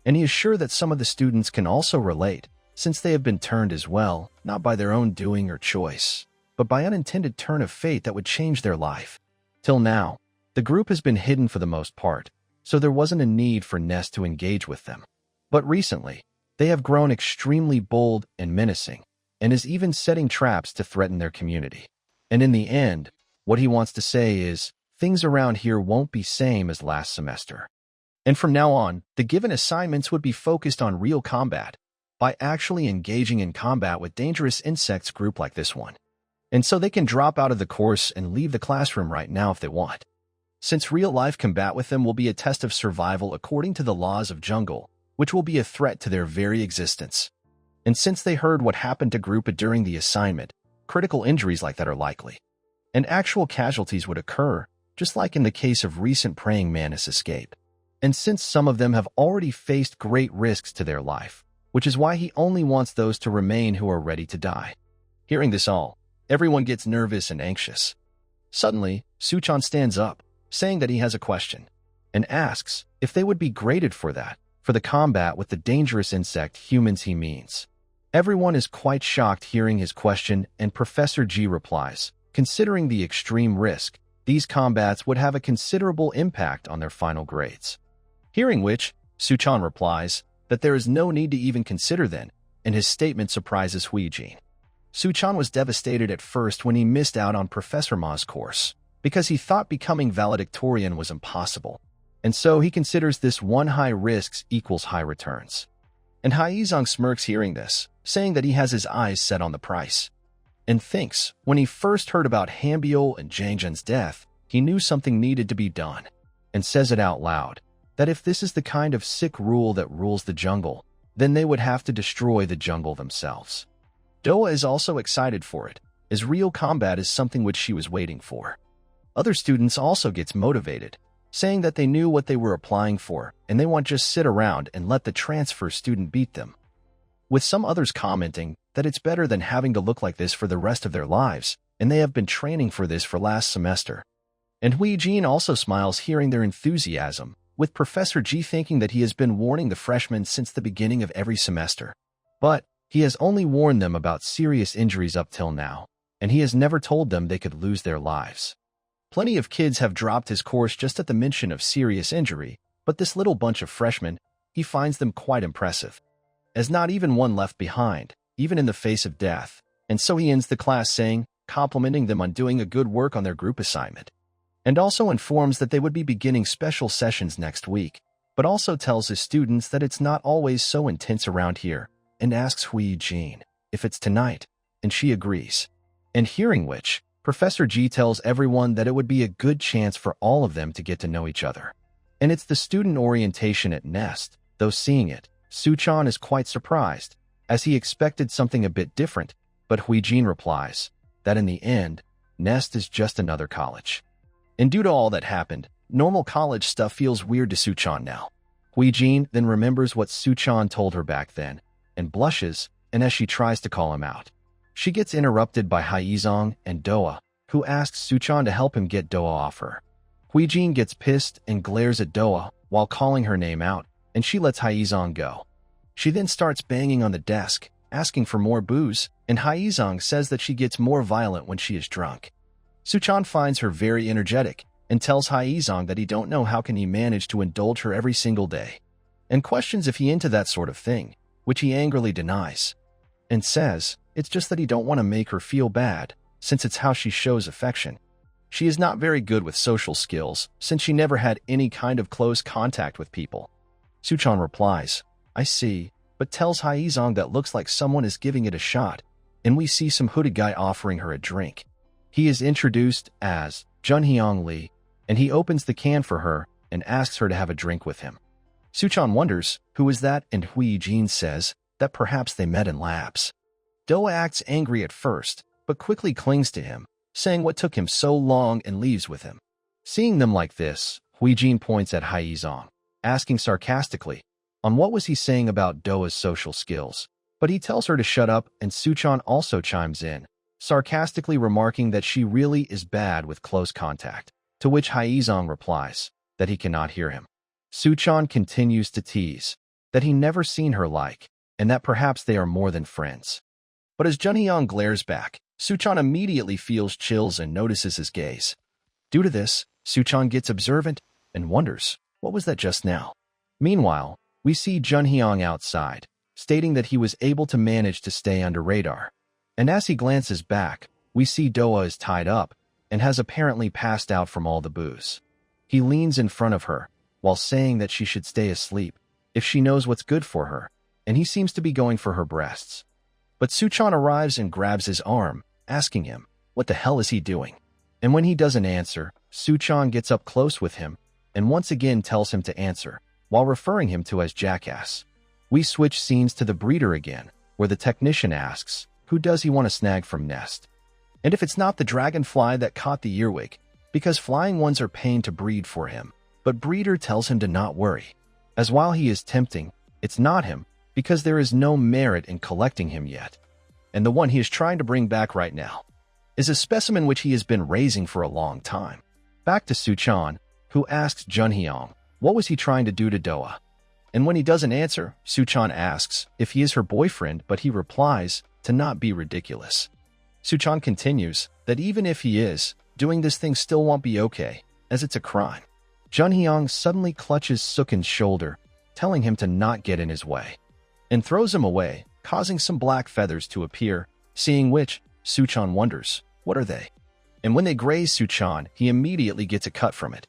And he is sure that some of the students can also relate, since they have been turned as well, not by their own doing or choice, but by unintended turn of fate that would change their life. Till now, the group has been hidden for the most part, so there wasn't a need for Nest to engage with them. But recently, they have grown extremely bold and menacing, and is even setting traps to threaten their community. And in the end, what he wants to say is, things around here won't be same as last semester. And from now on, the given assignments would be focused on real combat, by actually engaging in combat with dangerous insects group like this one. And so they can drop out of the course and leave the classroom right now if they want. Since real-life combat with them will be a test of survival according to the laws of jungle, which will be a threat to their very existence. And since they heard what happened to Grupa during the assignment, critical injuries like that are likely. And actual casualties would occur, just like in the case of recent praying mantis escape. And since some of them have already faced great risks to their life, which is why he only wants those to remain who are ready to die. Hearing this all, everyone gets nervous and anxious. Suddenly, Suchan stands up, saying that he has a question, and asks if they would be graded for that, for the combat with the dangerous insect humans he means. Everyone is quite shocked hearing his question, and Professor G replies, considering the extreme risk, these combats would have a considerable impact on their final grades. Hearing which, Suchan replies that there is no need to even consider then, and his statement surprises Huijin. Suchan was devastated at first when he missed out on Professor Ma's course, because he thought becoming valedictorian was impossible, and so he considers this one high risks equals high returns. And Haizong smirks hearing this, saying that he has his eyes set on the price, and thinks when he first heard about Hambiol and Jangjan's death, he knew something needed to be done, and says it out loud, that if this is the kind of sick rule that rules the jungle, then they would have to destroy the jungle themselves. Doa is also excited for it, as real combat is something which she was waiting for. Other students also gets motivated, saying that they knew what they were applying for, and they won't just sit around and let the transfer student beat them. With some others commenting that it's better than having to look like this for the rest of their lives, and they have been training for this for last semester. And Huijin also smiles hearing their enthusiasm, with Professor G thinking that he has been warning the freshmen since the beginning of every semester. But he has only warned them about serious injuries up till now, and he has never told them they could lose their lives. Plenty of kids have dropped his course just at the mention of serious injury, but this little bunch of freshmen, he finds them quite impressive, as not even one left behind, even in the face of death, and so he ends the class saying, complimenting them on doing a good work on their group assignment, and also informs that they would be beginning special sessions next week, but also tells his students that it's not always so intense around here, and asks Huijin if it's tonight, and she agrees. And hearing which, Professor G tells everyone that it would be a good chance for all of them to get to know each other. And it's the student orientation at Nest, though seeing it, Suchan is quite surprised, as he expected something a bit different, but Huijin replies that in the end, Nest is just another college. And due to all that happened, normal college stuff feels weird to Suchan now. Huijin then remembers what Suchan told her back then, and blushes, and as she tries to call him out, she gets interrupted by Haizong and Doa, who asks Suchan to help him get Doa off her. Huijin gets pissed and glares at Doa while calling her name out, and she lets Haizong go. She then starts banging on the desk, asking for more booze, and Haizong says that she gets more violent when she is drunk. Suchan finds her very energetic and tells Haizong that he don't know how can he manage to indulge her every single day, and questions if he into that sort of thing, which he angrily denies, and says it's just that he don't want to make her feel bad, since it's how she shows affection. She is not very good with social skills, since she never had any kind of close contact with people. Suchan replies, I see, but tells Haizong that looks like someone is giving it a shot, and we see some hooded guy offering her a drink. He is introduced as Junhyong Lee, and he opens the can for her and asks her to have a drink with him. Suchan wonders who is that, and Huijin says that perhaps they met in labs. Doa acts angry at first, but quickly clings to him, saying what took him so long and leaves with him. Seeing them like this, Huijin points at Haizong, asking sarcastically on what was he saying about Doa's social skills, but he tells her to shut up, and Suchan also chimes in, sarcastically remarking that she really is bad with close contact, to which Haizong replies that he cannot hear him. Suchan continues to tease that he never seen her like, and that perhaps they are more than friends. But as Junhyong glares back, Suchan immediately feels chills and notices his gaze. Due to this, Suchan gets observant and wonders, what was that just now? Meanwhile, we see Junhyong outside, stating that he was able to manage to stay under radar. And as he glances back, we see Doa is tied up and has apparently passed out from all the booze. He leans in front of her, while saying that she should stay asleep, if she knows what's good for her, and he seems to be going for her breasts. But Suchan arrives and grabs his arm, asking him, what the hell is he doing? And when he doesn't answer, Suchan gets up close with him, and once again tells him to answer, while referring him to as jackass. We switch scenes to the breeder again, where the technician asks, who does he want to snag from Nest? And if it's not the dragonfly that caught the earwig, because flying ones are paying to breed for him. but Breeder tells him to not worry, as while he is tempting, it's not him, because there is no merit in collecting him yet. And the one he is trying to bring back right now is a specimen which he has been raising for a long time. Back to Suchan, who asks Junhyung what was he trying to do to Doa. And when he doesn't answer, Suchan asks if he is her boyfriend, but he replies to not be ridiculous. Suchan continues that even if he is, doing this thing still won't be okay, as it's a crime. Junhyung suddenly clutches Sukhan's shoulder, telling him to not get in his way, and throws him away, causing some black feathers to appear, seeing which, Suchan wonders, what are they? And when they graze Suchan, he immediately gets a cut from it.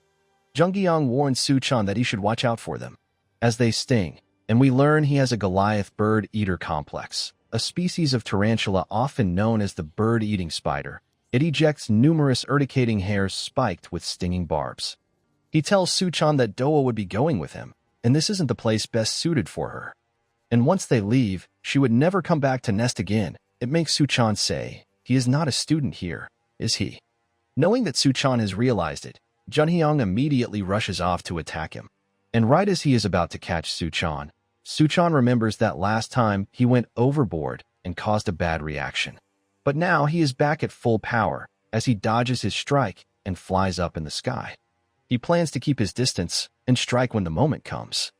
Junhyung warns Suchan that he should watch out for them, as they sting, and we learn he has a Goliath bird-eater complex, a species of tarantula often known as the bird-eating spider. It ejects numerous urticating hairs spiked with stinging barbs. He tells Suchan that Doa would be going with him, and this isn't the place best suited for her. And once they leave, she would never come back to nest again. It makes Suchan say, he is not a student here, is he? Knowing that Suchan has realized it, Junhyung immediately rushes off to attack him. And right as he is about to catch Suchan, Suchan remembers that last time he went overboard and caused a bad reaction. But now he is back at full power as he dodges his strike and flies up in the sky. He plans to keep his distance and strike when the moment comes.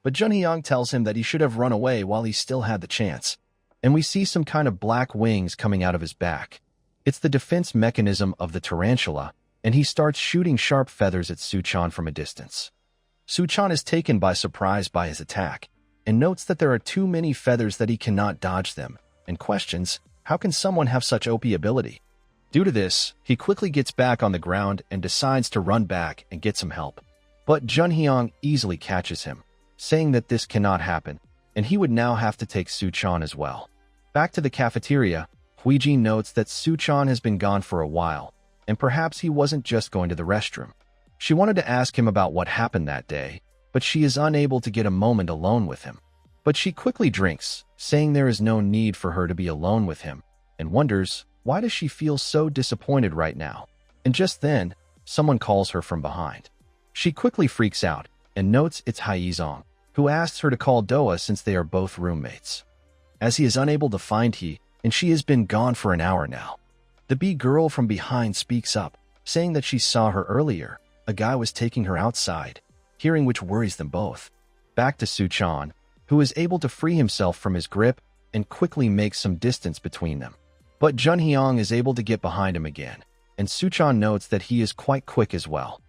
But Junhyung tells him that he should have run away while he still had the chance. And we see some kind of black wings coming out of his back. It's the defense mechanism of the tarantula, and he starts shooting sharp feathers at Suchan from a distance. Suchan is taken by surprise by his attack, and notes that there are too many feathers that he cannot dodge them, and questions, how can someone have such OP ability? Due to this, he quickly gets back on the ground and decides to run back and get some help. But Junhyung easily catches him, saying that this cannot happen, and he would now have to take Suchan as well. Back to the cafeteria, Huiji notes that Suchan has been gone for a while, and perhaps he wasn't just going to the restroom. She wanted to ask him about what happened that day, but she is unable to get a moment alone with him. But she quickly drinks, saying there is no need for her to be alone with him, and wonders, why does she feel so disappointed right now? And just then, someone calls her from behind. She quickly freaks out, and notes it's Haizong, who asks her to call Doa since they are both roommates. As he is unable to find he, and she has been gone for an hour now. The bee girl from behind speaks up, saying that she saw her earlier. A guy was taking her outside, hearing which worries them both. Back to Suchan, who is able to free himself from his grip and quickly make some distance between them. But Junhyung is able to get behind him again, and Suchan notes that he is quite quick as well.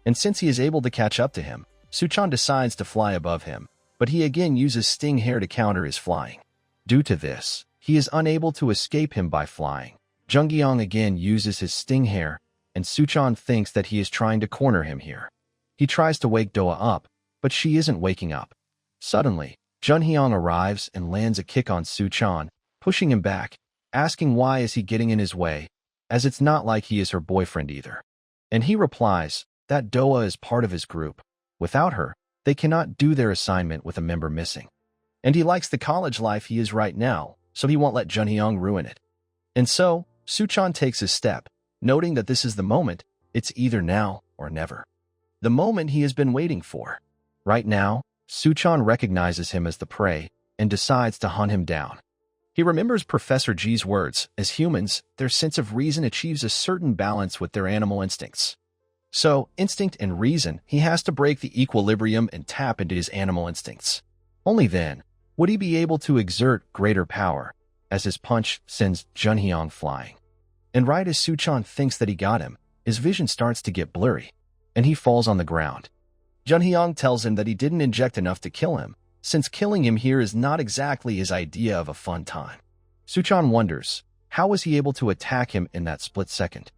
And since he is able to catch up to him, Suchan decides to fly above him, but he again uses sting hair to counter his flying. Due to this, he is unable to escape him by flying. Junhyung again uses his sting hair, and Suchan thinks that he is trying to corner him here. He tries to wake Doa up, but she isn't waking up. Suddenly, Junhyung arrives and lands a kick on Suchan, pushing him back, asking why is he getting in his way, as it's not like he is her boyfriend either. And he replies that Doa is part of his group. Without her, they cannot do their assignment with a member missing. And he likes the college life he is right now, so he won't let Junhyung ruin it. And so, Suchan takes a step, noting that this is the moment, it's either now or never. The moment he has been waiting for. Right now, Suchan recognizes him as the prey and decides to hunt him down. He remembers Professor G's words, as humans, their sense of reason achieves a certain balance with their animal instincts. So, instinct and reason, he has to break the equilibrium and tap into his animal instincts. Only then would he be able to exert greater power, as his punch sends Junhyung flying. And right as Suchan thinks that he got him, his vision starts to get blurry, and he falls on the ground. Junhyung tells him that he didn't inject enough to kill him, since killing him here is not exactly his idea of a fun time. Suchan wonders, how was he able to attack him in that split second?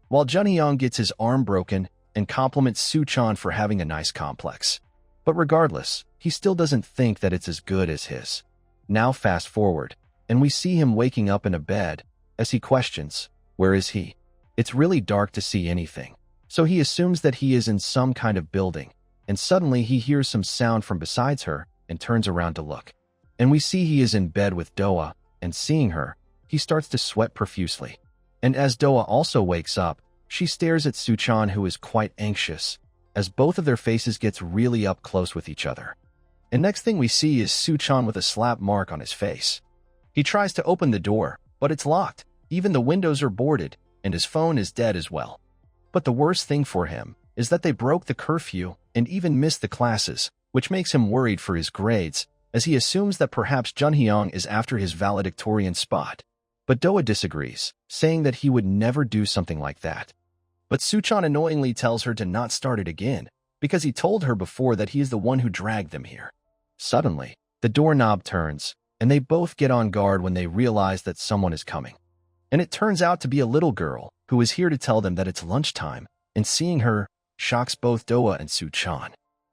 While Junhyung gets his arm broken and compliments Suchan for having a nice complex. But regardless, he still doesn't think that it's as good as his. Now fast forward, and we see him waking up in a bed, as he questions, where is he? It's really dark to see anything, so he assumes that he is in some kind of building, and suddenly he hears some sound from besides her and turns around to look. And we see he is in bed with Doa, and seeing her, he starts to sweat profusely. And as Doa also wakes up, she stares at Suchan, who is quite anxious, as both of their faces gets really up close with each other. And next thing we see is Soo-chan with a slap mark on his face. He tries to open the door, but it's locked. Even the windows are boarded, and his phone is dead as well. But the worst thing for him is that they broke the curfew and even missed the classes, which makes him worried for his grades, as he assumes that perhaps Junhyung is after his valedictorian spot. But Doa disagrees, saying that he would never do something like that. But Soo-chan annoyingly tells her to not start it again, because he told her before that he is the one who dragged them here. Suddenly, the doorknob turns, and they both get on guard when they realize that someone is coming. And it turns out to be a little girl who is here to tell them that it's lunchtime, and seeing her shocks both Doa and Soo-chan.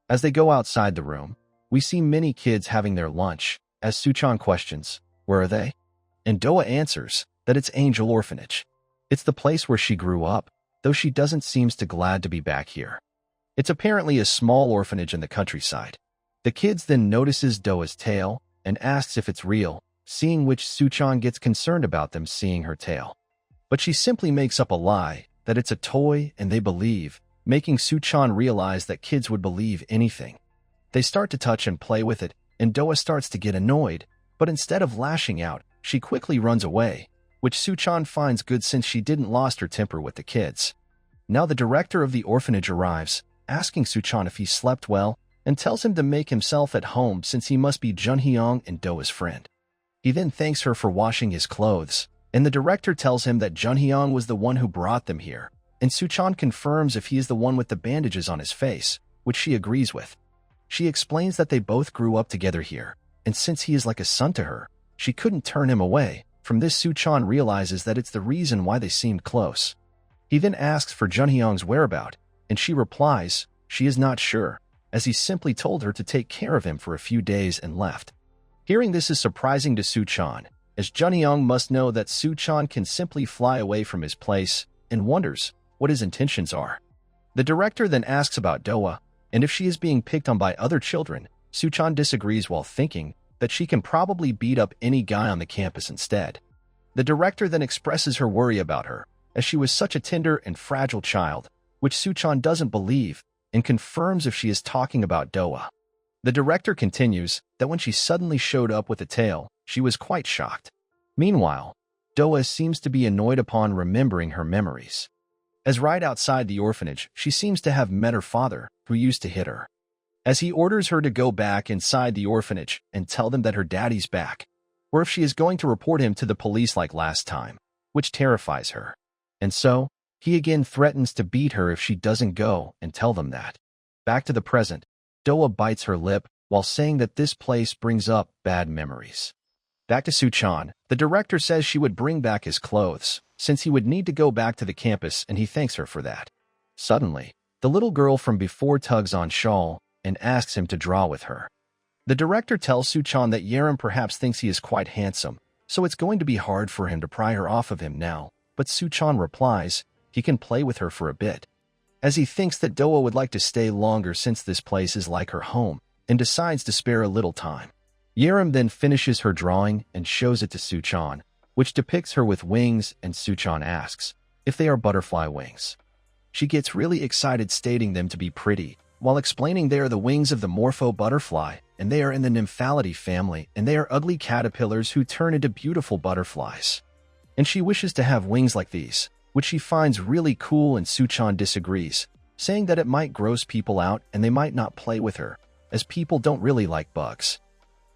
As they go outside the room, we see many kids having their lunch, as Soo-chan questions, "Where are they?" And Doa answers that it's Angel Orphanage. It's the place where she grew up, though she doesn't seem too glad to be back here. It's apparently a small orphanage in the countryside. The kids then notices Doa's tail and asks if it's real, seeing which Soo-chan gets concerned about them seeing her tail. But she simply makes up a lie that it's a toy and they believe, making Soo-chan realize that kids would believe anything. They start to touch and play with it, and Doa starts to get annoyed, but instead of lashing out, she quickly runs away, which Soo-chan finds good since she didn't lost her temper with the kids. Now the director of the orphanage arrives, asking Soo-chan if he slept well, and tells him to make himself at home since he must be Junhyung and Doa's friend. He then thanks her for washing his clothes, and the director tells him that Junhyung was the one who brought them here, and Soo-chan confirms if he is the one with the bandages on his face, which she agrees with. She explains that they both grew up together here, and since he is like a son to her, she couldn't turn him away. From this, Soo-chan realizes that it's the reason why they seemed close. He then asks for Junhyung's whereabouts, and she replies she is not sure, as he simply told her to take care of him for a few days and left. Hearing this is surprising to Soo-chan, as Junhyung must know that Soo-chan can simply fly away from his place, and wonders what his intentions are. The director then asks about Doa, and if she is being picked on by other children. Soo-chan disagrees while thinking that she can probably beat up any guy on the campus instead. The director then expresses her worry about her, as she was such a tender and fragile child, which Soo-chan doesn't believe, and confirms if she is talking about Doa. The director continues that when she suddenly showed up with a tail, she was quite shocked. Meanwhile, Doa seems to be annoyed upon remembering her memories. As right outside the orphanage, she seems to have met her father, who used to hit her. As he orders her to go back inside the orphanage and tell them that her daddy's back, or if she is going to report him to the police like last time, which terrifies her. And so, he again threatens to beat her if she doesn't go and tell them that. Back to the present, Doa bites her lip while saying that this place brings up bad memories. Back to Soo-chan, the director says she would bring back his clothes, since he would need to go back to the campus, and he thanks her for that. Suddenly, the little girl from before tugs on Shawl and asks him to draw with her. The director tells Soo-chan that Yerim perhaps thinks he is quite handsome, so it's going to be hard for him to pry her off of him now, but Soo-chan replies he can play with her for a bit, as he thinks that Doa would like to stay longer since this place is like her home, and decides to spare a little time. Yerim then finishes her drawing and shows it to Soo-chan, which depicts her with wings, and Soo-chan asks if they are butterfly wings. She gets really excited, stating them to be pretty, while explaining they are the wings of the morpho butterfly, and they are in the Nymphality family, and they are ugly caterpillars who turn into beautiful butterflies. And she wishes to have wings like these, which she finds really cool, and Soo-chan disagrees, saying that it might gross people out and they might not play with her, as people don't really like bugs.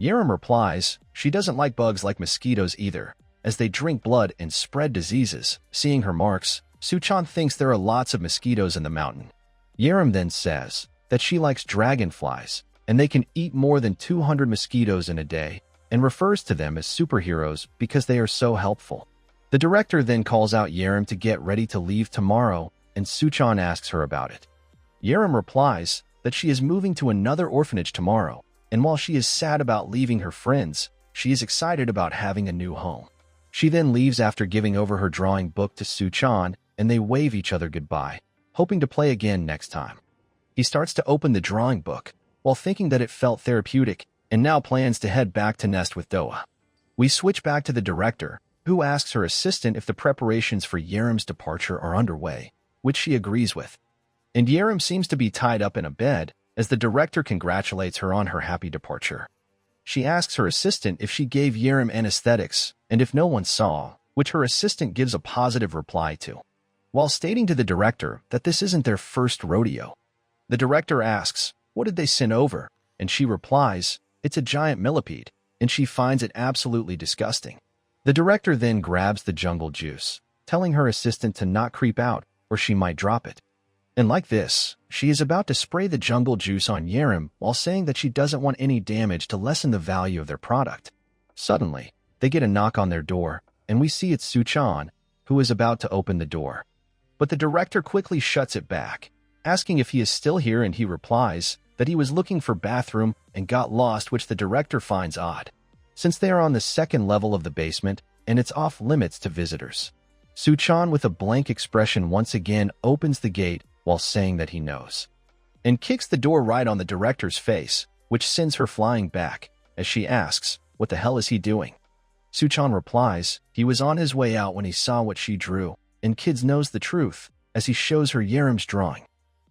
Yerim replies she doesn't like bugs like mosquitoes either, as they drink blood and spread diseases. Seeing her marks, Soo-chan thinks there are lots of mosquitoes in the mountain. Yerim then says that she likes dragonflies, and they can eat more than 200 mosquitoes in a day, and refers to them as superheroes because they are so helpful. The director then calls out Yerim to get ready to leave tomorrow, and Soo-chan asks her about it. Yerim replies that she is moving to another orphanage tomorrow, and while she is sad about leaving her friends, she is excited about having a new home. She then leaves after giving over her drawing book to Soo-chan, and they wave each other goodbye, hoping to play again next time. He starts to open the drawing book, while thinking that it felt therapeutic, and now plans to head back to nest with Doa. We switch back to the director, who asks her assistant if the preparations for Yerim's departure are underway, which she agrees with. and Yerim seems to be tied up in a bed as the director congratulates her on her happy departure. She asks her assistant if she gave Yerim anesthetics and if no one saw, which her assistant gives a positive reply to, while stating to the director that this isn't their first rodeo. The director asks, "What did they send over?" And she replies, "It's a giant millipede," and she finds it absolutely disgusting. The director then grabs the jungle juice, telling her assistant to not creep out or she might drop it. And like this, she is about to spray the jungle juice on Yerim while saying that she doesn't want any damage to lessen the value of their product. Suddenly, they get a knock on their door, and we see it's Suchan, who is about to open the door. But the director quickly shuts it back, asking if he is still here, and he replies that he was looking for bathroom and got lost, which the director finds odd, since they are on the second level of the basement and it's off limits to visitors. Suchan, with a blank expression, once again opens the gate while saying that he knows, and kicks the door right on the director's face, which sends her flying back as she asks, "What the hell is he doing?" Suchan replies, he was on his way out when he saw what she drew, and Kids knows the truth as he shows her Yerim's drawing.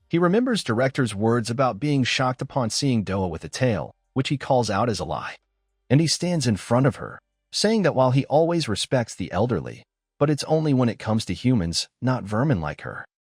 He remembers director's words about being shocked upon seeing Doa with a tail, which he calls out as a lie. And he stands in front of her, saying that while he always respects the elderly, but it's only when it comes to humans, not vermin like her.